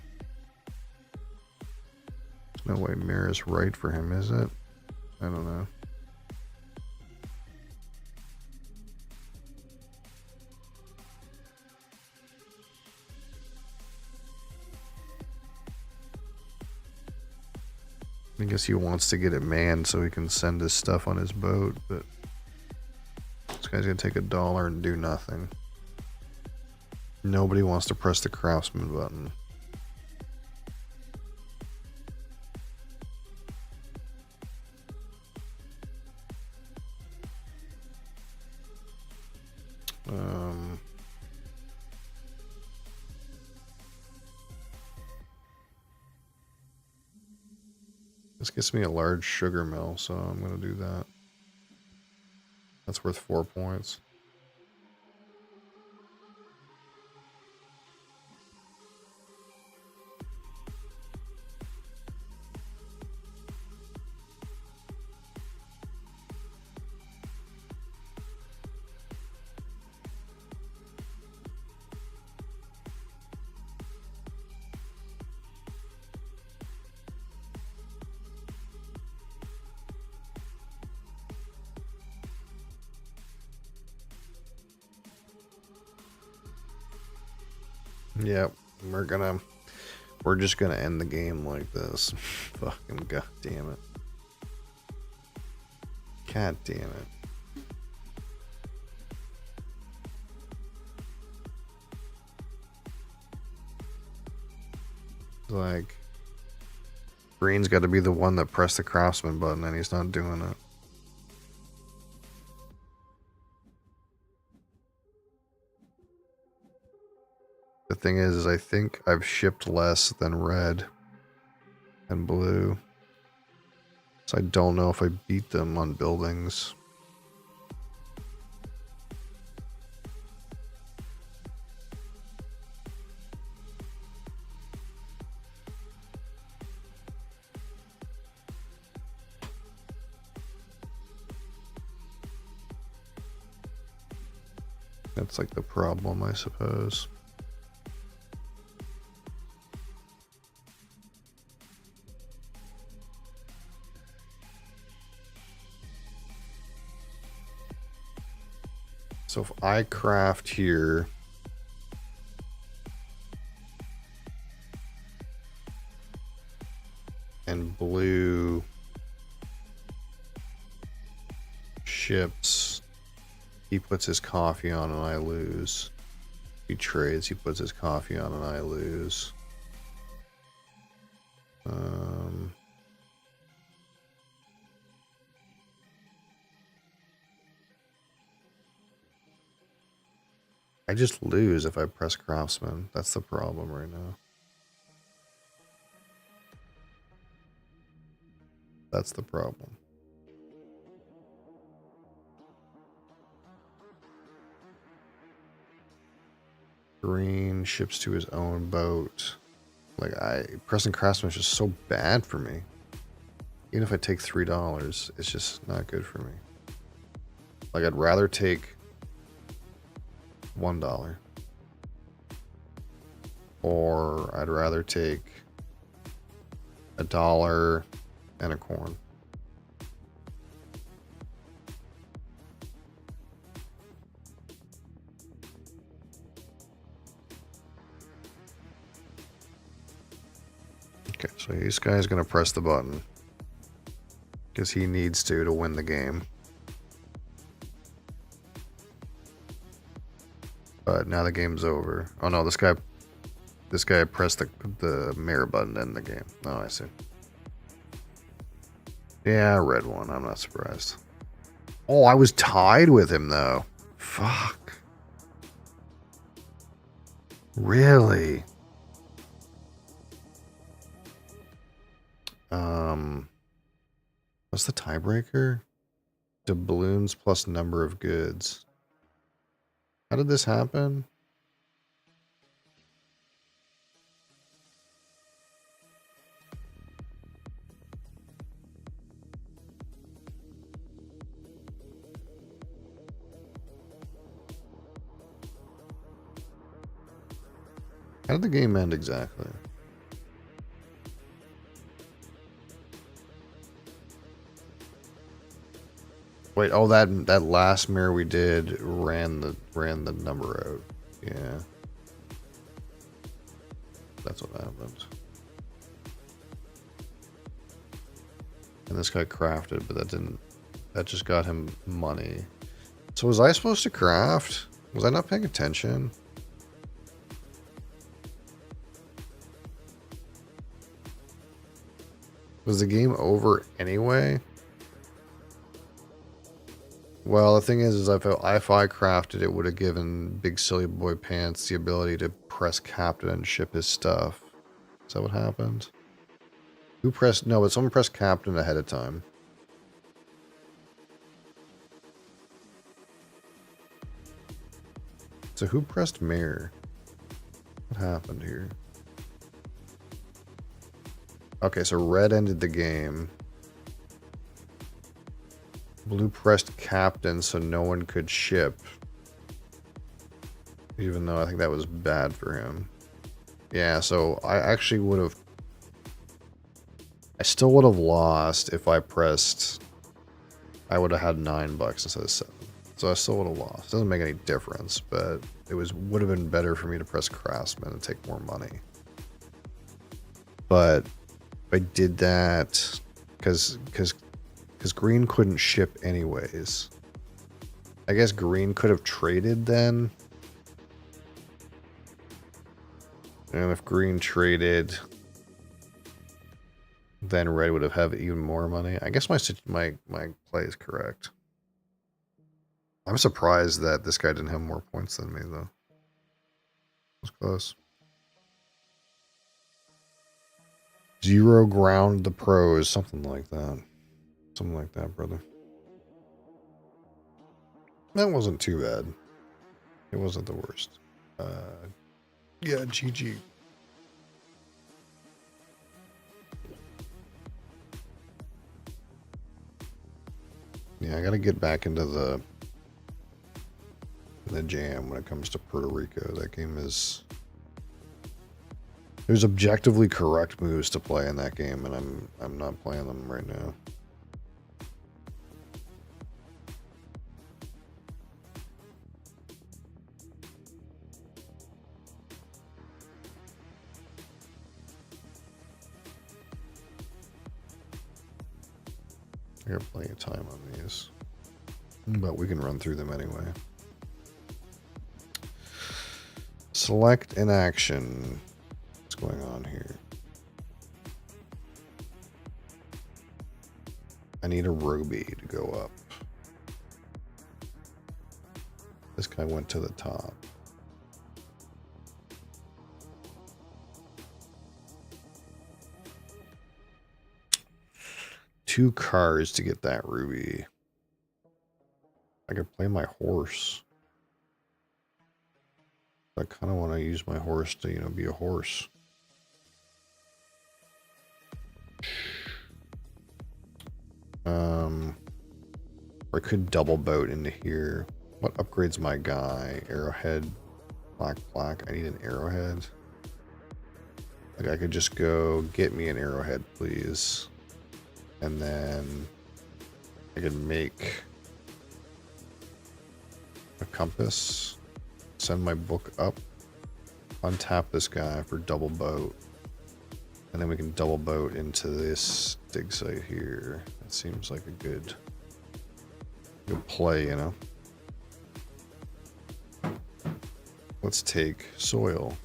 S1: There's no way Mira's right for him, is it? I don't know. I guess he wants to get it manned so he can send his stuff on his boat, but this guy's gonna take $1 and do nothing. Nobody wants to press the craftsman button. This gets me a large sugar mill, so I'm going to do that. That's worth 4 points. Yep, we're just gonna end the game like this. Fucking god damn it. God damn it. Like, Green's got to be the one that pressed the craftsman button and he's not doing it. The thing is I think I've shipped less than red and blue. So I don't know if I beat them on buildings. That's like the problem, I suppose. So if I craft here, and blue ships, he puts his coffee on and I lose. He trades, he puts his coffee on and I lose. I just lose if I press craftsman. That's the problem right now. That's the problem. Green ships to his own boat. Like, pressing craftsman is just so bad for me. Even if I take $3, it's just not good for me. Like, I'd rather take $1. or I'd rather take $1 and a corn. Okay, so this guy's gonna press the button because he needs to win the game. But now the game's over. Oh no, this guy pressed the mirror button in the game. Oh, I see. Yeah, red one. I'm not surprised. Oh, I was tied with him though. Fuck. Really? What's the tiebreaker? Doubloons plus number of goods. How did this happen? How did the game end exactly? Wait, oh that last mirror we did ran the number out. Yeah. That's what happened. And this guy crafted, but that just got him money. So was I supposed to craft? Was I not paying attention? Was the game over anyway? Well, the thing is if I crafted, it would have given Big Silly Boy Pants the ability to press captain and ship his stuff. Is that what happened? Who pressed? No, but someone pressed captain ahead of time. So who pressed mirror? What happened here? Okay, so red ended the game. Blue pressed captain so no one could ship. Even though I think that was bad for him. Yeah, so I actually would have... I still would have lost if I pressed... I would have had $9 instead of 7. So I still would have lost. Doesn't make any difference, but it would have been better for me to press craftsman and take more money. But I did that because green couldn't ship anyways. I guess green could have traded then. And if green traded, then red would have even more money. I guess my play is correct. I'm surprised that this guy didn't have more points than me though. It was close. Zero ground the pros, something like that. Something like that, brother. That wasn't too bad. It wasn't the worst. Yeah, GG. Yeah, I gotta get back into the jam when it comes to Puerto Rico. That game is... There's objectively correct moves to play in that game, and I'm not playing them right now. I got plenty of time on these, but we can run through them anyway. Select an action. What's going on here? I need a ruby to go up. This guy went to the top. Two cars to get that ruby. I could play my horse. I kind of want to use my horse to, be a horse. Or I could double boat into here. What upgrades my guy? Arrowhead, black. I need an arrowhead. Like I could just go get me an arrowhead, please. And then I could make a compass, send my book up, untap this guy for double boat, and then we can double boat into this dig site here. That seems like a good play, you know. Let's take soil.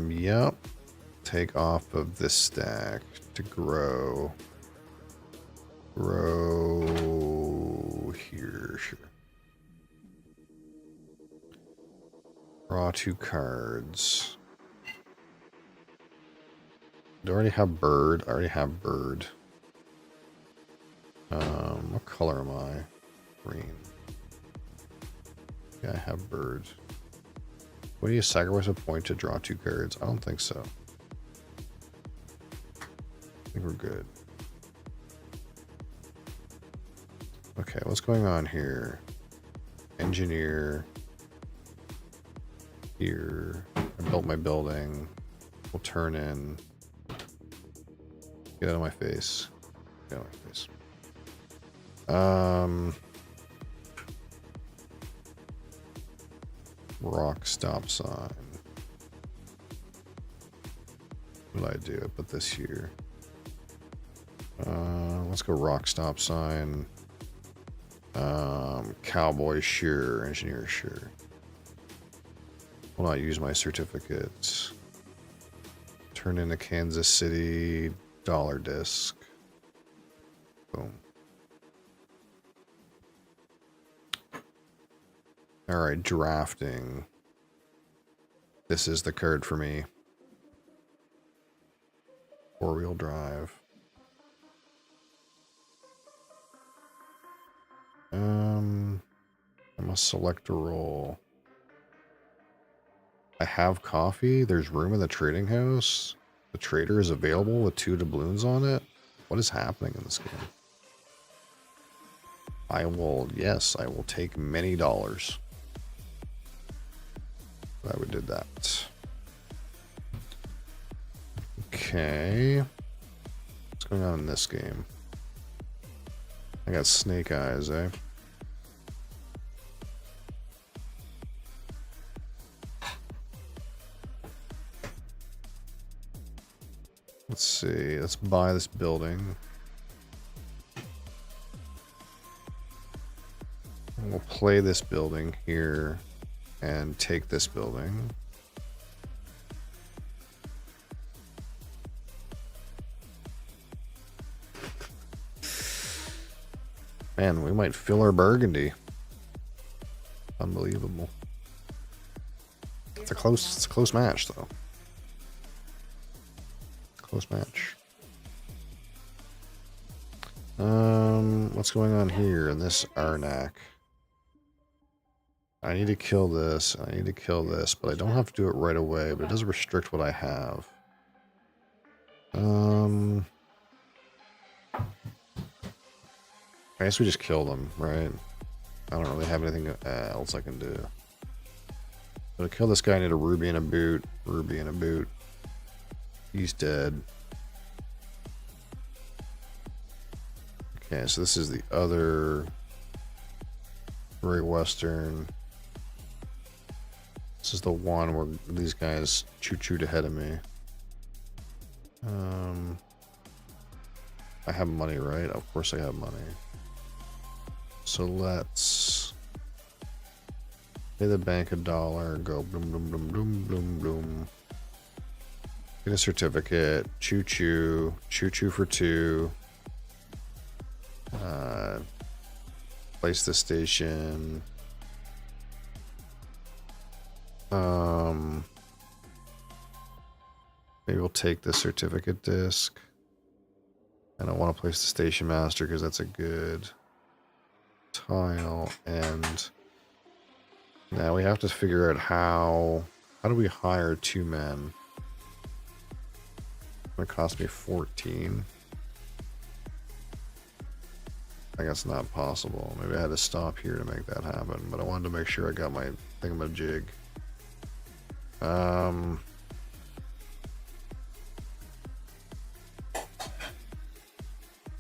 S1: Yep. Take off of this stack to grow. Grow here, sure. Draw 2 cards. Do I already have bird? I already have bird. What color am I? Green. Yeah, I have bird. What do you sacrifice a point to draw 2 cards? I don't think so. I think we're good. Okay, what's going on here? Engineer. Here. I built my building. We'll turn in. Get out of my face. Get out of my face. Rock stop sign. What did I do? I put this here. Let's go rock stop sign. Cowboy sure. Engineer sure. Will not use my certificates. Turn into Kansas City dollar disc. Boom. Alright, drafting. This is the card for me. 4-wheel drive. I must select a role. I have coffee. There's room in the trading house. The trader is available with 2 doubloons on it. What is happening in this game? I will take many dollars. I would did that. Okay. What's going on in this game? I got snake eyes, eh? Let's see. Let's buy this building. And we'll play this building here and take this building. Man, we might fill our burgundy. Unbelievable. It's a close match though. Close match. What's going on here in this Arnak? I need to kill this, I need to kill this, but I don't have to do it right away, but it does restrict what I have. I guess we just kill them, right? I don't really have anything else I can do. So to kill this guy, I need a ruby and a boot. Ruby and a boot. He's dead. Okay, so this is the other Great Western. This is the one where these guys choo-chooed ahead of me. I have money, right? Of course I have money. So let's pay the bank $1, go boom, boom, boom, boom, boom, boom. Get a certificate, choo-choo, choo-choo for 2. Place the station. Maybe we'll take the certificate disc. I don't want to place the station master because that's a good tile. And now we have to figure out how do we hire 2 men? It's gonna cost me 14. I think that's not possible. Maybe I had to stop here to make that happen, but I wanted to make sure I got my thingamajig.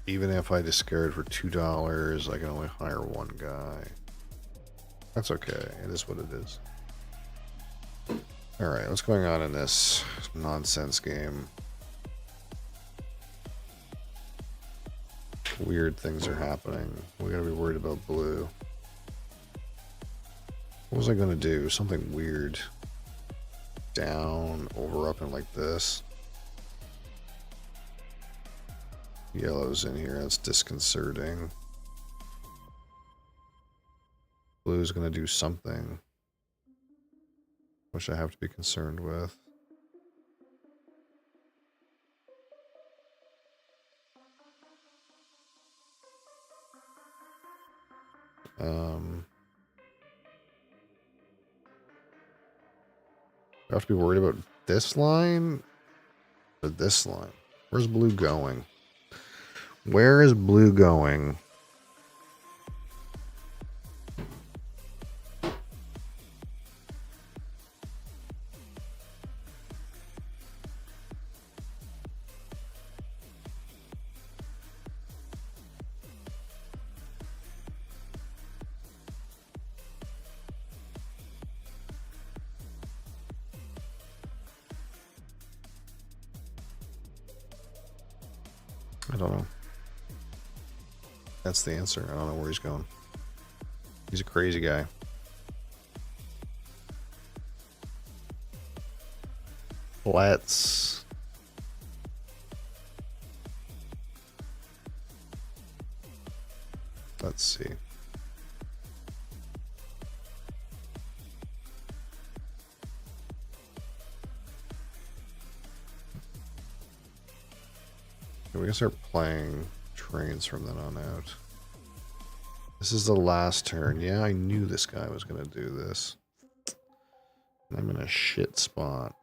S1: Even if I discard for $2, I can only hire one guy. That's okay. It is what it is. Alright, what's going on in this nonsense game? Weird things are happening. We gotta be worried about blue. What was I gonna do? Something weird. Down, over, up, and like this. Yellow's in here. That's disconcerting. Blue's gonna do something, which I have to be concerned with. I have to be worried about this line or this line. Where's blue going? Where is blue going? I don't know. That's the answer. I don't know where he's going. He's a crazy guy. Let's see. We can start playing trains from then on out. This is the last turn. Yeah, I knew this guy was going to do this. I'm in a shit spot.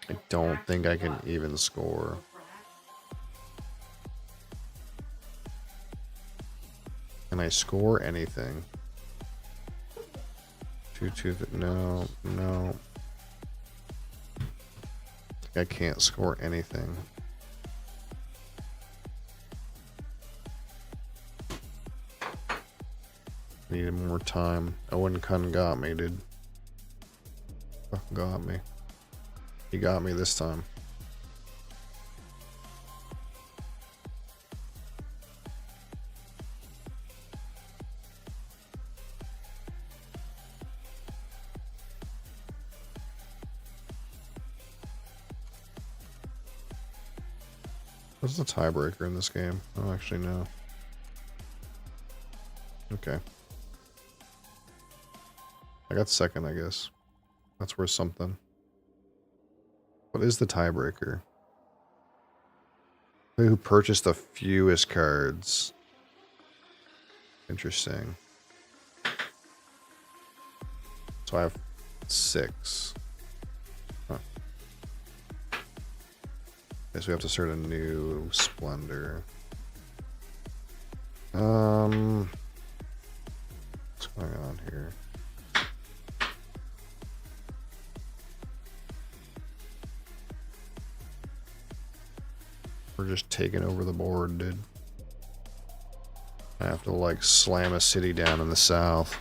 S1: I don't think I can even score. Can I score anything? 2-2. No, no. I can't score anything. Needed more time. Owen Kun got me, dude. Fucking got me. He got me this time. What's the tiebreaker in this game? I don't actually know. Okay. I got second, I guess. That's worth something. What is the tiebreaker? Who purchased the fewest cards? Interesting. So I have 6. Huh. Okay, so we have to start a new Splendor. What's going on here? We're just taking over the board, dude. I have to like slam a city down in the south.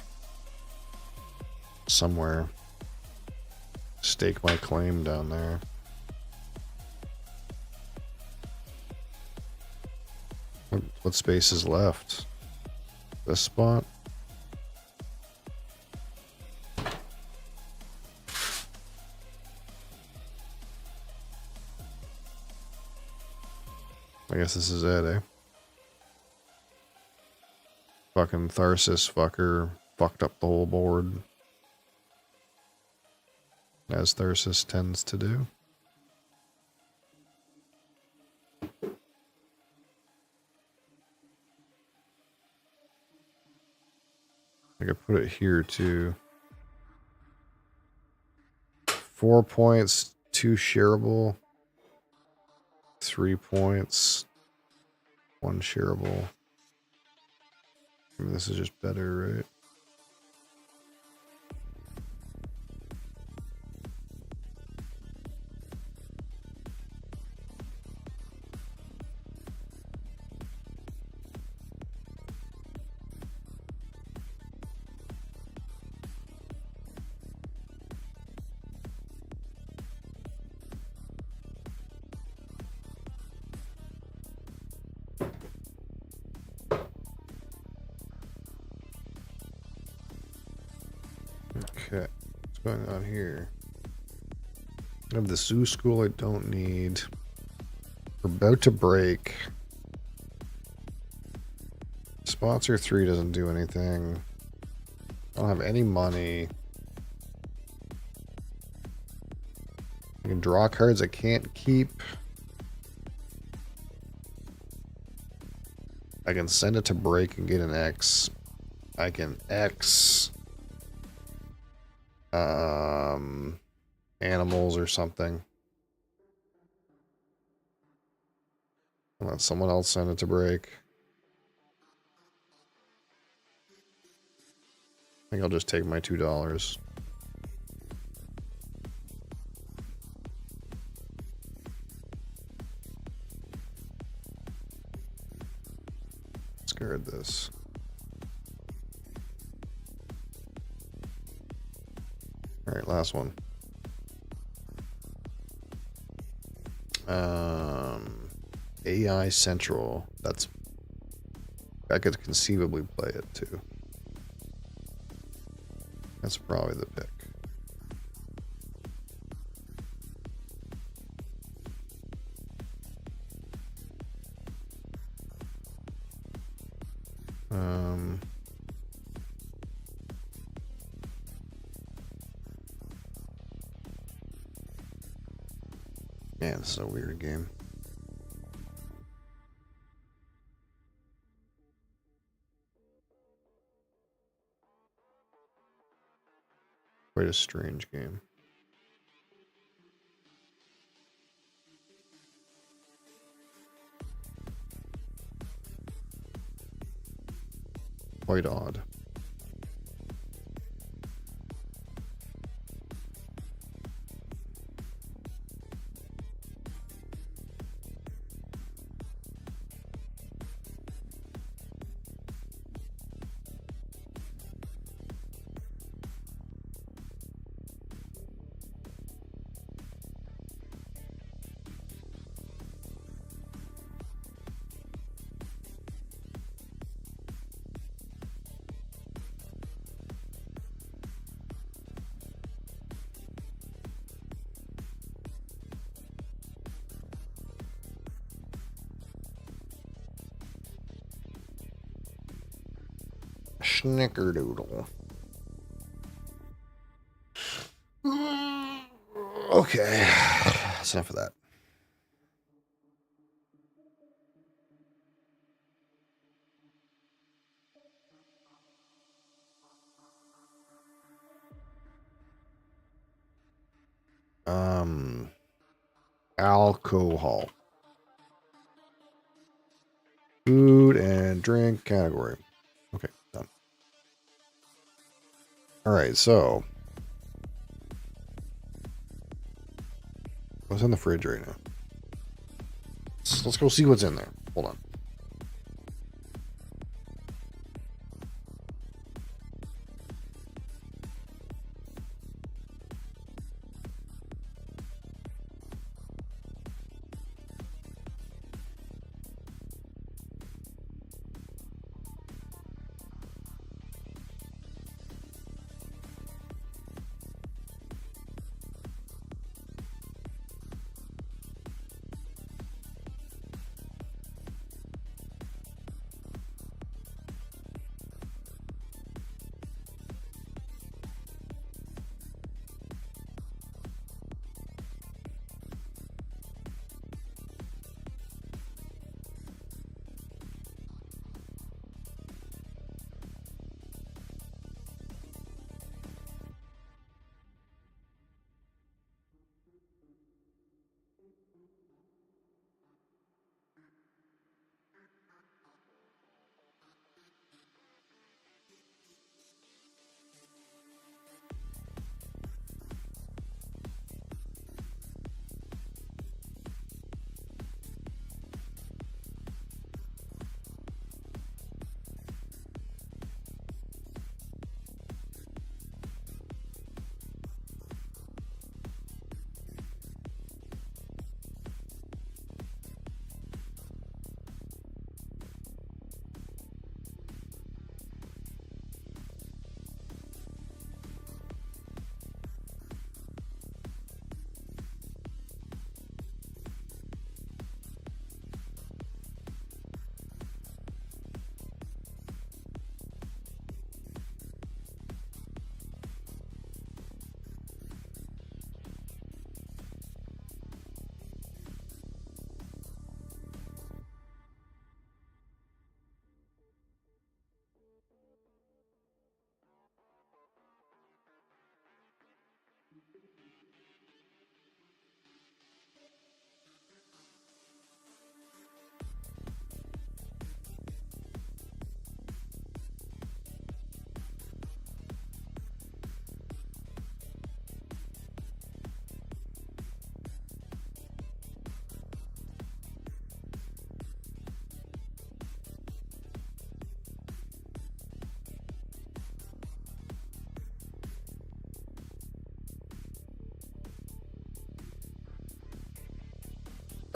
S1: Somewhere. Stake my claim down there. What space is left? This spot? I guess this is it, eh? Fucking Tharsis fucker fucked up the whole board. As Tharsis tends to do. I could put it here too. 4 points, 2 shareable. 3 points, 1 shareable. I mean, this is just better, right? Okay, what's going on here? I have the zoo school I don't need. We're about to break. Sponsor 3 doesn't do anything. I don't have any money. I can draw cards I can't keep. I can send it to break and get an X. I can X animals or something. I'll let someone else send it to break. I think I'll just take my $2. Scared this. All right, last one. AI Central. I could conceivably play it too. That's probably the pick. Man, it's a weird game. Quite a strange game. Quite odd. Snickerdoodle. Okay, that's enough of that. Alcohol. Food and drink category. Okay, done. All right, so what's in the fridge right now? Let's go see what's in there. Hold on.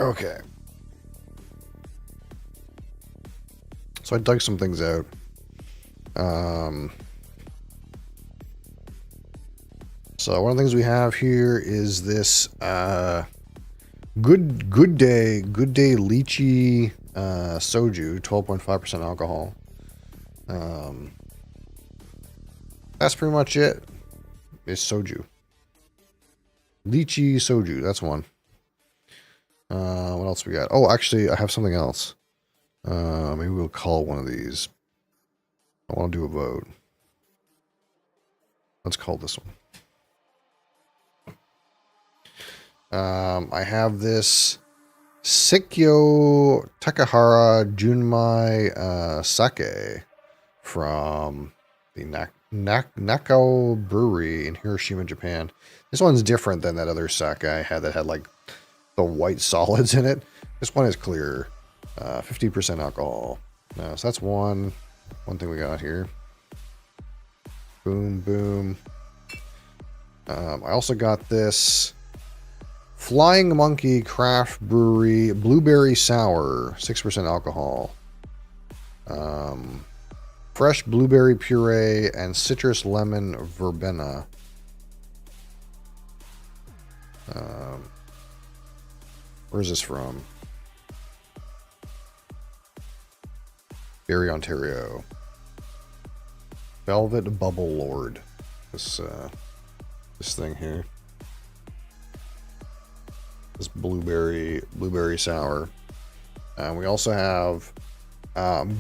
S1: Okay. So I dug some things out. So one of the things we have here is this good day lychee soju, 12.5% alcohol. That's pretty much it. It's soju. Lychee soju, that's one. What else we got? Oh, actually, I have something else. Maybe we'll call one of these. I want to do a vote. Let's call this one. I have this Sikyo Takahara Junmai sake from the Nakao Brewery in Hiroshima, Japan. This one's different than that other sake I had that had like the white solids in it. This one is clear. 50% alcohol. So that's one thing we got here. Boom, boom. I also got this Flying Monkey Craft Brewery Blueberry Sour, 6% alcohol. Fresh blueberry puree and citrus lemon verbena. Where's this from? Barrie, Ontario. Velvet Bubble Lord. This thing here. This blueberry sour. We also have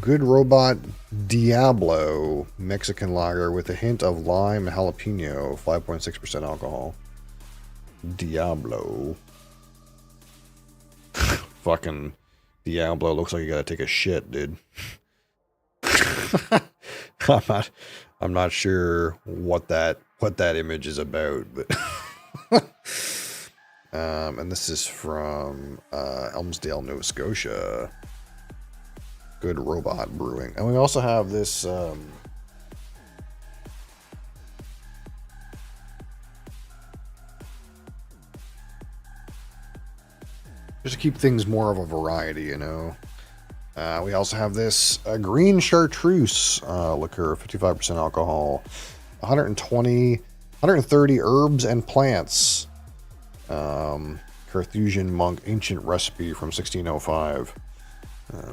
S1: Good Robot Diablo Mexican lager with a hint of lime and jalapeno, 5.6% alcohol. Diablo. Fucking Diablo looks like you gotta take a shit, dude. I'm not sure what that image is about, but and this is from Elmsdale, Nova Scotia. Good Robot Brewing. And we also have this just to keep things more of a variety, you know. We also have this green chartreuse liqueur, 55% alcohol, 130 herbs and plants. Carthusian monk ancient recipe from 1605.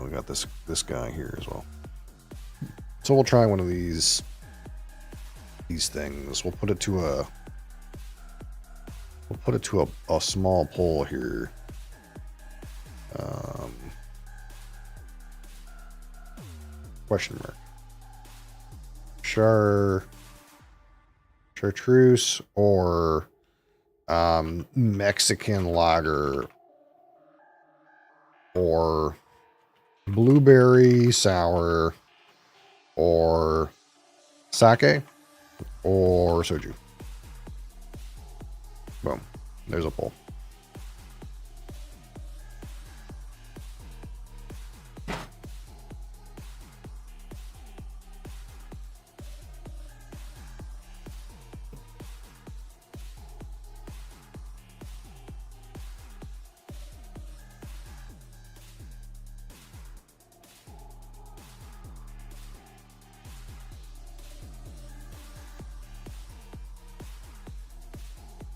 S1: We got this guy here as well. So we'll try one of these things. We'll put it to a small poll here. Question mark. Chartreuse or Mexican lager or blueberry sour or sake or soju. Boom. There's a poll.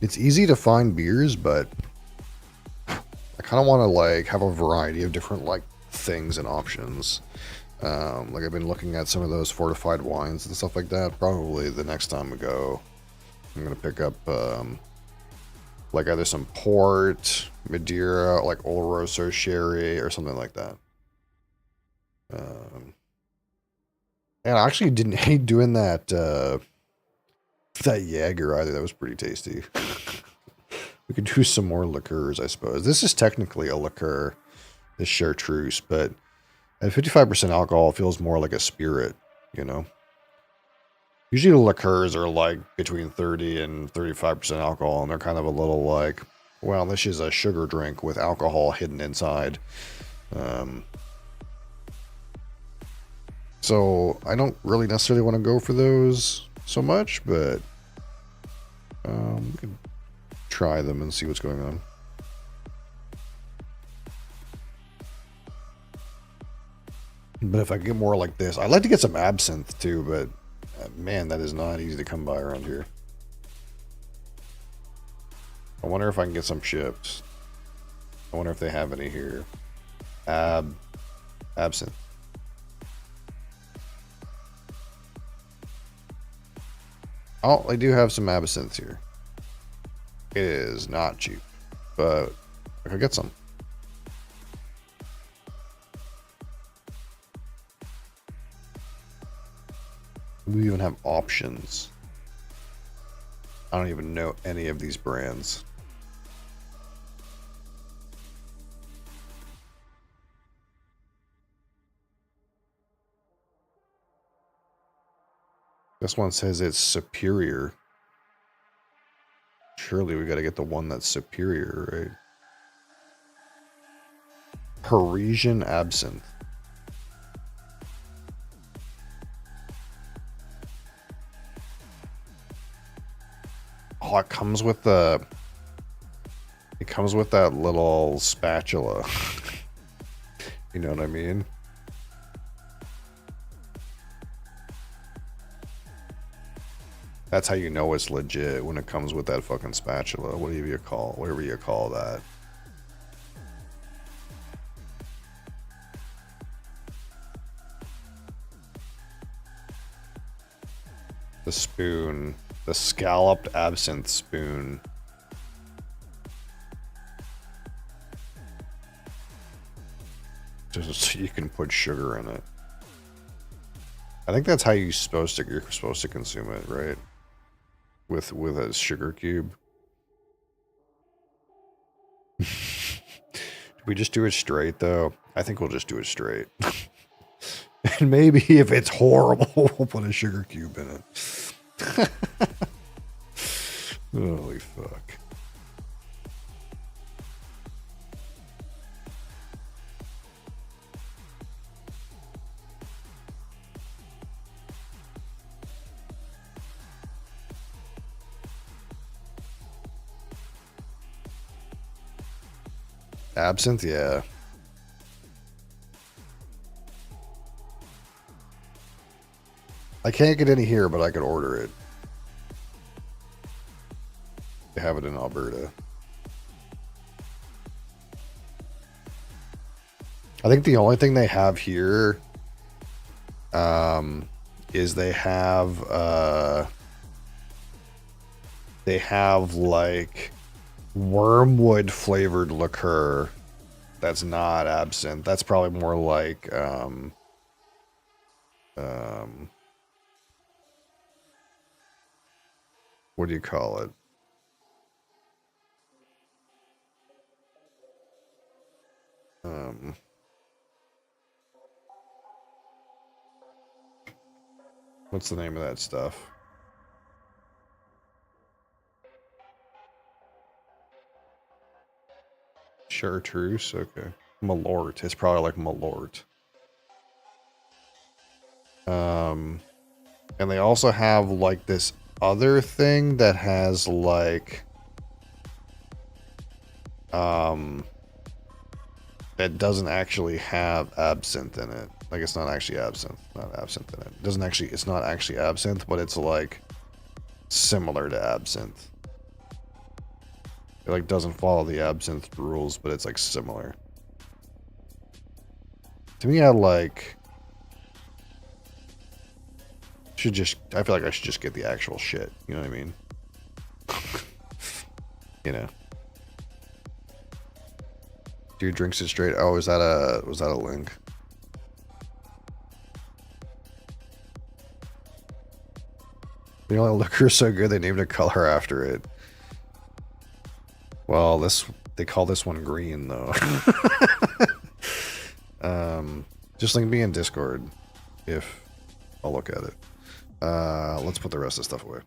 S1: It's easy to find beers, but I kind of want to like have a variety of different like things and options. Like I've been looking at some of those fortified wines and stuff like that. Probably the next time we go, I'm gonna pick up like either some port, Madeira, like Oloroso sherry, or something like that. And I actually didn't hate doing that Jaeger either. That was pretty tasty. We could do some more liqueurs, I suppose. This is technically a liqueur, this chartreuse, but at 55% alcohol, it feels more like a spirit, you know? Usually the liqueurs are like between 30 and 35% alcohol, and they're kind of a little like, well, this is a sugar drink with alcohol hidden inside. So I don't really necessarily want to go for those so much, but we can try them and see what's going on. But if I get more like this, I'd like to get some absinthe too, but man, that is not easy to come by around here. I wonder if I can get some ships. I wonder if they have any here. Absinthe. Oh, they do have some absinthe here. It is not cheap, but I could get some. We even have options. I don't even know any of these brands. This one says it's superior. Surely we got to get the one that's superior, right? Parisian absinthe. Oh, it comes with the... It comes with that little spatula. You know what I mean? That's how you know it's legit, when it comes with that fucking spatula. Whatever you call that. The spoon. The scalloped absinthe spoon. Just so you can put sugar in it. I think that's how you're supposed to consume it, right? With a sugar cube. Did we just do it straight though? I think we'll just do it straight. And maybe if it's horrible, we'll put a sugar cube in it. Holy fuck. Absinthe, yeah. I can't get any here, but I could order it. They have it in Alberta. I think the only thing they have here is they have like wormwood flavored liqueur that's not absinthe. That's probably more like what do you call it? What's the name of that stuff? Chartreuse, okay. Malort. It's probably like Malort. And they also have like this other thing that has like that doesn't actually have absinthe in it. Like it's not actually absinthe. Not absinthe in it. It doesn't actually, it's not actually absinthe, but it's like similar to absinthe. It like doesn't follow the absinthe rules, but it's like similar. To me, I like should just, I feel like I should just get the actual shit. You know what I mean? You know. Dude drinks it straight. Oh, was that a link? The only liquor is so good they named a color after it. Well, they call this one green though. Just link me in Discord if I'll look at it. Let's put the rest of the stuff away.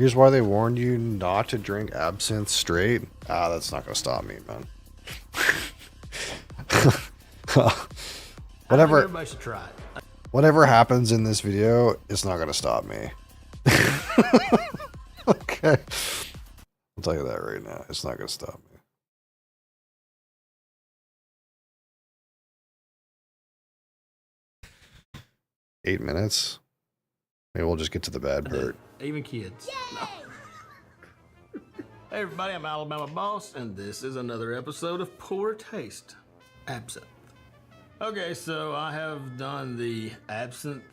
S1: Here's why they warned you not to drink absinthe straight. Ah, that's not gonna stop me, man. Whatever.
S7: Everybody should try it.
S1: Whatever happens in this video, it's not gonna stop me. Okay. I'll tell you that right now. It's not gonna stop me. Eight minutes. Maybe we'll just get to the bad part.
S7: Even kids. No. Hey everybody, I'm Alabama Boss, and this is another episode of Poor Taste Absinthe. Okay, so I have done the absinthe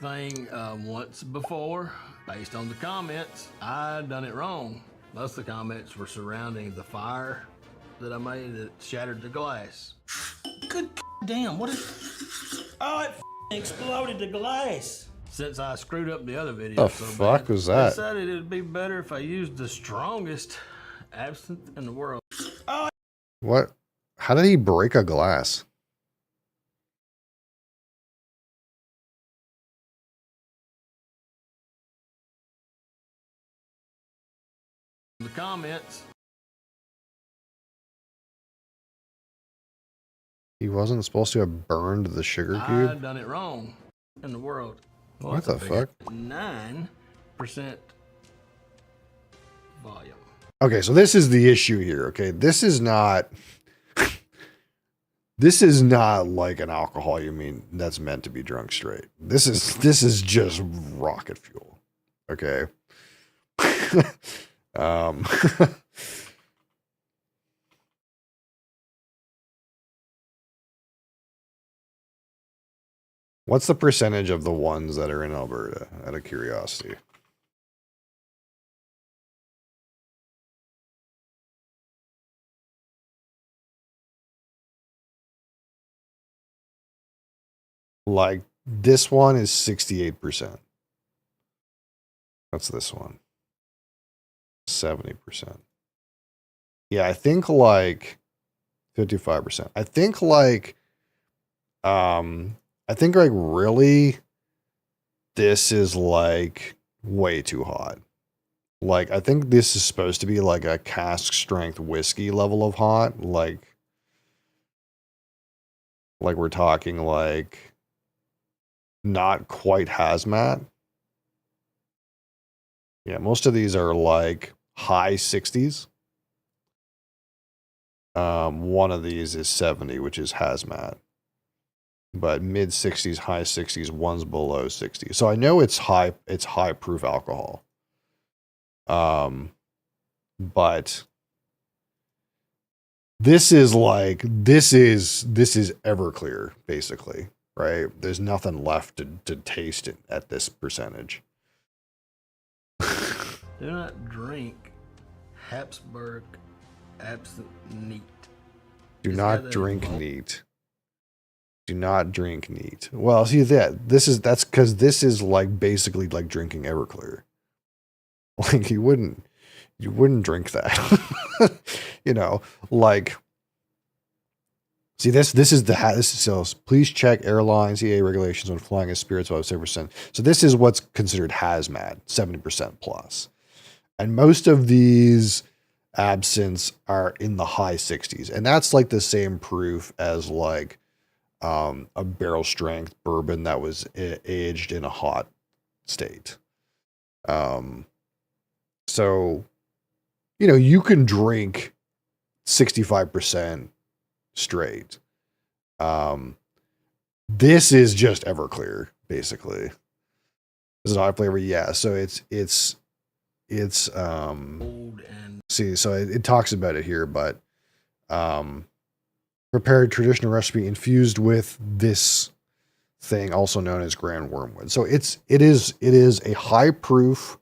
S7: thing once before. Based on the comments, I done it wrong. Most of the comments were surrounding the fire that I made that shattered the glass. Good damn, what is... Oh, it exploded the glass. Since I screwed up the other video
S1: The fuck was that?
S7: I decided it'd be better if I used the strongest absinthe in the world. Oh,
S1: What? How did he break a glass?
S7: the comments.
S1: He wasn't supposed to have burned the sugar
S7: I
S1: cube?
S7: done it wrong in the world. Well,
S1: What
S7: that's
S1: the
S7: a big
S1: fuck?
S7: 9% volume.
S1: Okay, so this is the issue here, okay? This is not... This is not like an alcohol you mean that's meant to be drunk straight. This is just rocket fuel. Okay. um What's the percentage of the ones that are in Alberta, out of curiosity? Like, this one is 68%. That's this one. 70%. Yeah, I think like 55%. I think like really this is like way too hot. Like, I think this is supposed to be like a cask strength whiskey level of hot. Like we're talking like not quite hazmat. Yeah, most of these are like high 60s. One of these is 70, which is hazmat. But mid 60s, high 60s, one's below 60. So I know it's high proof alcohol. But this is Everclear, basically, right? There's nothing left to taste it at this percentage.
S7: Do not drink Habsburg absinthe neat.
S1: Do
S7: It's
S1: not
S7: got
S1: drink
S7: that-
S1: neat. Do not drink neat. Well, see that's because this is like basically like drinking Everclear. Like you wouldn't drink that. You know, like see this is so please check airlines EA regulations when flying as spirits above 7%. So this is what's considered hazmat, 70% plus. And most of these absinthes are in the high 60s. And that's like the same proof as like a barrel strength bourbon that was aged in a hot state. So, you know, you can drink 65% straight. This is just Everclear, basically. This is high flavor, yeah. So it's
S7: Old and
S1: see, so it talks about it here, but prepared traditional recipe infused with this thing, also known as Grand Wormwood. So it is a high proof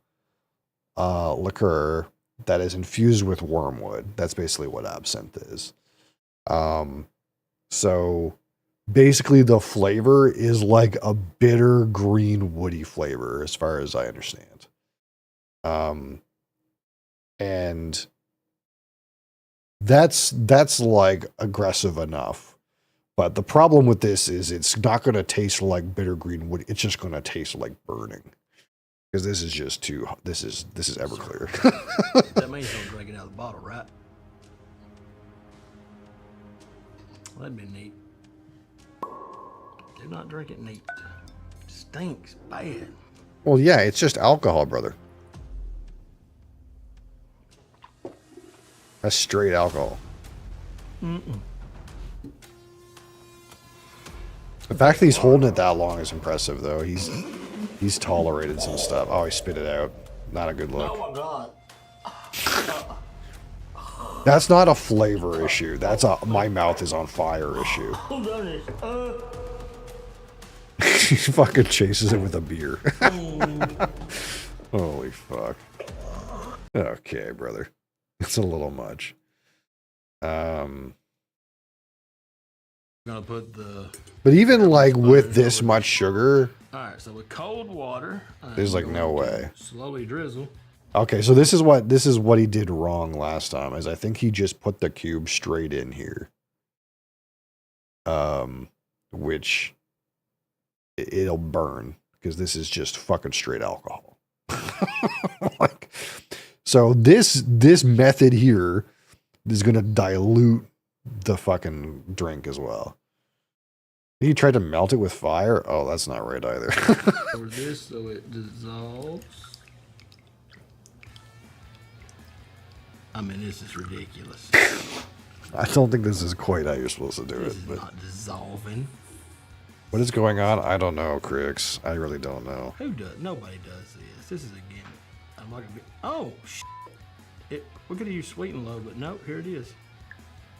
S1: liqueur that is infused with wormwood. That's basically what absinthe is. So basically the flavor is like a bitter green woody flavor as far as I understand. And that's like aggressive enough. But the problem with this is it's not going to taste like bitter green wood. It's just going to taste like burning. Because this is just too. This is Everclear.
S7: That means don't drink it out of the bottle, right? Well, that'd be neat. Do not drink it neat. Stinks bad.
S1: Well, yeah, it's just alcohol, brother. That's straight alcohol. The fact that he's holding it that long is impressive, though. He's tolerated some stuff. Oh, he spit it out. Not a good look.
S7: Oh my god.
S1: That's not a flavor issue. That's a my mouth is on fire issue.
S7: Who done this?
S1: He fucking chases it with a beer. Holy fuck. Okay, brother. It's a little much.
S7: Gonna put the.
S1: But even like with this much sugar,
S7: Alright, so with cold water.
S1: there's like
S7: I'm
S1: no
S7: going to
S1: way.
S7: Slowly drizzle.
S1: Okay, so this is what he did wrong last time, is I think he just put the cube straight in here. Which it'll burn because this is just fucking straight alcohol. Like, so this method here is gonna dilute the fucking drink as well. He tried to melt it with fire. Oh, that's not right either.
S7: Over this so it dissolves. I mean, this is ridiculous.
S1: I don't think this is quite how you're supposed to do
S7: This
S1: it.
S7: is
S1: But
S7: not dissolving.
S1: what is going on? I don't know, Crix. I really don't know.
S7: Who does? Nobody does this. This is a gimmick. I'm not gonna be. Oh, we could have used sweet and low, but nope, here it is.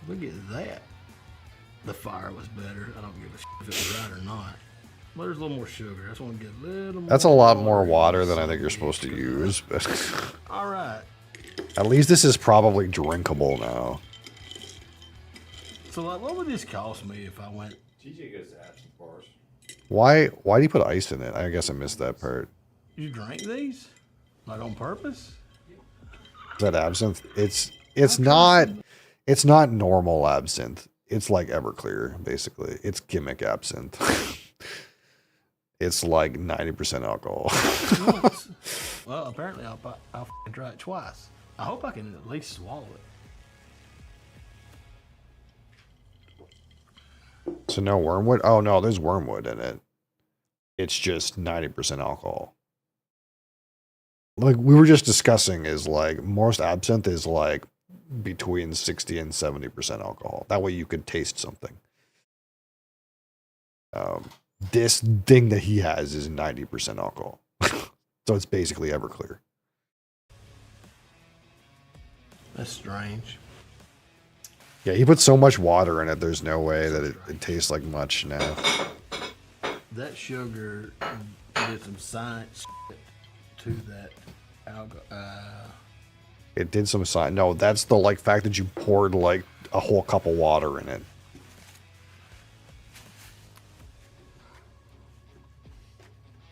S7: Look at that. The fire was better. I don't give a shit if it was right or not. Well, there's a little more sugar. I just want to get a little more.
S1: That's a lot more water than I think you're supposed to use. But
S7: All right.
S1: at least this is probably drinkable now.
S7: So, like, what would this cost me if I went?
S8: TJ goes to absent bars.
S1: Why do you put ice in it? I guess I missed that part.
S7: You drank these? Like on purpose?
S1: Is that absinthe? It's not normal absinthe. It's like Everclear, basically. It's gimmick absinthe. It's like 90% alcohol.
S7: Once. Well, apparently I'll f***ing try it twice. I hope I can at least swallow it.
S1: So no wormwood? Oh no, there's wormwood in it. It's just 90% alcohol. Like we were just discussing, is like most absinthe is like between 60 and 70% alcohol. That way you could taste something. This thing that he has is 90% alcohol. So it's basically Everclear.
S7: That's strange.
S1: Yeah, he put so much water in it, there's no way that it tastes like much now.
S7: That sugar did some science to that alcohol.
S1: It did some side. No, that's the like fact that you poured like a whole cup of water in it.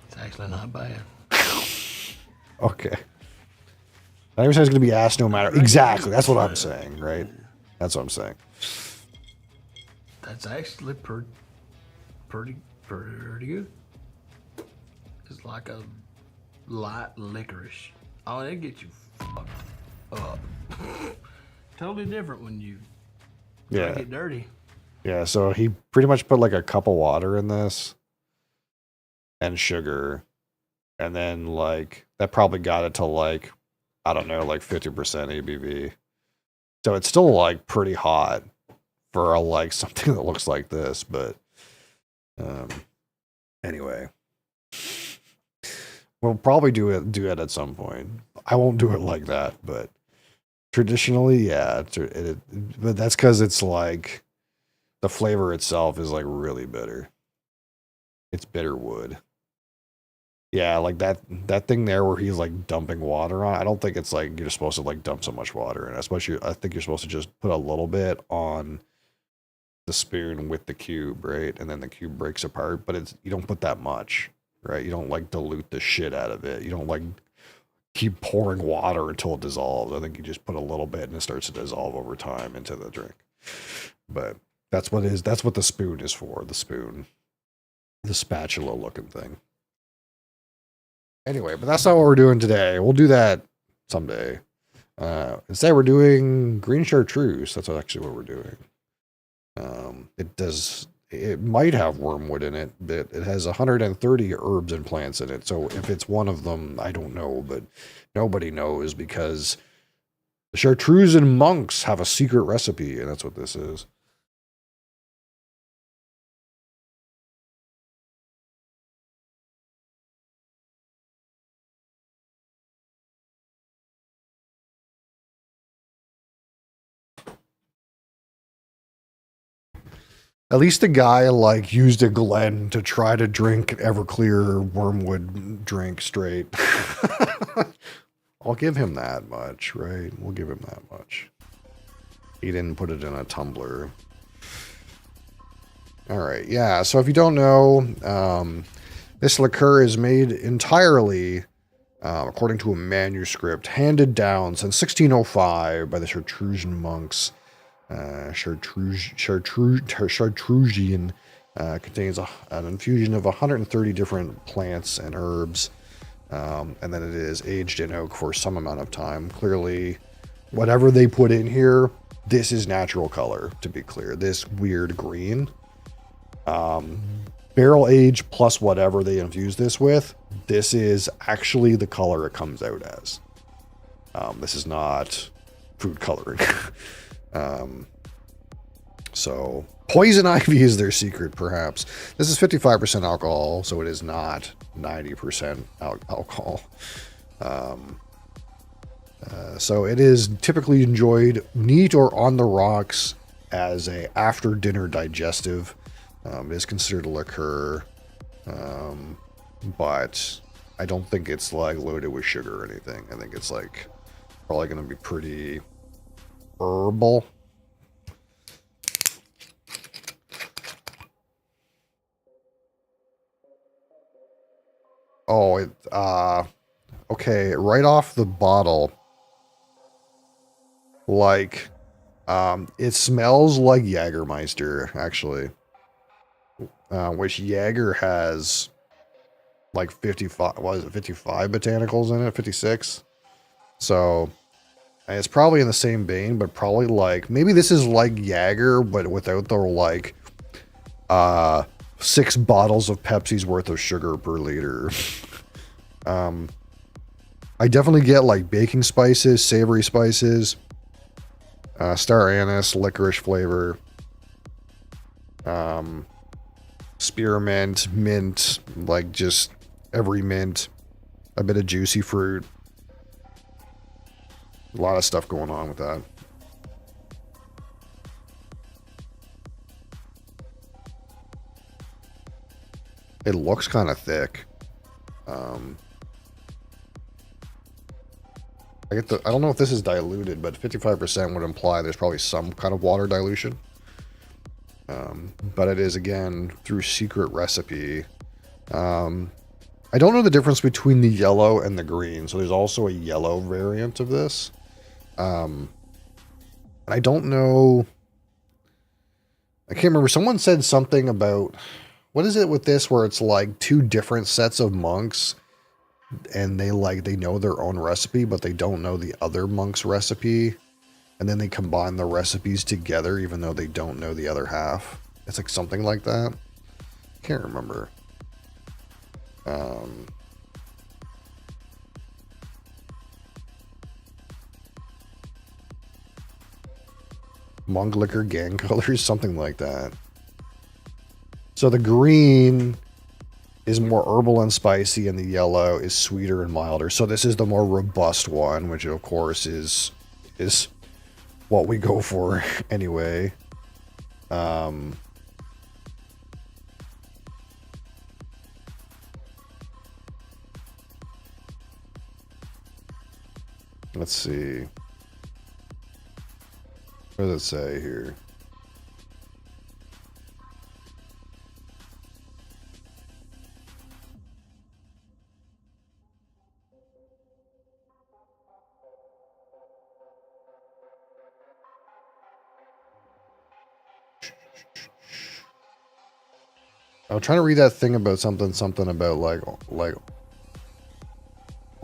S7: It's actually not bad.
S1: Okay. Not even saying it's going to be ass no matter. Exactly. That's what I'm saying, right? That's what I'm saying.
S7: That's actually pretty good. It's like a light licorice. Oh, it gets you fucked up. Totally different when you get dirty.
S1: Yeah, so he pretty much put like a cup of water in this and sugar. And then like that probably got it to like, I don't know, like 50% ABV. So it's still like pretty hot for a, like something that looks like this, but anyway. We'll probably do it at some point. I won't do it like that, but traditionally, yeah. But that's because it's like the flavor itself is like really bitter. It's bitter wood. Yeah, like that thing there where he's like dumping water on. I don't think it's like you're supposed to like dump so much water in. Especially, I think you're supposed to just put a little bit on the spoon with the cube, right? And then the cube breaks apart. But you don't put that much, right? You don't like dilute the shit out of it. You don't like keep pouring water until it dissolves. I think you just put a little bit and it starts to dissolve over time into the drink. But that's what the spoon is for. The spoon, the spatula looking thing. Anyway, but that's not what we're doing today. We'll do that someday. Instead, we're doing green chartreuse. That's actually what we're doing. It might have wormwood in it, but it has 130 herbs and plants in it. So if it's one of them, I don't know, but nobody knows because the chartreuse and monks have a secret recipe, and that's what this is. At least the guy like used a Glen to try to drink Everclear wormwood drink straight. I'll give him that much, right? We'll give him that much. He didn't put it in a tumbler. All right, yeah. So if you don't know, this liqueur is made entirely, according to a manuscript handed down since 1605 by the Chartrusian monks. Chartrusian contains an infusion of 130 different plants and herbs, and then it is aged in oak for some amount of time. Clearly, whatever they put in here, this is natural color, to be clear. This weird green. Barrel age plus whatever they infuse this with, this is actually the color it comes out as. This is not food coloring. So poison ivy is their secret, perhaps. This is 55% alcohol, so it is not 90% alcohol. So it is typically enjoyed neat or on the rocks as a after dinner digestive. It is considered a liqueur, but I don't think it's like loaded with sugar or anything. I think it's like probably going to be pretty herbal. Oh, okay, right off the bottle, like, it smells like Jägermeister, actually, which Jaeger has, like, 55, what is it, 55 botanicals in it, 56? So, and it's probably in the same vein, but probably, like, maybe this is like Jaeger, but without the, like, 6 bottles of Pepsi's worth of sugar per liter. I definitely get like baking spices, savory spices, star anise, licorice flavor, spearmint, mint, like just every mint, a bit of juicy fruit. A lot of stuff going on with that. It looks kind of thick. I don't know if this is diluted, but 55% would imply there's probably some kind of water dilution. But it is, again, through secret recipe. I don't know the difference between the yellow and the green, so there's also a yellow variant of this. I don't know. I can't remember. Someone said something about, what is it with this where it's like 2 different sets of monks and they know their own recipe, but they don't know the other monk's recipe. And then they combine the recipes together, even though they don't know the other half. It's like something like that. Can't remember. Monk liquor gang colors, something like that. So the green is more herbal and spicy, and the yellow is sweeter and milder. So this is the more robust one, which of course is what we go for anyway. Let's see. What does it say here? I'm trying to read that thing about something about like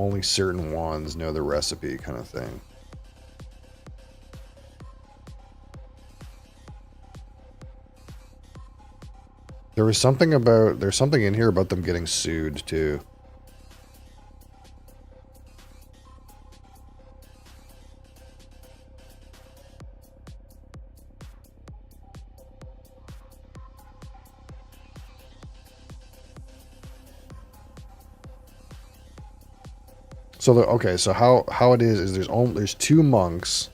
S1: only certain ones know the recipe kind of thing. There's something in here about them getting sued too. So okay, so how it is there's two monks,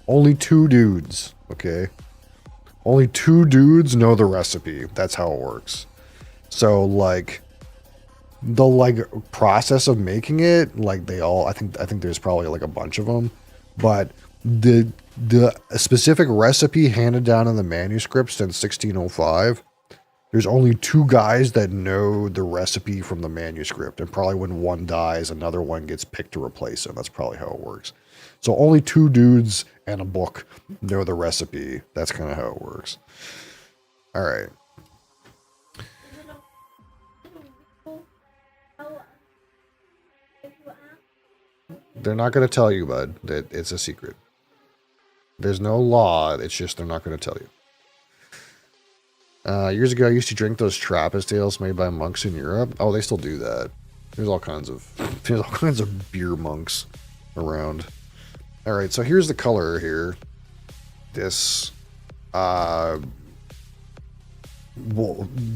S1: only two dudes, okay? Only two dudes know the recipe. That's how it works. So like the process of making it, like they all I think there's probably like a bunch of them, but the specific recipe handed down in the manuscript since 1605, there's only two guys that know the recipe from the manuscript, and probably when one dies, another one gets picked to replace him. That's probably how it works. So only two dudes and a book know the recipe. That's kind of how it works. All right. They're not going to tell you, bud, that it's a secret. There's no law. It's just they're not going to tell you. Years ago, I used to drink those Trappist ales made by monks in Europe. Oh, they still do that. There's all kinds of beer monks around. All right, so here's the color here. This, well,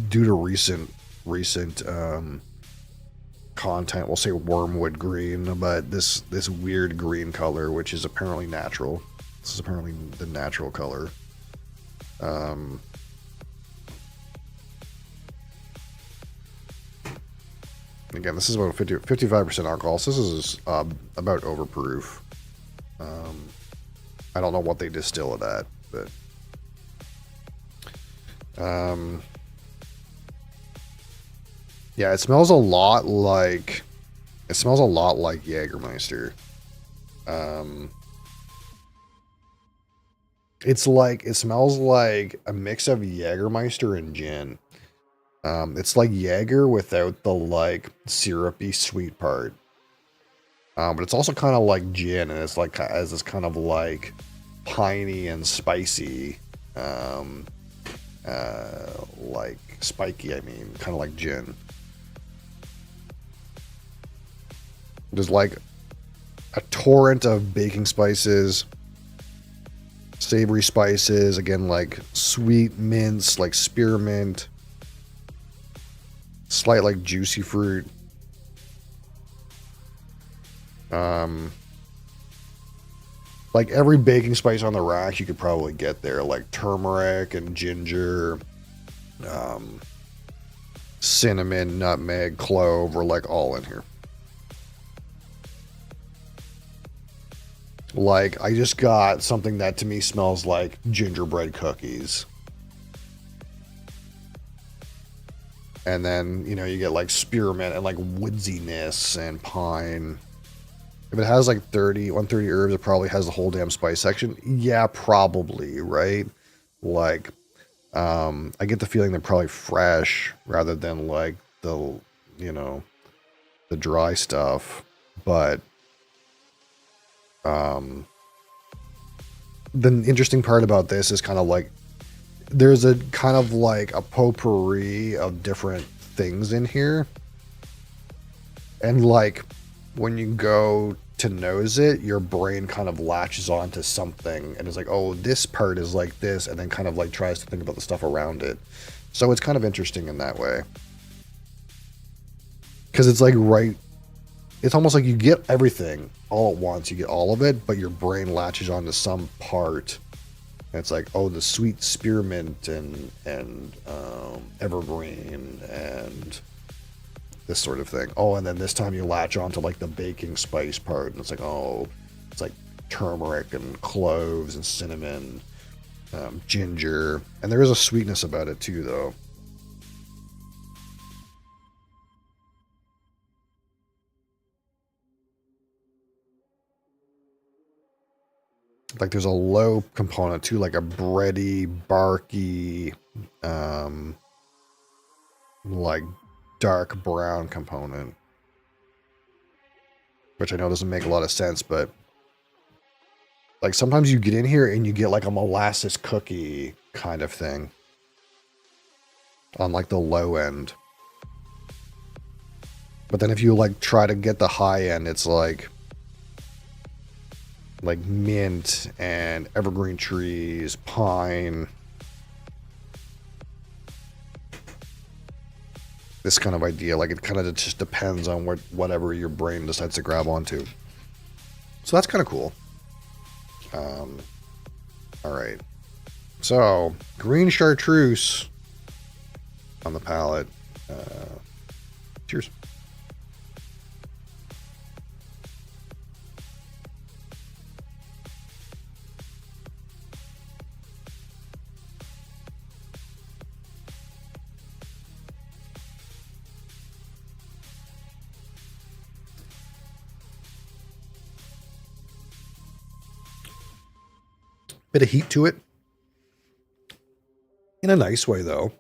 S1: due to recent content, we'll say wormwood green, but this weird green color, which is apparently natural. This is apparently the natural color. Again, this is about 55% alcohol, so this is about overproof. I don't know what they distill it at, but yeah, it smells a lot like Jägermeister. It smells like a mix of Jägermeister and gin. It's like Jaeger without the like syrupy sweet part. But it's also kind of like gin, and it's like has this kind of like piney and spicy, like spiky. I mean, kind of like gin. There's like a torrent of baking spices, savory spices. Again, like sweet mints, like spearmint. Slight like juicy fruit. Like every baking spice on the rack you could probably get there, like turmeric and ginger, cinnamon, nutmeg, clove, are like all in here. Like I just got something that to me smells like gingerbread cookies. And then, you know, you get like spearmint and like woodsiness and pine. If it has like 130 herbs, it probably has the whole damn spice section. Yeah, probably, right? Like, I get the feeling they're probably fresh rather than like the, you know, the dry stuff. But, the interesting part about this is kind of like, there's a kind of like a potpourri of different things in here. And like when you go to nose it, your brain kind of latches onto something and is like, oh, this part is like this, and then kind of like tries to think about the stuff around it. So it's kind of interesting in that way. Because it's like it's almost like you get everything all at once. You get all of it, but your brain latches onto some part. And it's like, oh, the sweet spearmint and evergreen and this sort of thing. Oh, and then this time you latch onto like the baking spice part, and it's like, oh, it's like turmeric and cloves and cinnamon, ginger, and there is a sweetness about it too, though. Like there's a low component too, like a bready, barky, like dark brown component. which I know doesn't make a lot of sense, but like sometimes you get in here and you get like a molasses cookie kind of thing on like the low end. But then if you like try to get the high end, it's like mint and evergreen trees, pine. This kind of idea, like it kind of just depends on whatever your brain decides to grab onto. So that's kind of cool. All right. So green chartreuse on the palate. Cheers. Bit of heat to it. In a nice way, though.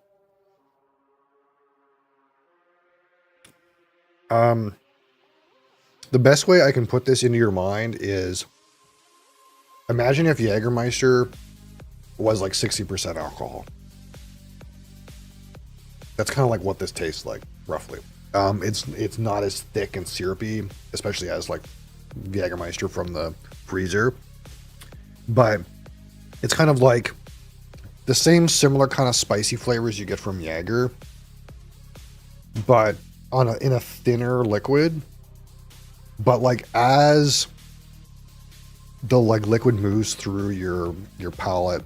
S1: The best way I can put this into your mind is imagine if Jägermeister was like 60% alcohol. That's kind of like what this tastes like, roughly. It's not as thick and syrupy, especially as like Jägermeister from the freezer. But it's kind of like the same similar kind of spicy flavors you get from Jaeger, but in a thinner liquid. But like as the like liquid moves through your palate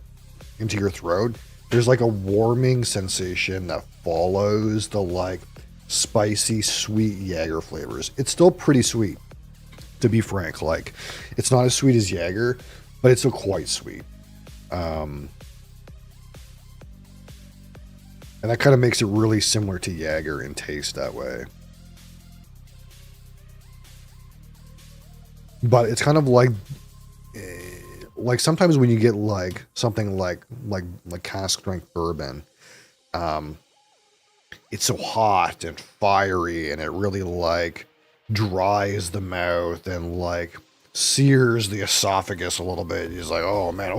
S1: into your throat, there's like a warming sensation that follows the like spicy sweet Jaeger flavors. It's still pretty sweet, to be frank. Like it's not as sweet as Jaeger, but it's still quite sweet. And that kind of makes it really similar to Jaeger in taste that way. But it's kind of like sometimes when you get like something like cask strength bourbon, it's so hot and fiery, and it really like dries the mouth and like sears the esophagus a little bit. He's like, oh man,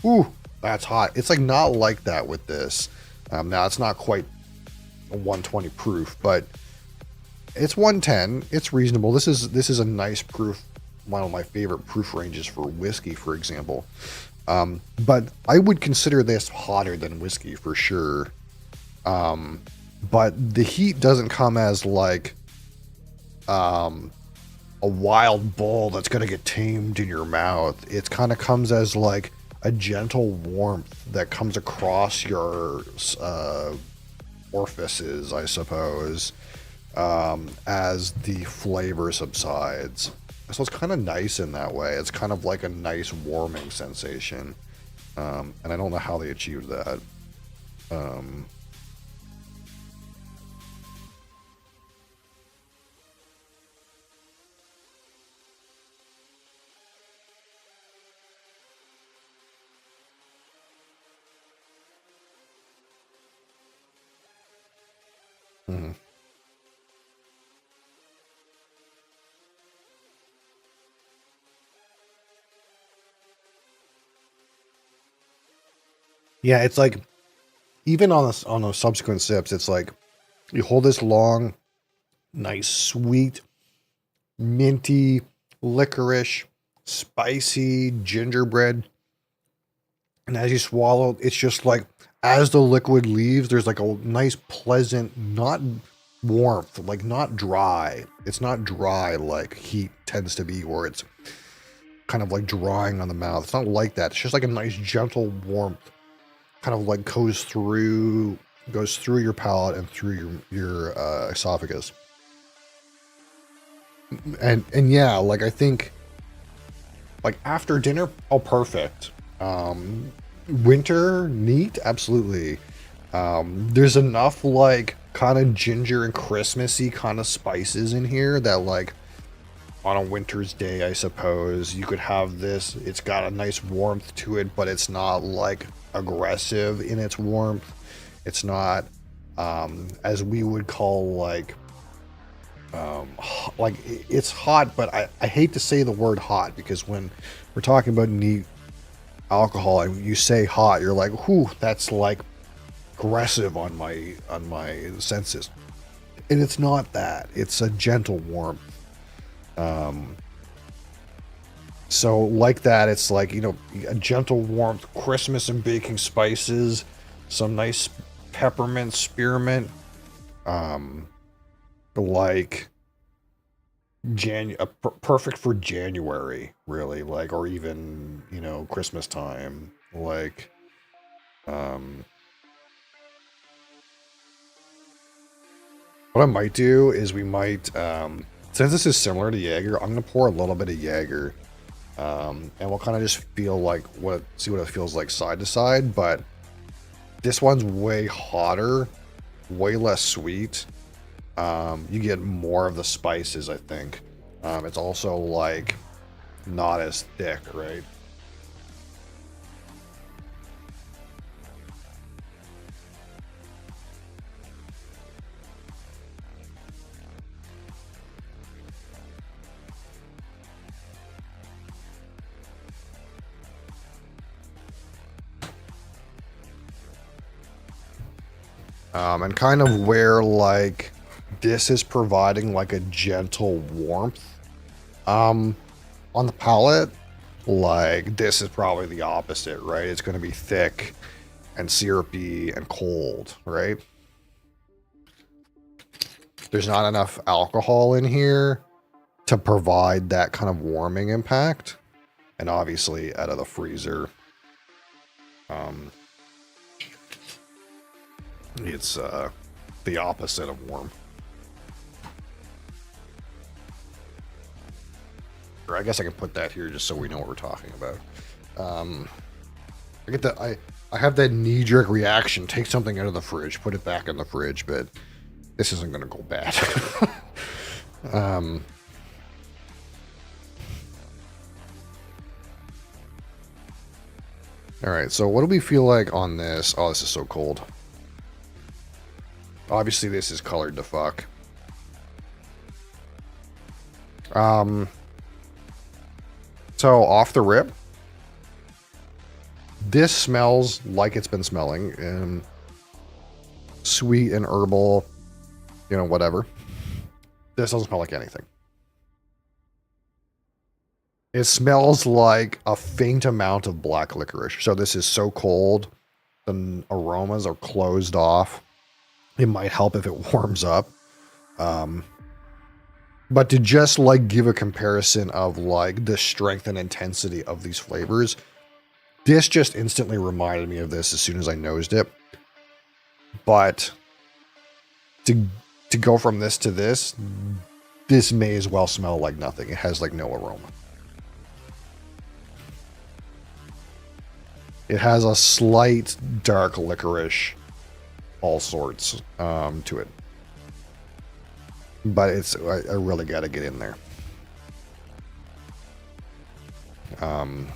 S1: ooh, that's hot. It's like not like that with this. Now it's not quite a 120 proof, but it's 110. It's reasonable. This is a nice proof. One of my favorite proof ranges for whiskey, for example. But I would consider this hotter than whiskey for sure. But the heat doesn't come as like a wild bull that's going to get tamed in your mouth. It kind of comes as like a gentle warmth that comes across your orifices, I suppose, as the flavor subsides. So it's kind of nice in that way. It's kind of like a nice warming sensation. And I don't know how they achieved that. Mhm. Yeah, it's like even on those subsequent sips, it's like you hold this long, nice, sweet, minty, licorice, spicy gingerbread, and as you swallow, it's just like as the liquid leaves, there's like a nice, pleasant, not warmth, like not dry. It's not dry like heat tends to be, where it's kind of like drying on the mouth. It's not like that. It's just like a nice, gentle warmth. Kind of like goes through your palate and through your esophagus, and yeah, like I think like after dinner, oh perfect. Winter neat, absolutely. There's enough like kind of ginger and Christmassy kind of spices in here that like on a winter's day, I suppose you could have this. It's got a nice warmth to it, but it's not like aggressive in its warmth. It's not as we would call like like it's hot, but I hate to say the word hot because when we're talking about neat alcohol and you say hot, you're like, whew, that's like aggressive on my senses. And it's not that. It's a gentle warmth. So like that, it's like, you know, a gentle warmth, Christmas and baking spices, some nice peppermint, spearmint, like perfect for January, really, like, or even, you know, Christmas time, like, what I might do is we might, since this is similar to Jaeger, I'm gonna pour a little bit of Jaeger, and we'll kind of just feel like see what it feels like side to side. But this one's way hotter, way less sweet. You get more of the spices, I think. It's also like not as thick, right? And kind of where like this is providing like a gentle warmth on the palate, like this is probably the opposite, right? It's going to be thick and syrupy and cold, right? There's not enough alcohol in here to provide that kind of warming impact. And obviously out of the freezer, it's the opposite of warm. Or I guess I can put that here just so we know what we're talking about. I get that I have that knee-jerk reaction. Take something out of the fridge, put it back in the fridge, but this isn't going to go bad. All right, so what do we feel like on this? Oh, this is so cold. Obviously, this is colored to fuck. So off the rip, this smells like it's been smelling, and sweet and herbal, you know, whatever. This doesn't smell like anything. It smells like a faint amount of black licorice. So this is so cold, the aromas are closed off. It might help if it warms up. But to just like give a comparison of like the strength and intensity of these flavors, this just instantly reminded me of this as soon as I nosed it. But to go from this to this may as well smell like nothing. It has like no aroma. It has a slight dark licorice, all sorts, to it. But it's, I really got to get in there. And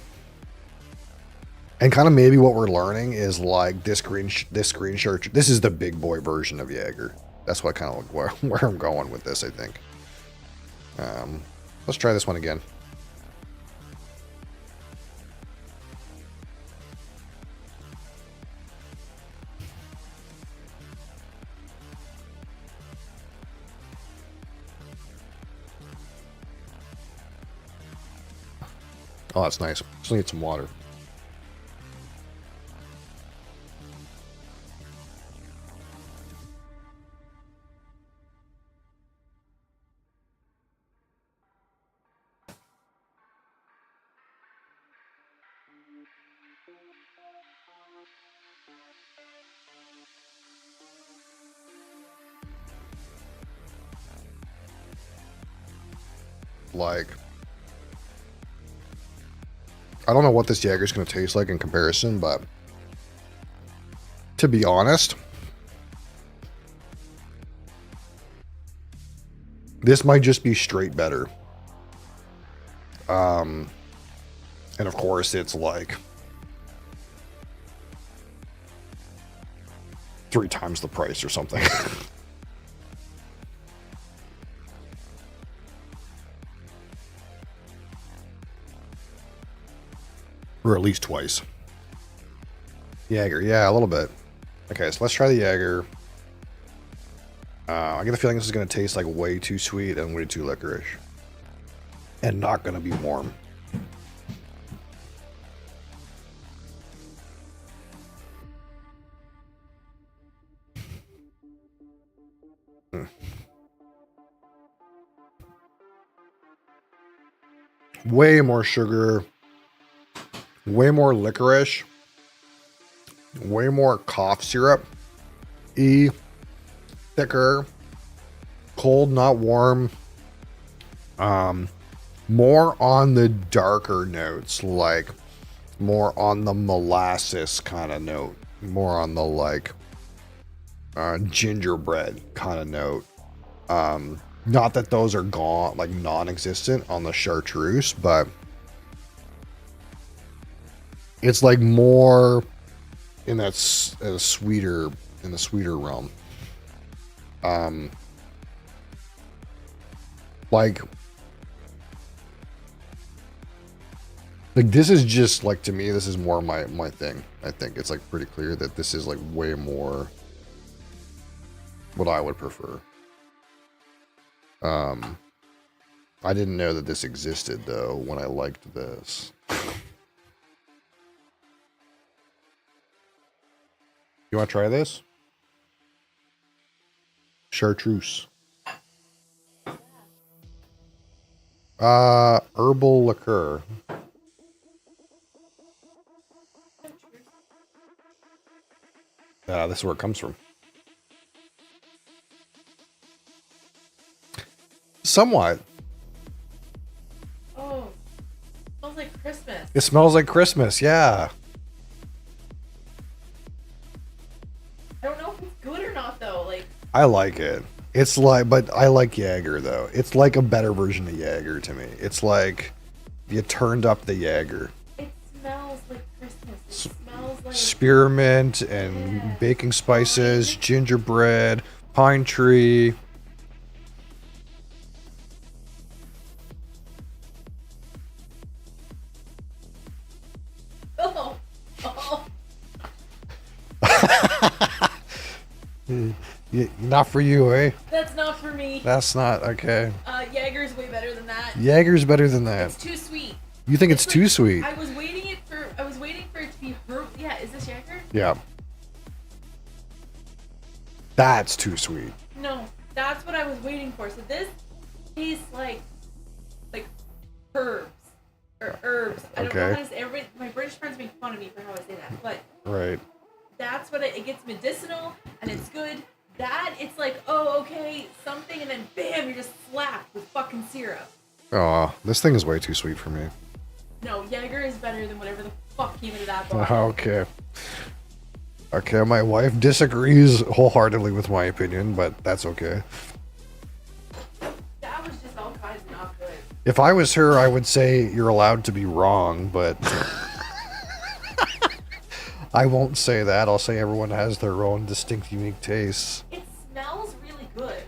S1: kind of maybe what we're learning is like this green shirt. This is the big boy version of Jaeger. That's what kind of where I'm going with this, I think. Let's try this one again. Oh, that's nice. Just need some water. Like, I don't know what this Jaeger's going to taste like in comparison, but to be honest, this might just be straight better. And of course, it's like 3 times the price or something. Or at least twice. Jaeger, yeah, a little bit. Okay, so let's try the Jaeger. I get the feeling this is going to taste like way too sweet and way too licorice. And not going to be warm. Way more sugar. Way more licorice. Way more cough syrup. Thicker. Cold, not warm. More on the darker notes, like more on the molasses kind of note. More on the like gingerbread kind of note. Not that those are gone, like non-existent on the chartreuse, but it's like more in that sweeter, in the sweeter realm. Like this is just like, to me, this is more my thing. I think it's like pretty clear that this is like way more what I would prefer. I didn't know that this existed though when I liked this. You want to try this? Chartreuse. Herbal liqueur. This is where it comes from. Somewhat.
S2: Oh, smells like Christmas.
S1: It smells like Christmas, yeah.
S2: I don't know if it's good or not though. Like,
S1: I like it. It's like, but I like Jaeger though. It's like a better version of Jaeger to me. It's like you turned up the Jaeger.
S2: it smells like Christmas. It smells like
S1: Spearmint and baking spices, gingerbread, pine tree.
S2: oh, oh.
S1: Not for you, eh?
S2: That's not for me.
S1: That's not okay.
S2: Jaeger's way better than that.
S1: Jaeger's better than that.
S2: It's too sweet.
S1: You think it's too
S2: like-
S1: sweet?
S2: I was waiting for it to be herb. Yeah, is this Jaeger?
S1: Yeah. That's too sweet.
S2: No, that's what I was waiting for. So this tastes like herbs or herbs. I don't know
S1: Okay.
S2: how to say. My British friends make fun of me for how I say that, but
S1: Right.
S2: that's what it gets medicinal and it's good. That it's like, oh, okay, something, and then bam, you're just slapped with fucking syrup.
S1: Oh, this thing is way too sweet for me.
S2: No, Jaeger is better than whatever the fuck came into that bottle.
S1: Okay. Okay, my wife disagrees wholeheartedly with my opinion, but that's okay.
S2: That was just all kinds of not good.
S1: If I was her, I would say you're allowed to be wrong, but I won't say that. I'll say everyone has their own distinct, unique tastes.
S2: It smells really good.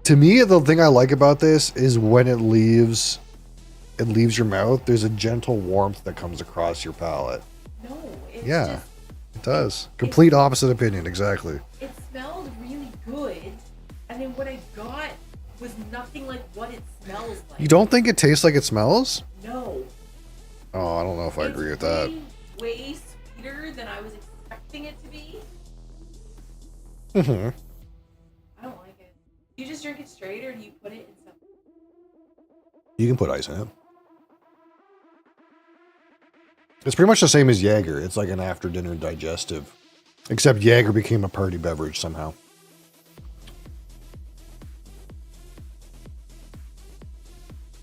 S1: To me, the thing I like about this is when it leaves your mouth, there's a gentle warmth that comes across your palate.
S2: No, it's
S1: Yeah,
S2: just,
S1: it does. Complete opposite opinion, exactly.
S2: it smelled really good, and then what I got was nothing like what it smells like.
S1: You don't think it tastes like it smells?
S2: No.
S1: Oh, I don't know if I agree with that.
S2: Way sweeter than I was expecting it to be.
S1: Mhm.
S2: I don't like it. Do you just drink it straight, or do you put it in something?
S1: You can put ice in it. It's pretty much the same as Jaeger. It's like an after dinner digestive. Except Jaeger became a party beverage somehow.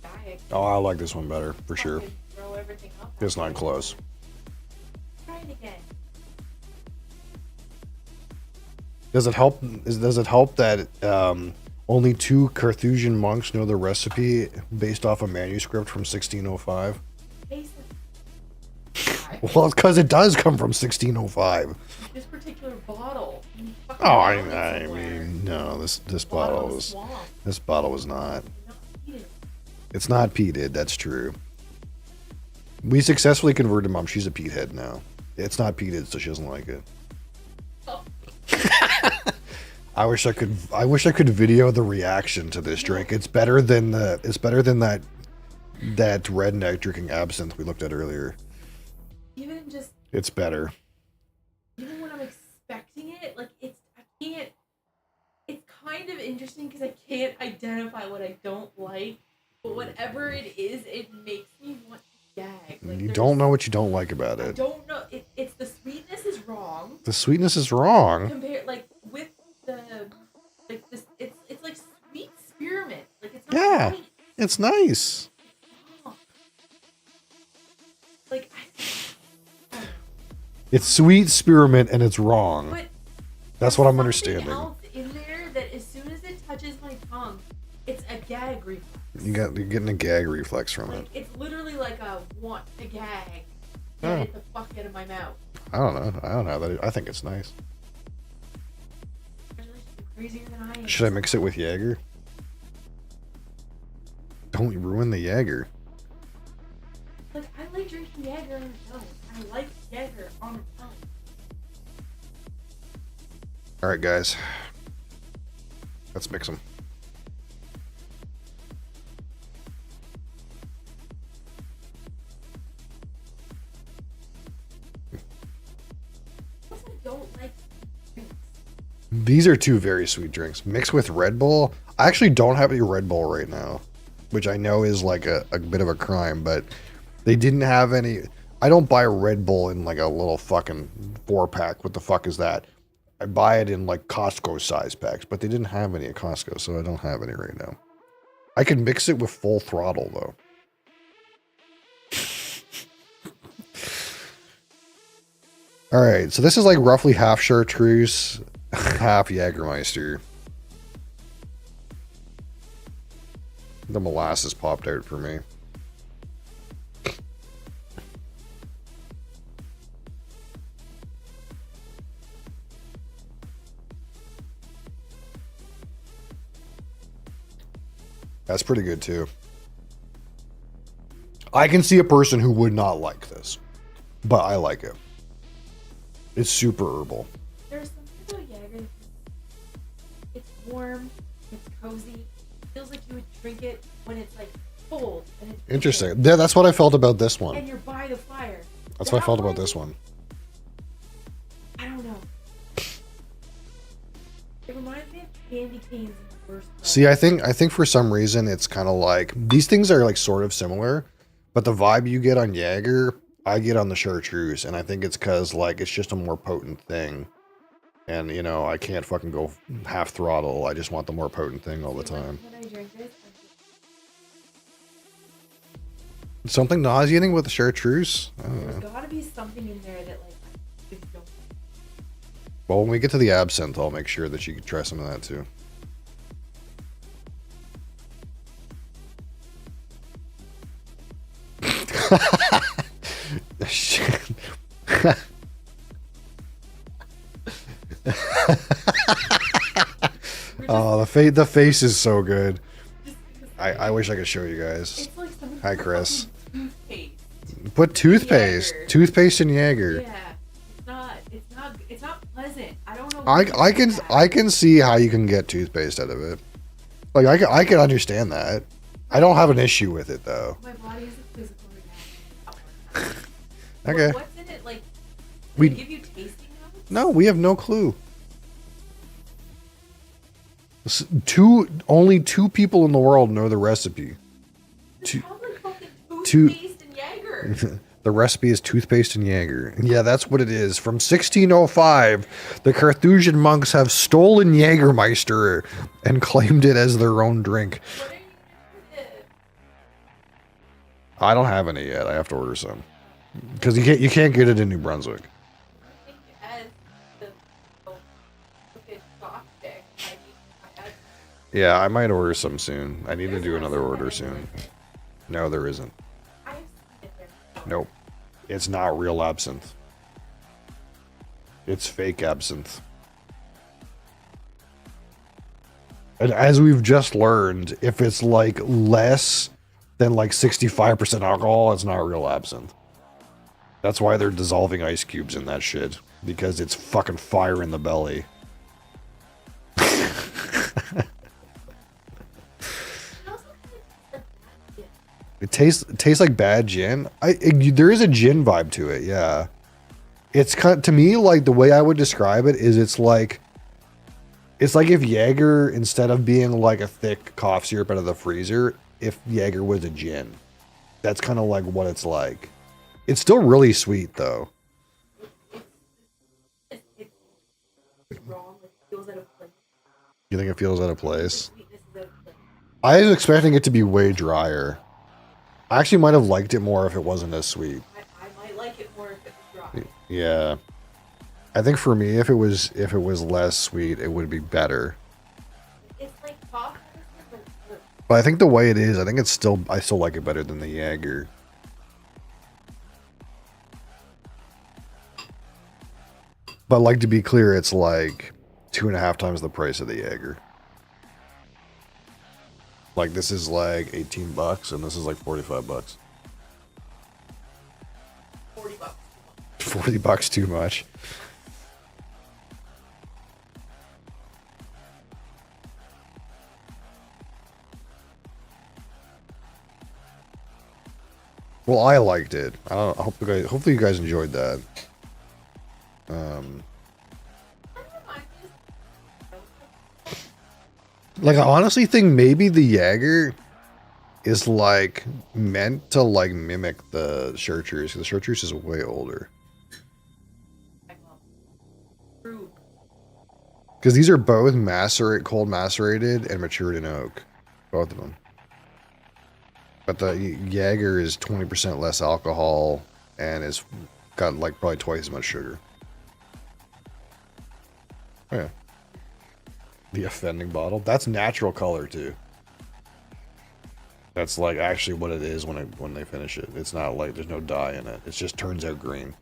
S2: Diet.
S1: Oh, I like this one better, for sure.
S2: Fucking throw everything up.
S1: It's not close.
S2: Try it again.
S1: Does it help? Does it help that only 2 Carthusian monks know the recipe based off a manuscript from 1605?
S2: Tastes
S1: Well, it's because it does come from 1605.
S2: like this particular bottle. You fucking
S1: Oh,
S2: found it
S1: I
S2: somewhere.
S1: mean, no, this
S2: Bottom
S1: bottle
S2: of the
S1: was
S2: swamp.
S1: this bottle was not.
S2: Not eat it.
S1: It's not peated. That's true. We successfully converted Mom. She's a peat head now. It's not peated, so she doesn't like it.
S2: Oh.
S1: I wish I could video the reaction to this drink. It's better than that redneck drinking absinthe we looked at earlier.
S2: Even just
S1: It's better.
S2: even when I'm expecting it, like I can't. It's kind of interesting because I can't identify what I don't like, but whatever it is, it makes me want to gag. Like,
S1: You don't know what you don't like about
S2: I
S1: it.
S2: don't know. It's the sweetness is wrong.
S1: The sweetness is wrong.
S2: Compared like with the like this, it's like sweet spearmint. Like it's not
S1: Yeah,
S2: right.
S1: it's nice.
S2: Like
S1: It's sweet spearmint and it's wrong.
S2: but
S1: That's what I'm
S2: there's something
S1: understanding.
S2: else in there that as soon as it touches my tongue, it's a gag reflex.
S1: You're getting a gag reflex from
S2: Like
S1: it.
S2: it's literally like a want to gag.
S1: Oh.
S2: Get it the fuck out of my mouth.
S1: I don't know. I don't know that. I think it's nice.
S2: Congratulations, you're crazier than I am.
S1: Should I mix it with Jaeger? Don't ruin the Jaeger.
S2: Like I like drinking Jaeger on its own. I like Jaeger on its own.
S1: All right, guys. Let's mix them.
S2: Also, I don't like drinks.
S1: These are two very sweet drinks. Mixed with Red Bull. I actually don't have any Red Bull right now, which I know is like a bit of a crime, but they didn't have any. I don't buy Red Bull in like a little fucking 4-pack. What the fuck is that? I buy it in like Costco size packs, but they didn't have any at Costco, so I don't have any right now. I can mix it with Full Throttle though. All right, so this is like roughly half chartreuse, half Jägermeister. The molasses popped out for me. That's pretty good too. I can see a person who would not like this, but I like it. It's super herbal.
S2: There's something about Jaeger. It's warm. It's cozy. It feels like you would drink it when it's like cold and it's
S1: Interesting. Yeah, that's what I felt about this
S2: and
S1: one.
S2: you're by the fire.
S1: That's what I
S2: That
S1: felt about this one.
S2: I don't know. It reminds me of candy canes in the first place.
S1: See, I think for some reason it's kind of like these things are like sort of similar, but the vibe you get on Jaeger, I get on the chartreuse, and I think it's because like it's just a more potent thing, and you know I can't fucking go half throttle. I just want the more potent thing all the time.
S2: When I drink this,
S1: Something nauseating with the chartreuse? I don't know.
S2: there's gotta be something in there that like I just don't.
S1: Well, when we get to the absinthe, I'll make sure that you can try some of that too. Shit. Oh, the face is so good. I wish I could show you guys.
S2: It's like something
S1: Hi, Chris.
S2: toothpaste.
S1: Put toothpaste,
S2: Jaeger.
S1: toothpaste in Jaeger.
S2: Yeah, it's not pleasant. I don't know.
S1: I can see how you can get toothpaste out of it. Like I can understand that. I don't have an issue with it though.
S2: My body is a physical reaction.
S1: Okay.
S2: What's in it? Like,
S1: We-
S2: they give you tasting notes?
S1: No, we have no clue. Only two people in the world know the recipe.
S2: It's
S1: two-
S2: probably fucking
S1: two-
S2: toothpaste and Jaeger.
S1: The recipe is toothpaste and Jaeger. Yeah, that's what it is. From 1605, the Carthusian monks have stolen Jägermeister and claimed it as their own drink.
S2: What are you gonna do?
S1: I don't have any yet. I have to order some because you can't get it in New Brunswick.
S2: I think as the fucking sock stick, I had
S1: Yeah, I might order some soon. I need to do another order soon. No, there isn't.
S2: I have it there.
S1: Nope. It's not real absinthe. It's fake absinthe. And as we've just learned, if it's like less then like 65% alcohol, it's not real absinthe. That's why they're dissolving ice cubes in that shit. Because it's fucking fire in the belly. It tastes like bad gin. There is a gin vibe to it, yeah. It's kind to me like the way I would describe it is it's like if Jaeger, instead of being like a thick cough syrup out of the freezer, if Jaeger was a gin. That's kind of like what it's like. It's still really sweet though. You think it feels out of place? I was expecting it to be way drier. I actually might have liked it more if it wasn't as sweet.
S2: I might like it more if it was dry.
S1: Yeah. I think for me, if it was less sweet, it would be better.
S2: It's like coffee,
S1: But I think the way it is, I still like it better than the Jaeger. But like to be clear, it's like 2.5 times the price of the Jaeger. Like this is like $18 and this is like $45.
S2: $40.
S1: $40 too much. Well, I liked it. I hopefully you guys enjoyed that. Like I honestly think maybe the Jaeger is like meant to like mimic the Chartreuse. The Chartreuse is way older. Because these are both cold macerated and matured in oak. Both of them. But the Jaeger is 20% less alcohol and it's got like probably twice as much sugar. Oh, yeah. The offending bottle. That's natural color too. That's like actually what it is when they finish it. It's not like there's no dye in it. It just turns out green.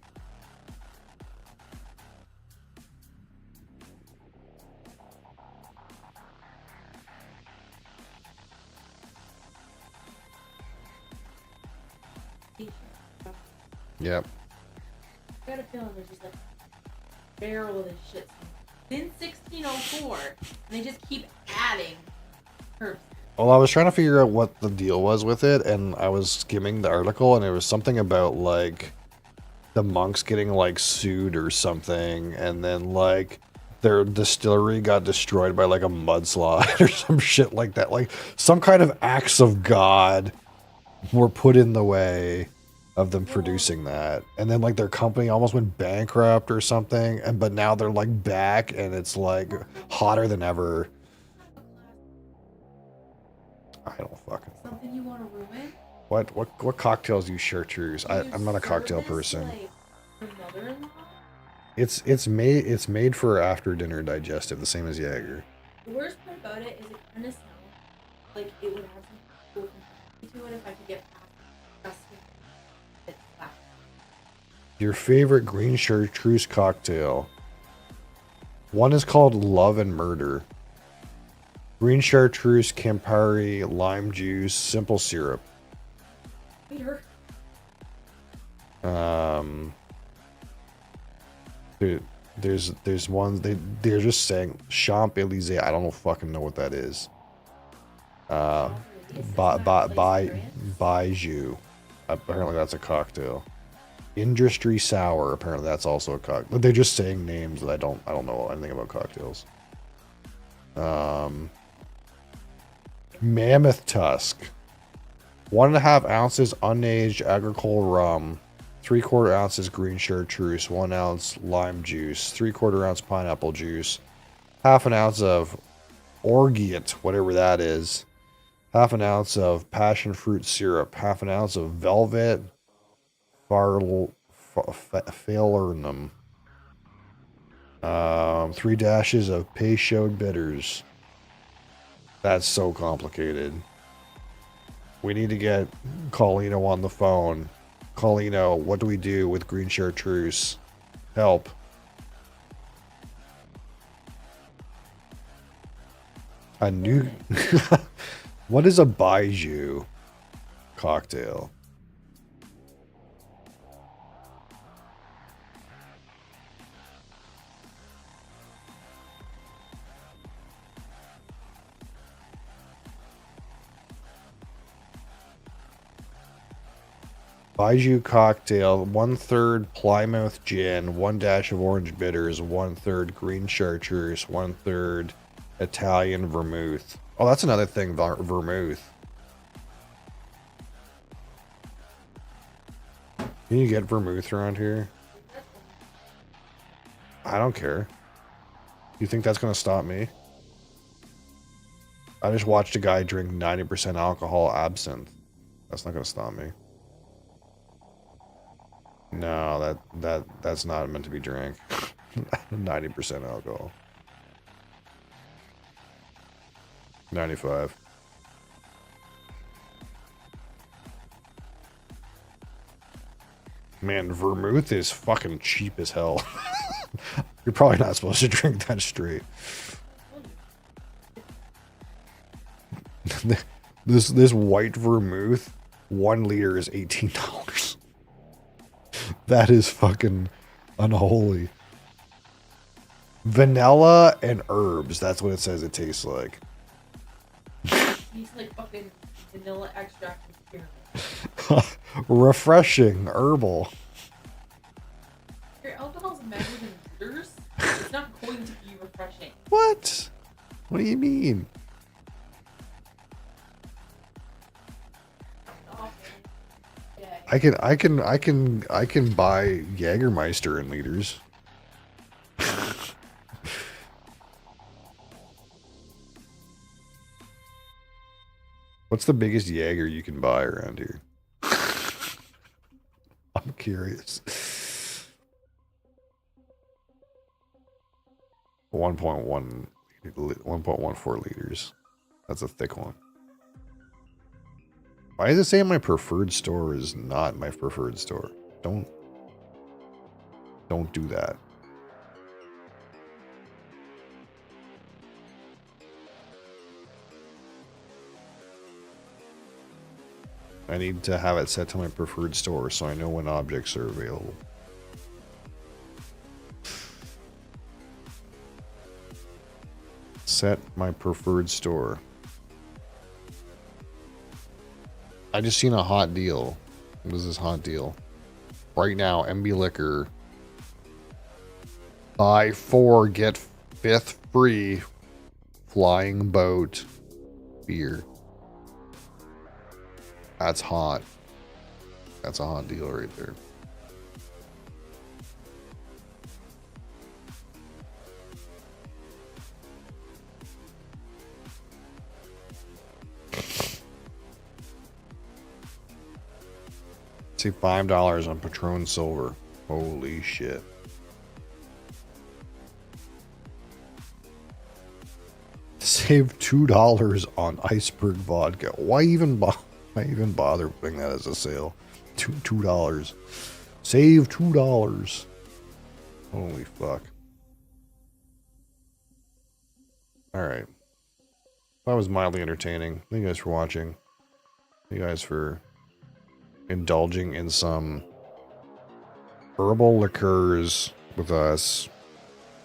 S1: Yep.
S2: I got a feeling there's just like a barrel of this shit since 1604, and they just keep adding herbs.
S1: Well, I was trying to figure out what the deal was with it, and I was skimming the article, and it was something about like the monks getting like sued or something, and then like their distillery got destroyed by like a mudslide or some shit like that. Like some kind of acts of God were put in the way of them producing that, and then like their company almost went bankrupt or something, but now they're like back and it's like hotter than ever. I don't fucking know.
S2: Something you want to ruin?
S1: What cocktails do you Chartreuse? I'm not a cocktail person.
S2: Like, your mother-in-law?
S1: It's made for after dinner digestive, the same as Jaeger.
S2: The worst part about it is it kind of sounds like it would have some cool complexity to it if I could get past disgusting. It's flat.
S1: Your favorite green Chartreuse cocktail. One is called Love and Murder. Green Chartreuse, Campari, lime juice, simple syrup.
S2: Weird.
S1: Dude, there's one they're just saying Champs-Élysées. I don't fucking know what that is. Bijou. Apparently that's a cocktail. Industry Sour. Apparently that's also a cocktail. They're just saying names that I don't know anything about cocktails. Mammoth Tusk. 1.5 ounces unaged agricole rum. 3/4 ounces green Chartreuse. 1 ounce lime juice. 3/4 ounce pineapple juice. 1/2 ounce of orgeat, whatever that is. 1/2 ounce of passion fruit syrup. 1/2 ounce of velvet falernum. 3 dashes of Peychaud bitters. That's so complicated. We need to get Colino on the phone. Colino, what do we do with green Chartreuse? Help. A new... What is a Bijou? cocktail. Baijiu cocktail, 1/3 Plymouth gin, 1 dash of orange bitters, 1/3 green chartreuse, 1/3 Italian vermouth. Oh, that's another thing, vermouth. Can you get vermouth around here? I don't care. You think that's gonna stop me? I just watched a guy drink 90% alcohol absinthe. That's not gonna stop me. No, that's not meant to be drank. 90% alcohol. 95. Man, vermouth is fucking cheap as hell. You're probably not supposed to drink that straight. This white vermouth, 1 liter is $18. That is fucking unholy. Vanilla and herbs, that's what it says it tastes like.
S2: He's like fucking vanilla extract and spearmint.
S1: Refreshing, herbal.
S2: Your alcohol's measured in liters. It's not going to be refreshing.
S1: What? What do you mean?
S2: Yeah.
S1: I can buy Jägermeister in liters. What's the biggest Jaeger you can buy around here? I'm curious. 1.14 liters. That's a thick one. Why does it say my preferred store is not my preferred store? Don't do that. I need to have it set to my preferred store so I know when objects are available. Set my preferred store. I just seen a hot deal. What is this hot deal? Right now, MB Liquor. Buy 4, get 5th free. Flying boat beer. That's hot. That's a hot deal right there. See, $5 on Patron Silver. Holy shit. Save $2 on Iceberg vodka. Why even bother putting that as a sale? $2. Save $2. Holy fuck. Alright. That was mildly entertaining. Thank you guys for watching. Thank you guys for indulging in some herbal liqueurs with us.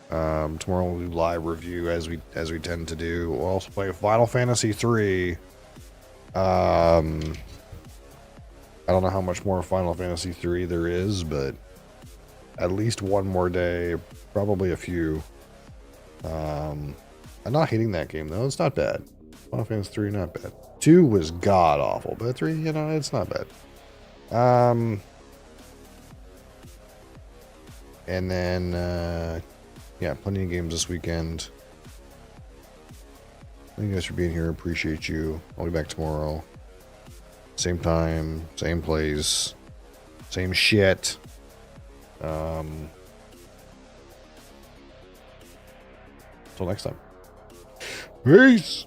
S1: Tomorrow we'll do live review as we tend to do. We'll also play Final Fantasy 3. I don't know how much more Final Fantasy 3 there is, but at least one more day, probably a few. I'm not hating that game though. It's not bad. Final Fantasy 3 not bad. 2 was god awful, but 3, you know, it's not bad. And then yeah, plenty of games this weekend. Thank you guys for being here. Appreciate you. I'll be back tomorrow. Same time, same place, same shit. Until next time. Peace.